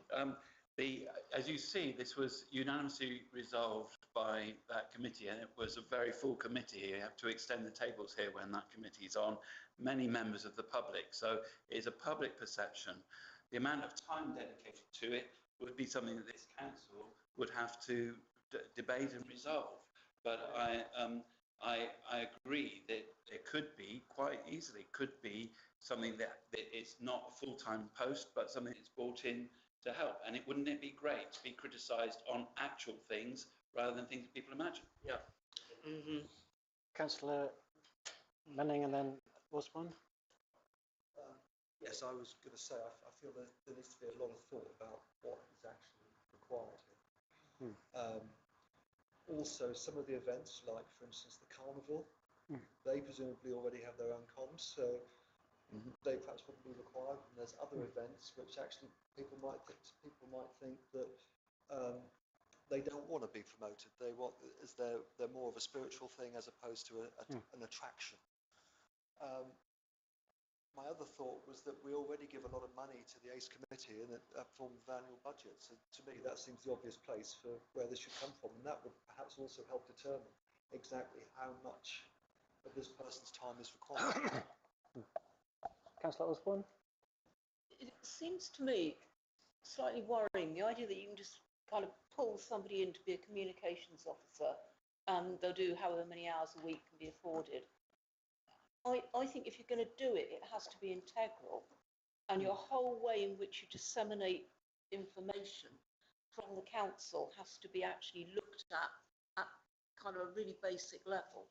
As you see, this was unanimously resolved by that committee, and it was a very full committee. You have to extend the tables here when that committee is on. Many members of the public, so it's a public perception. The amount of time dedicated to it would be something that this council would have to debate and resolve. But I agree that it could be quite easily something that it's not a full-time post, but something that's brought in to help. And wouldn't it be great to be criticised on actual things rather than things that people imagine? Yeah. Councillor Manning and then Osborne. Yes, I was going to say, I feel that there needs to be a lot of thought about what is actually required here. Also, some of the events, like for instance the carnival, they presumably already have their own comms, so they perhaps wouldn't be required. And there's other events which actually people might think that they don't want to be promoted. They want they're more of a spiritual thing as opposed to an attraction. My other thought was that we already give a lot of money to the ACE committee in a form of annual budget. So to me, that seems the obvious place for where this should come from. And that would perhaps also help determine exactly how much of this person's time is required. Councillor Osborne? It seems to me slightly worrying, the idea that you can just kind of pull somebody in to be a communications officer and they'll do however many hours a week can be afforded. I think if you're going to do it, it has to be integral, and your whole way in which you disseminate information from the council has to be actually looked at kind of a really basic level.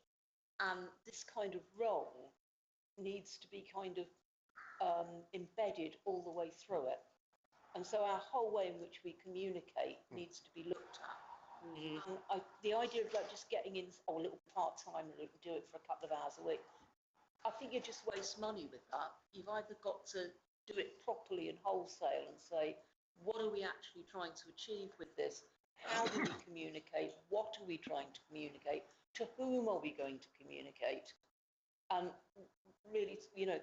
And this kind of role needs to be kind of embedded all the way through it. And so our whole way in which we communicate needs to be looked at. And the idea of like just getting in a little part-time and do it for a couple of hours a week, I think you just waste money with that. You've either got to do it properly and wholesale and say, what are we actually trying to achieve with this? How do we communicate? What are we trying to communicate? To whom are we going to communicate? And really,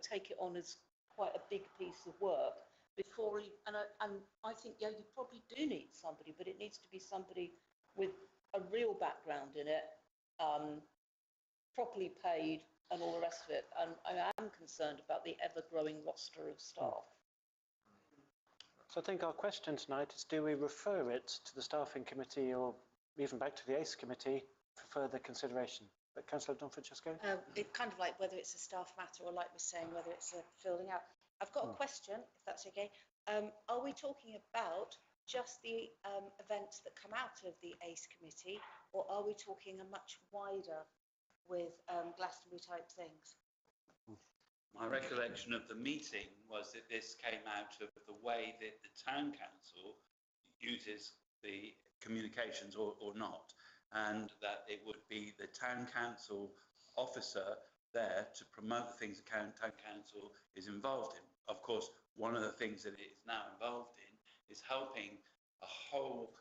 take it on as quite a big piece of work before, and I think, yeah, you probably do need somebody, but it needs to be somebody with a real background in it, properly paid, and all the rest of it. And I am concerned about the ever-growing roster of staff. So I think our question tonight is, do we refer it to the staffing committee or even back to the ACE committee for further consideration? But Councillor Don Francesco? It's kind of like whether it's a staff matter or, like we're saying, whether it's a filling out. I've got a question, if that's okay. Are we talking about just the events that come out of the ACE committee, or are we talking a much wider with Glastonbury type things? My recollection of the meeting was that this came out of the way that the town council uses the communications or not, and that it would be the town council officer there to promote the things the town council is involved in. Of course, one of the things that it is now involved in is helping a whole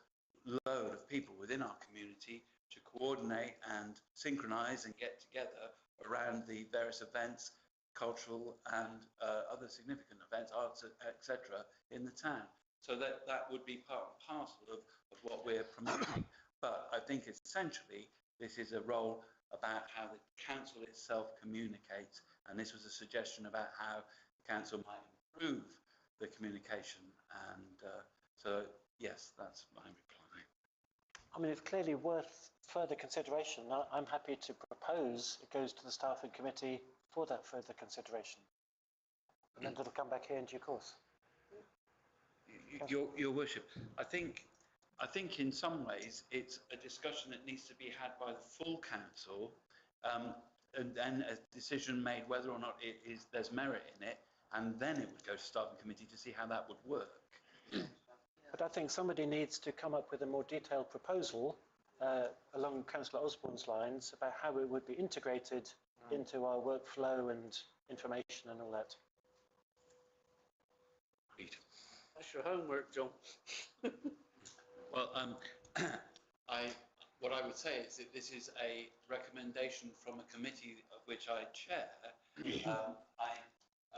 load of people within our community to coordinate and synchronise and get together around the various events, cultural and other significant events, arts, etc., in the town. So that would be part and parcel of what we're promoting. But I think essentially this is a role about how the council itself communicates, and this was a suggestion about how the council might improve the communication. And so, yes, that's my reply. I mean, it's clearly worth further consideration. I'm happy to propose it goes to the staffing committee for that further consideration. And then it'll come back here in due course. Your Worship, I think in some ways it's a discussion that needs to be had by the full council, and then a decision made whether or not there's merit in it, and then it would go to staffing committee to see how that would work. But I think somebody needs to come up with a more detailed proposal along Councillor Osborne's lines about how it would be integrated into our workflow and information and all that. That's your homework, John. Well, what I would say is that this is a recommendation from a committee of which I chair.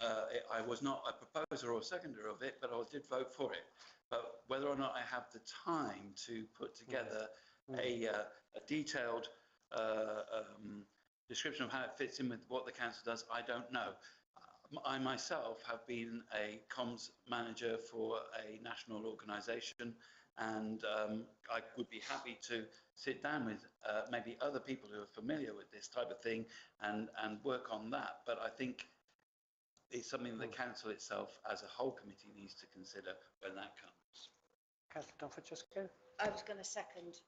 I was not a proposer or seconder of it, but I did vote for it. But whether or not I have the time to put together a detailed description of how it fits in with what the council does, I don't know. I myself have been a comms manager for a national organisation, and I would be happy to sit down with maybe other people who are familiar with this type of thing and work on that. But I think it's something the council itself as a whole committee needs to consider when that comes. Councillor Don Francesco? I was going to second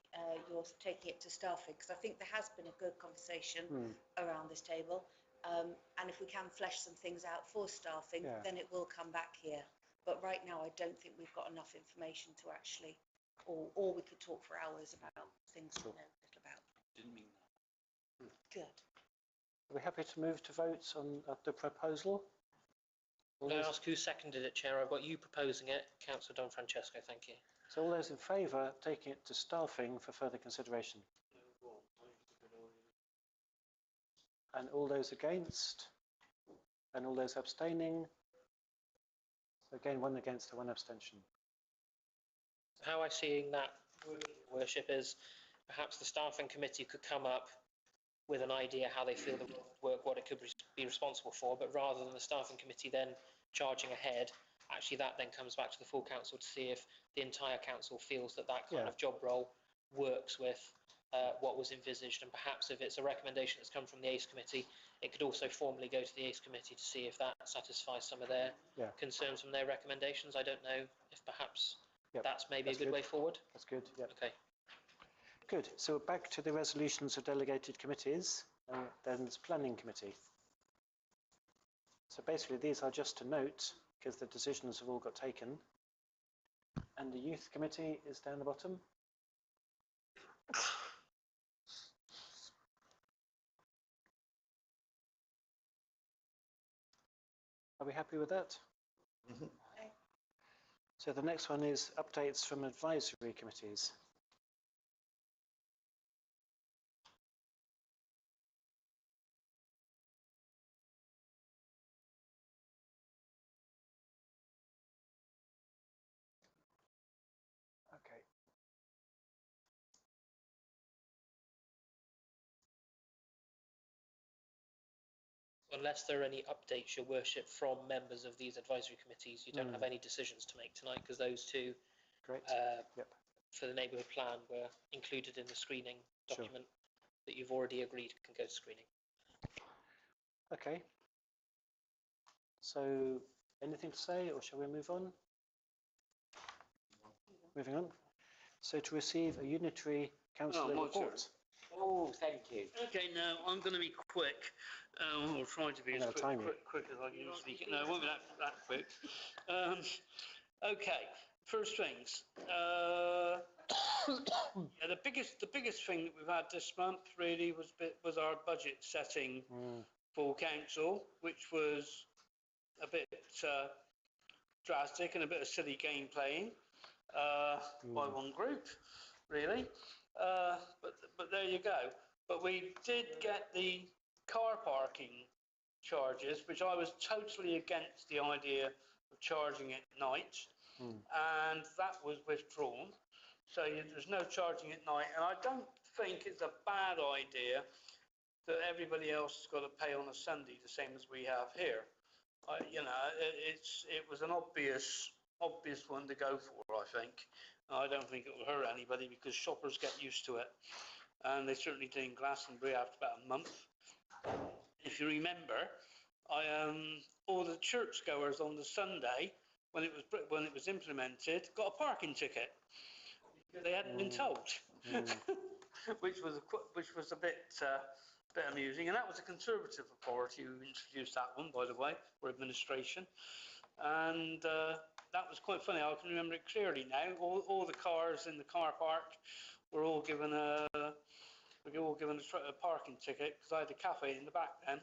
your taking it to staffing, because I think there has been a good conversation around this table. And if we can flesh some things out for staffing, then it will come back here. But right now, I don't think we've got enough information to actually, or we could talk for hours about things we know little about. Didn't mean that. Good. Are we happy to move to votes on the proposal? Can I ask who seconded it, Chair? I've got you proposing it, Councillor Don Francesco, thank you. So all those in favour, taking it to staffing for further consideration? And all those against? And all those abstaining? So again, one against and one abstention. How I seeing that, Worship, is perhaps the staffing committee could come up with an idea how they feel the work, what it could be responsible for, but rather than the staffing committee then charging ahead, actually that then comes back to the full council to see if the entire council feels that that kind of job role works with what was envisaged, and perhaps if it's a recommendation that's come from the ACE committee, it could also formally go to the ACE committee to see if that satisfies some of their concerns from their recommendations. I don't know if perhaps that's maybe a good way forward. That's good, yeah. Okay. Good, so back to the resolutions of delegated committees, and then there's planning committee. So basically these are just to note, because the decisions have all got taken. And the youth committee is down the bottom. Are we happy with that? So the next one is updates from advisory committees. Okay. Unless there are any updates, Your Worship, from members of these advisory committees, you don't have any decisions to make tonight, because those two for the neighbourhood plan were included in the screening document that you've already agreed can go to screening. Okay. So anything to say, or shall we move on? Moving on. So to receive a unitary councillor report. Oh, thank you. Okay, now I'm going to be quick. I'll try to be as quick as I can usually get. No, it won't be that quick. Okay, first things. Yeah, the biggest thing that we've had this month really was our budget setting for council, which was a bit drastic and a bit of silly game playing by one group, really. But there you go. But we did get the car parking charges, which I was totally against the idea of charging at night, and that was withdrawn. So there's no charging at night, and I don't think it's a bad idea that everybody else has got to pay on a Sunday, the same as we have here. You know, it was an obvious one to go for, I think. I don't think it will hurt anybody because shoppers get used to it, and they certainly did in Glastonbury after about a month. If you remember, all the churchgoers on the Sunday when it was implemented got a parking ticket because they hadn't been told, which was a bit amusing. And that was a Conservative authority who introduced that one, by the way, or administration, and that was quite funny. I can remember it clearly now. All the cars in the car park were all given a parking ticket because I had a cafe in the back then,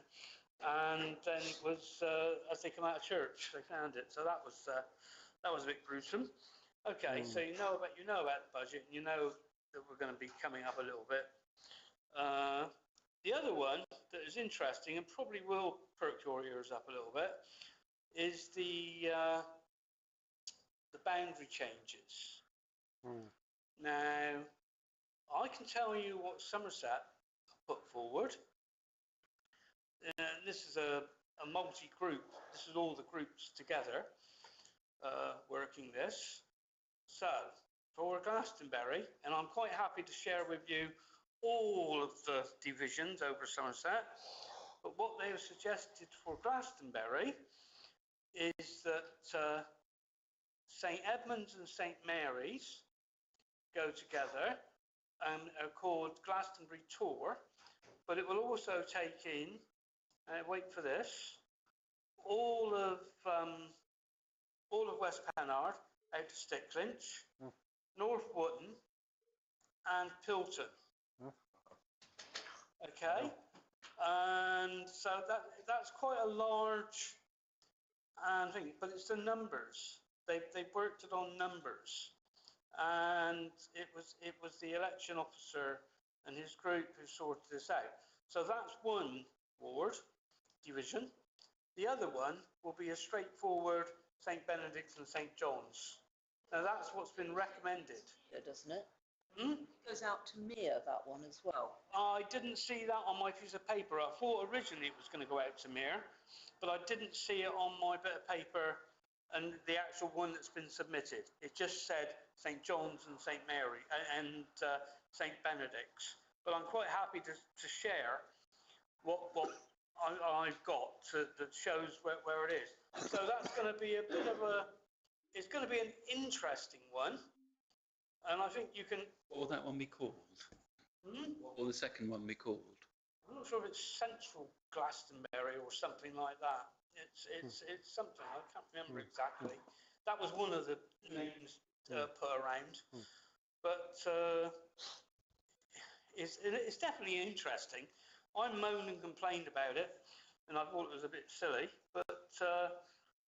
and then it was as they come out of church they found it. So that was a bit gruesome. Okay, so you know about the budget, and you know that we're going to be coming up a little bit. The other one that is interesting and probably will perk your ears up a little bit is the boundary changes. Now, I can tell you what Somerset put forward. This is a multi-group. This is all the groups together working this. So, for Glastonbury, and I'm quite happy to share with you all of the divisions over Somerset, but what they have suggested for Glastonbury is that St Edmunds and St Mary's go together and are called Glastonbury Tour, but it will also take in, wait for this, all of West Pennard out to Sticklinch, North Wootton and Pilton. Okay, and so that's quite a large thing, but it's the numbers. They've worked it on numbers, and it was the election officer and his group who sorted this out. So that's one ward division. The other one will be a straightforward St Benedict's and St John's. Now that's what's been recommended. Yeah, doesn't it? It goes out to Mere, that one as well. I didn't see that on my piece of paper. I thought originally it was going to go out to Mere, but I didn't see it on my bit of paper and the actual one that's been submitted. It just said St John's and St Mary and St Benedict's. But I'm quite happy to share what I've got that shows where it is. So that's going to be a bit of it's going to be an interesting one. And I think you can... What will that one be called? What will the second one be called? I'm not sure if it's Central Glastonbury or something like that. It's something, I can't remember exactly. That was one of the names put around. But it's definitely interesting. I moaned and complained about it, and I thought it was a bit silly, but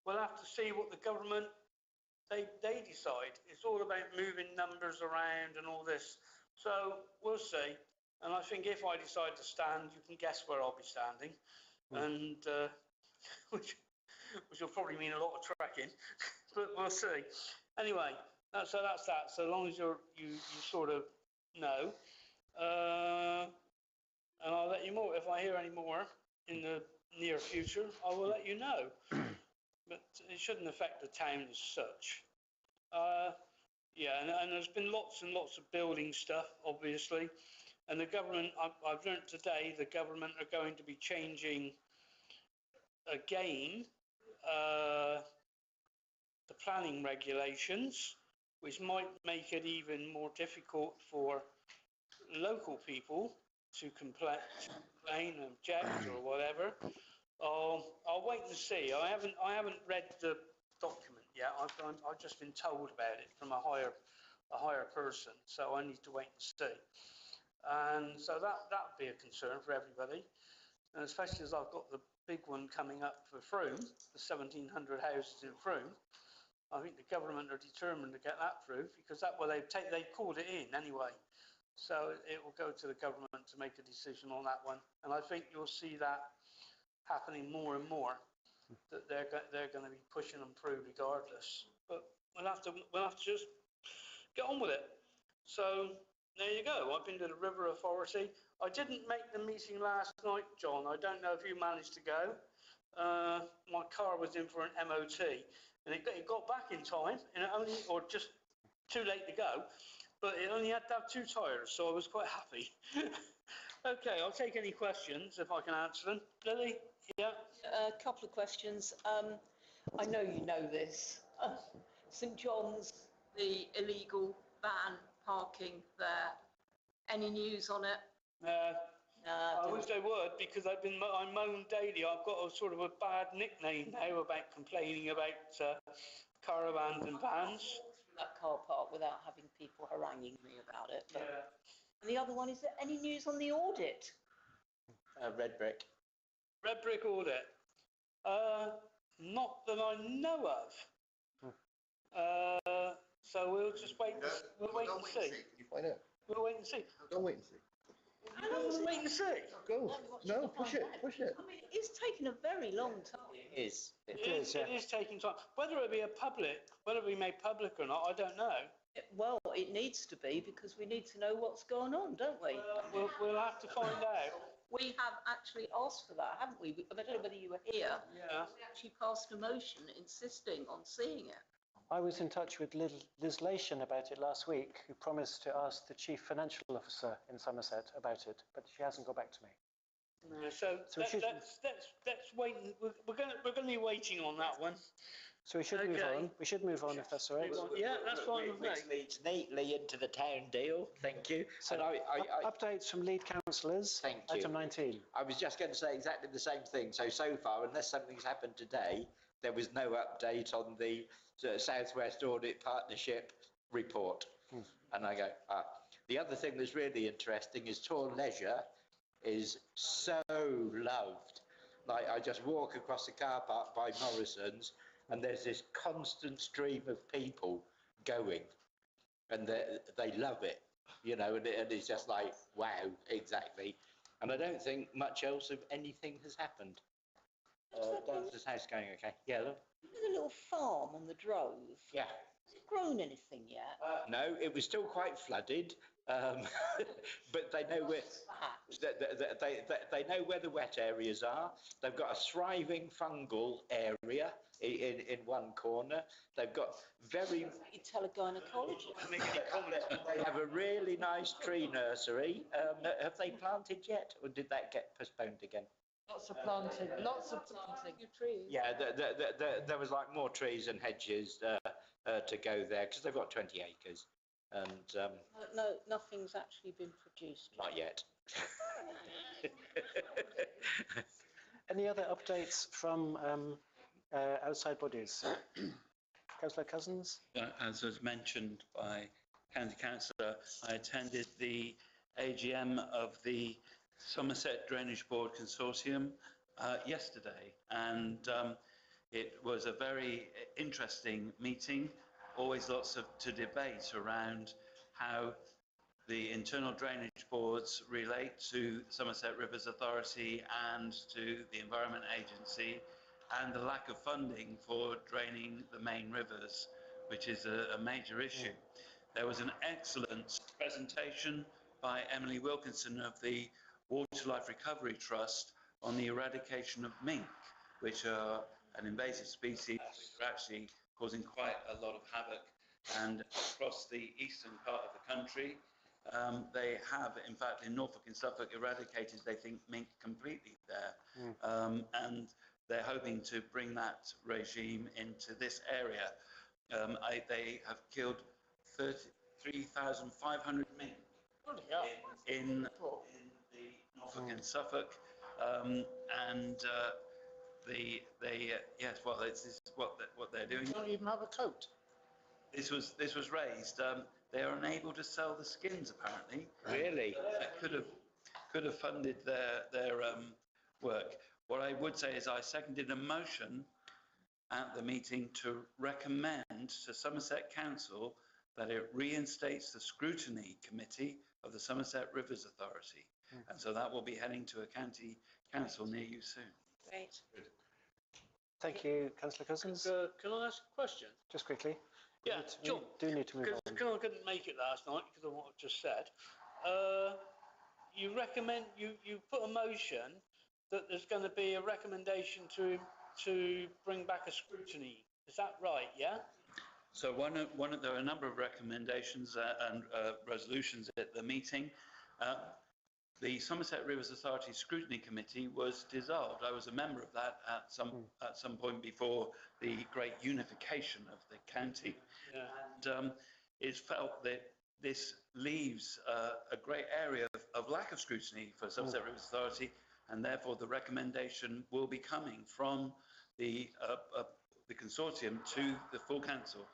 we'll have to see what the government, they decide. It's all about moving numbers around and all this. So we'll see. And I think if I decide to stand, you can guess where I'll be standing, and which will probably mean a lot of trekking, but we'll see. Anyway, so that's that. So long as you sort of know, and I'll let you more if I hear any more in the near future. I will let you know, but it shouldn't affect the town as such. Yeah, and there's been lots and lots of building stuff, obviously. And the government, I've learnt today, the government are going to be changing again the planning regulations, which might make it even more difficult for local people to complain, object or whatever, I'll wait and see. I haven't read the document yet. I've just been told about it from a higher person, so I need to wait and see. And so that would be a concern for everybody, and especially as I've got the big one coming up for Frome, the 1,700 houses in Frome. I think the government are determined to get that through, because they called it in anyway. So it will go to the government to make a decision on that one. And I think you'll see that happening more and more, that they're going to be pushing them through regardless. But we'll have to just get on with it. So there you go. I've been to the River Authority. I didn't make the meeting last night, John. I don't know if you managed to go. My car was in for an MOT, and it got back in time, and or just too late to go. But it only had to have 2 tyres, so I was quite happy. Okay, I'll take any questions if I can answer them. Lily? Yeah? A couple of questions. I know you know this. St John's, the illegal van parking there. Any news on it? I wish they would, because I moan daily. I've got a sort of a bad nickname now about complaining about caravans and vans. That car park without having people haranguing me about it. But... Yeah. And the other one, is there any news on the audit? Red brick. Red brick audit. Not that I know of. So we'll just wait. We'll wait and see. Can you find out? We'll wait and see. Don't wait and see. We'll wait and see. Go. No, push it. Push it. I mean, it's taken a very long time. It is. It is taking time. Whether it be whether it be made public or not, I don't know. Well, it needs to be, because we need to know what's going on, don't we? We'll have to find out. We have actually asked for that, haven't we? I don't know whether you were here. Yeah. We actually passed a motion insisting on seeing it. I was in touch with Liz Lation about it last week, who promised to ask the Chief Financial Officer in Somerset about it, but she hasn't got back to me. So let's wait. We're going to be waiting on that one. So we should move on. We should move on if that's all right. Yeah, that's fine with me. Which leads neatly into the town deal. Thank you. So updates from lead councillors. Thank you. Item 19. I was just going to say exactly the same thing. So far, unless something's happened today, there was no update on the Southwest Audit Partnership report. And I go, The other thing that's really interesting is Tor Leisure is so loved. Like, I just walk across the car park by Morrison's, and there's this constant stream of people going, and they love it, and it's just like, wow, exactly. And I don't think much else of anything has happened. Dancer's house going okay? Yeah, look. There's a little farm on the Drove. Yeah. Has it grown anything yet? No, it was still quite flooded, but they know where they know where the wet areas are. They've got a thriving fungal area in one corner. They've got very. You tell a gynaecologist. They have a really nice tree nursery. Have they planted yet, or did that get postponed again? Lots of planting. Trees. Yeah, there was like more trees and hedges to go there, because they've got 20 acres. And no, nothing's actually been produced. Not yet. Any other updates from outside bodies? Councillor Cousins? As was mentioned by County Councillor, I attended the AGM of the Somerset Drainage Board Consortium yesterday, and it was a very interesting meeting. Always lots to debate around how the internal drainage boards relate to Somerset Rivers Authority and to the Environment Agency, and the lack of funding for draining the main rivers, which is a major issue. There was an excellent presentation by Emily Wilkinson of the Waterlife Recovery Trust on the eradication of mink, which are an invasive species which are actually causing quite a lot of havoc. And across the eastern part of the country, they have, in fact, in Norfolk and Suffolk, eradicated, they think, mink completely there. And they're hoping to bring that regime into this area. They have killed 3,500 mink in the Norfolk and Suffolk, and yes, well, this is what they're doing. You don't even have a coat. This was raised. They are unable to sell the skins apparently. Really? That could have funded their work. What I would say is I seconded a motion at the meeting to recommend to Somerset Council that it reinstates the scrutiny committee of the Somerset Rivers Authority. And so that will be heading to a county council near you soon. Great. Thank you, Councillor Cousins. Can I ask a question? Just quickly. Yeah, John. We do need to move on. Because I couldn't make it last night because of what I've just said. You recommend, you put a motion that there's going to be a recommendation to bring back a scrutiny. Is that right, yeah? So there are a number of recommendations and resolutions at the meeting. The Somerset Rivers Authority Scrutiny Committee was dissolved. I was a member of that at some point before the great unification of the county. Yeah. And it's felt that this leaves a great area of lack of scrutiny for Somerset Rivers Authority, and therefore the recommendation will be coming from the consortium to the full council.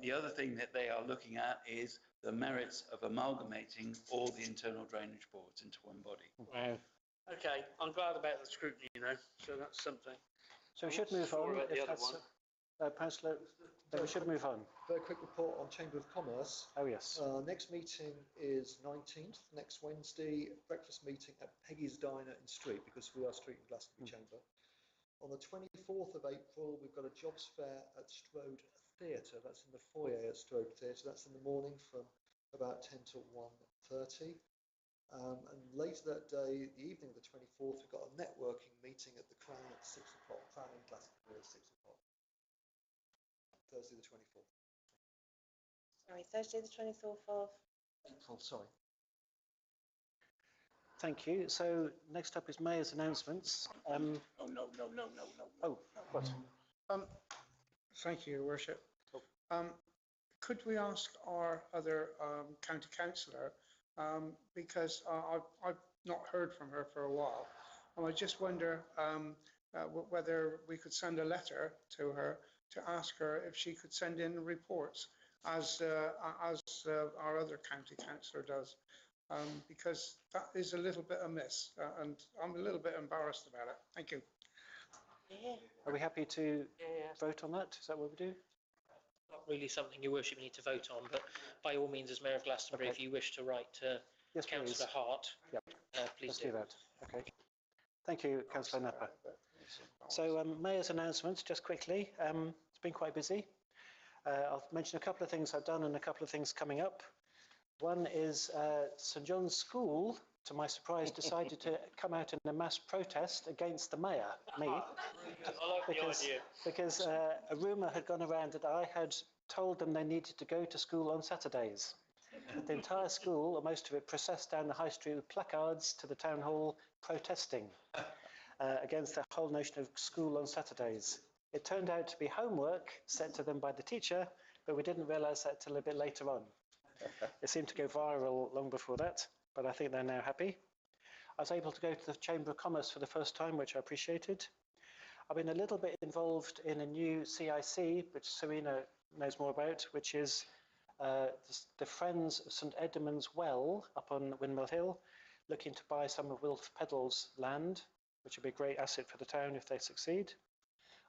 The other thing that they are looking at is the merits of amalgamating all the internal drainage boards into one body. Wow. Okay, I'm glad about the scrutiny, so that's something. So we should move on. If that's, Councillor, then we should move on. Very quick report on Chamber of Commerce. Oh, yes. Next meeting is 19th, next Wednesday, breakfast meeting at Peggy's Diner in Street, because we are Street and Glastonbury Chamber. On the 24th of April, we've got a jobs fair at Strode Theatre. That's in the foyer at Strode Theatre. That's in the morning from about 10 till 1:30. And later that day, the evening of the 24th, we've got a networking meeting at the Crown at 6 o'clock. Crown in Glastonbury at 6 o'clock. Thursday the 24th. Sorry, Thursday the 24th of April, sorry. Thank you. So next up is Mayor's announcements. No. Oh, what? Thank you, Your Worship. Could we ask our other county councillor, because I've not heard from her for a while, and I just wonder whether we could send a letter to her to ask her if she could send in reports as our other county councillor does, because that is a little bit amiss, and I'm a little bit embarrassed about it. Thank you. Yeah. Are we happy to vote on that? Is that what we do? Not really something Your Worship need to vote on, but by all means, as Mayor of Glastonbury, if you wish to write to Councillor Hart, please Let's do that. Okay. Thank you, Councillor Napper. So Mayor's announcements, just quickly. It's been quite busy. I'll mention a couple of things I've done and a couple of things coming up. One is St John's School, to my surprise, decided to come out in a mass protest against the mayor, me, because a rumour had gone around that I had told them they needed to go to school on Saturdays. The entire school, or most of it, processed down the high street with placards to the town hall protesting against the whole notion of school on Saturdays. It turned out to be homework sent to them by the teacher, but we didn't realise that till a bit later on. It seemed to go viral long before that, but I think they're now happy. I was able to go to the Chamber of Commerce for the first time, which I appreciated. I've been a little bit involved in a new CIC, which Serena knows more about, which is the Friends of St Edmund's Well up on Windmill Hill, looking to buy some of Wilf Peddle's land, which would be a great asset for the town if they succeed.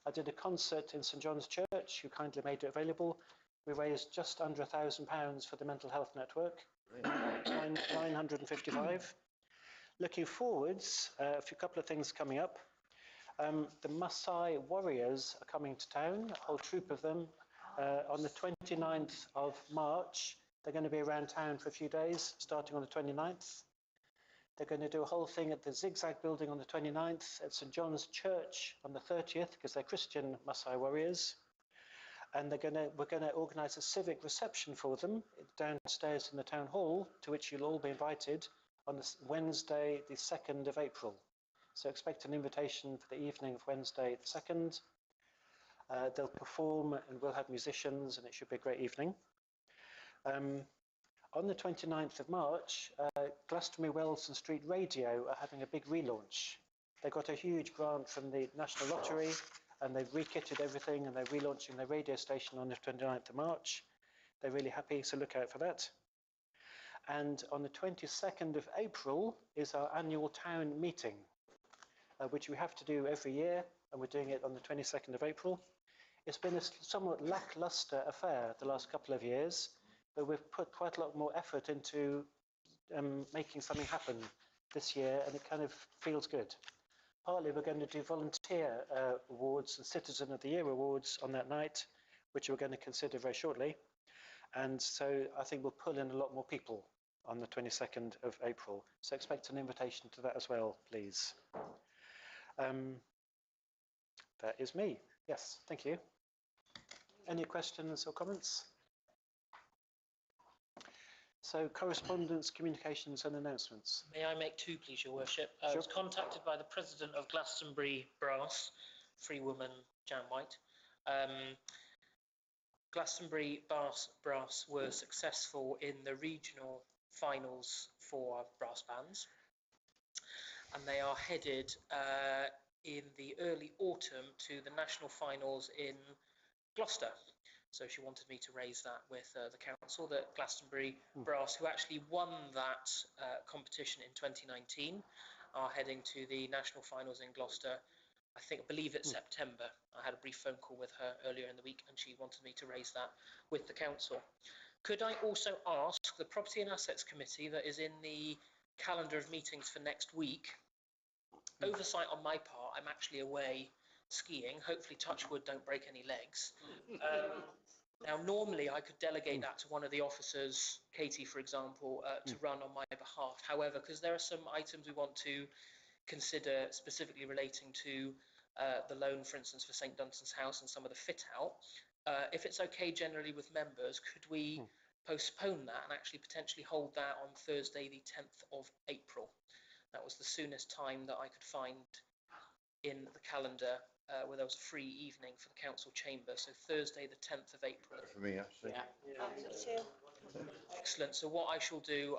I did a concert in St John's Church, who kindly made it available. We raised just under £1,000 for the Mental Health Network, 955. Looking forwards, a couple of things coming up. The Maasai Warriors are coming to town, a whole troop of them. On the 29th of March, they're going to be around town for a few days, starting on the 29th. They're going to do a whole thing at the Zigzag building on the 29th, at St John's Church on the 30th, because they're Christian Maasai Warriors. And we're going to organise a civic reception for them downstairs in the town hall, to which you'll all be invited on Wednesday, the 2nd of April. So expect an invitation for the evening of Wednesday, the 2nd. They'll perform and we'll have musicians, and it should be a great evening. On the 29th of March, Glastonbury Wells and Street Radio are having a big relaunch. They got a huge grant from the National Lottery and they've re-kitted everything and they're relaunching their radio station on the 29th of March. They're really happy, so look out for that. And on the 22nd of April is our annual town meeting, which we have to do every year, and we're doing it on the 22nd of April. It's been a somewhat lackluster affair the last couple of years, but we've put quite a lot more effort into making something happen this year, and it kind of feels good. Partly we're going to do volunteer awards and Citizen of the Year awards on that night, which we're going to consider very shortly. And so I think we'll pull in a lot more people on the 22nd of April. So expect an invitation to that as well, please. That is me. Yes, thank you. Any questions or comments? So correspondence, communications and announcements. May I make two, please, Your Worship? I Sure. was contacted by the president of Glastonbury Brass, free woman Jan White. Glastonbury Brass were successful in the regional finals for brass bands, and they are headed in the early autumn to the national finals in Gloucester. So she wanted me to raise that with the council, that Glastonbury Brass, who actually won that competition in 2019, are heading to the national finals in Gloucester. I believe it's September. I had a brief phone call with her earlier in the week and she wanted me to raise that with the council. Could I also ask the Property and Assets Committee that is in the calendar of meetings for next week, oversight on my part, I'm actually away skiing, hopefully touch wood, don't break any legs. Now, normally I could delegate that to one of the officers, Katie, for example, to run on my behalf. However, because there are some items we want to consider specifically relating to the loan, for instance, for St Dunstan's House and some of the fit out, if it's okay generally with members, could we postpone that and actually potentially hold that on Thursday, the 10th of April? That was the soonest time that I could find in the calendar where there was a free evening for the council chamber. So Thursday, the 10th of April. For me, actually. Yeah. Excellent. So what I shall do,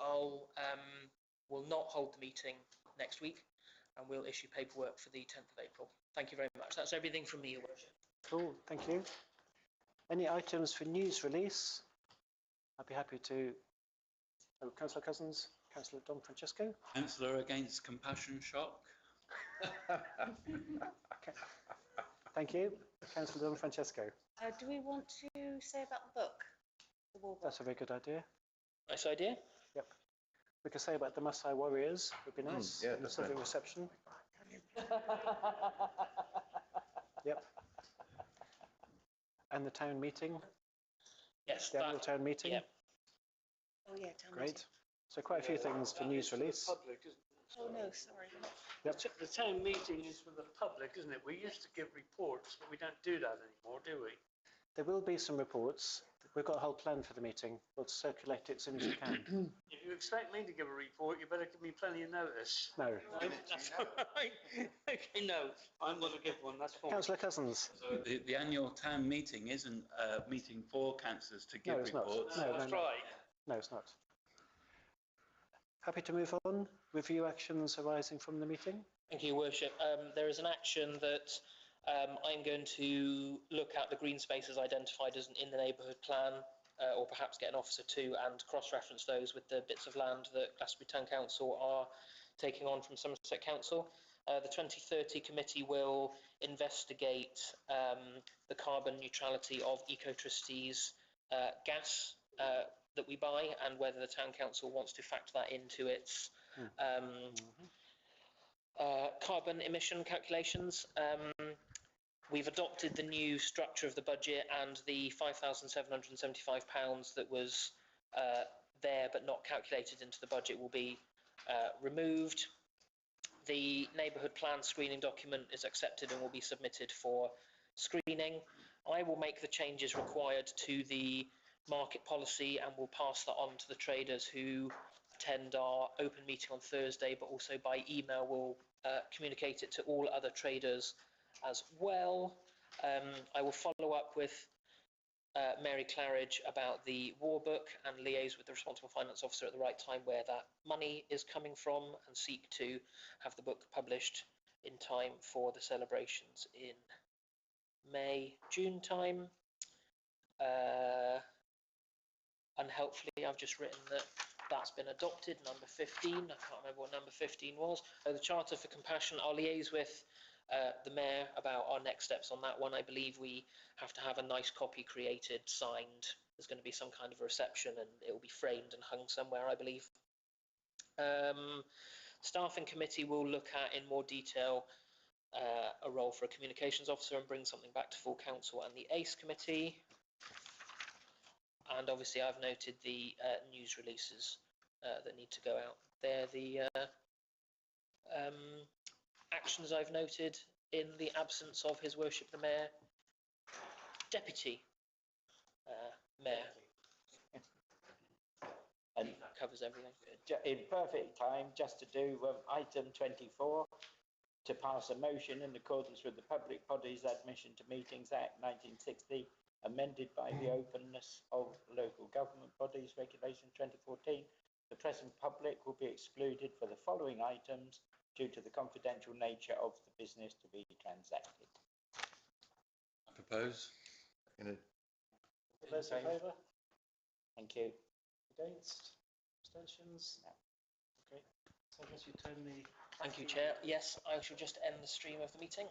will not hold the meeting next week, and we'll issue paperwork for the 10th of April. Thank you very much. That's everything from me, Your Worship. Cool, thank you. Any items for news release? I'd be happy to. Oh, Councillor Cousins, Councillor Don Francesco. Councillor against compassion shock. Okay. Thank you. Councillor Don Francesco. Do we want to say about the book? The war book? That's a very good idea. Nice idea. Yep. We could say about the Maasai warriors, would be nice. Yeah, the civic reception. Yep. And the town meeting. Yes, the annual town meeting. Yep. Oh, yeah, town Great. meeting. So quite a few things for news release. Public, isn't it? Oh, no, sorry. Yep. The town meeting is for the public, isn't it? We used to give reports, but we don't do that anymore, do we? There will be some reports. We've got a whole plan for the meeting. We'll circulate it as soon as we can. If you expect me to give a report, you better give me plenty of notice. No. No, that's all right. Okay, no, I'm going to give one, that's fine. Councillor Cousins. So the annual town meeting isn't a meeting for councillors to give No, it's not. reports. No, That's no. right. No, it's not. Happy to move on. Review actions arising from the meeting. Thank you, Your Worship. There is an action that I'm going to look at the green spaces identified as in the neighbourhood plan, or perhaps get an officer to and cross-reference those with the bits of land that Glastonbury Town Council are taking on from Somerset Council. The 2030 committee will investigate the carbon neutrality of Ecotricity's gas that we buy, and whether the Town Council wants to factor that into its carbon emission calculations. We've adopted the new structure of the budget, and the £5,775 that was there but not calculated into the budget will be removed. The neighbourhood plan screening document is accepted and will be submitted for screening. I will make the changes required to the market policy and will pass that on to the traders who attend our open meeting on Thursday, but also by email will communicate it to all other traders as well. I will follow up with Mary Claridge about the war book and liaise with the responsible finance officer at the right time where that money is coming from, and seek to have the book published in time for the celebrations in May, June time. Unhelpfully, I've just written that that's been adopted, number 15. I can't remember what number 15 was. The Charter for Compassion, I'll liaise with the Mayor about our next steps on that one. I believe we have to have a nice copy created, signed. There's going to be some kind of a reception and it will be framed and hung somewhere, I believe. Staffing committee will look at in more detail a role for a communications officer and bring something back to full council and the ACE committee. And obviously I've noted the news releases that need to go out. They're the actions I've noted in the absence of His Worship the Mayor, Deputy Mayor. And that covers everything. in perfect time, just to do item 24, to pass a motion in accordance with the Public Bodies Admission to Meetings Act 1960, amended by the Openness of Local Government Bodies Regulation 2014. The present public will be excluded for the following items due to the confidential nature of the business to be transacted. I propose. All those in favour? Thank you. Against? Abstentions? No. Okay. So I guess you turn the... Thank you, Chair. Yes, I shall just end the stream of the meeting.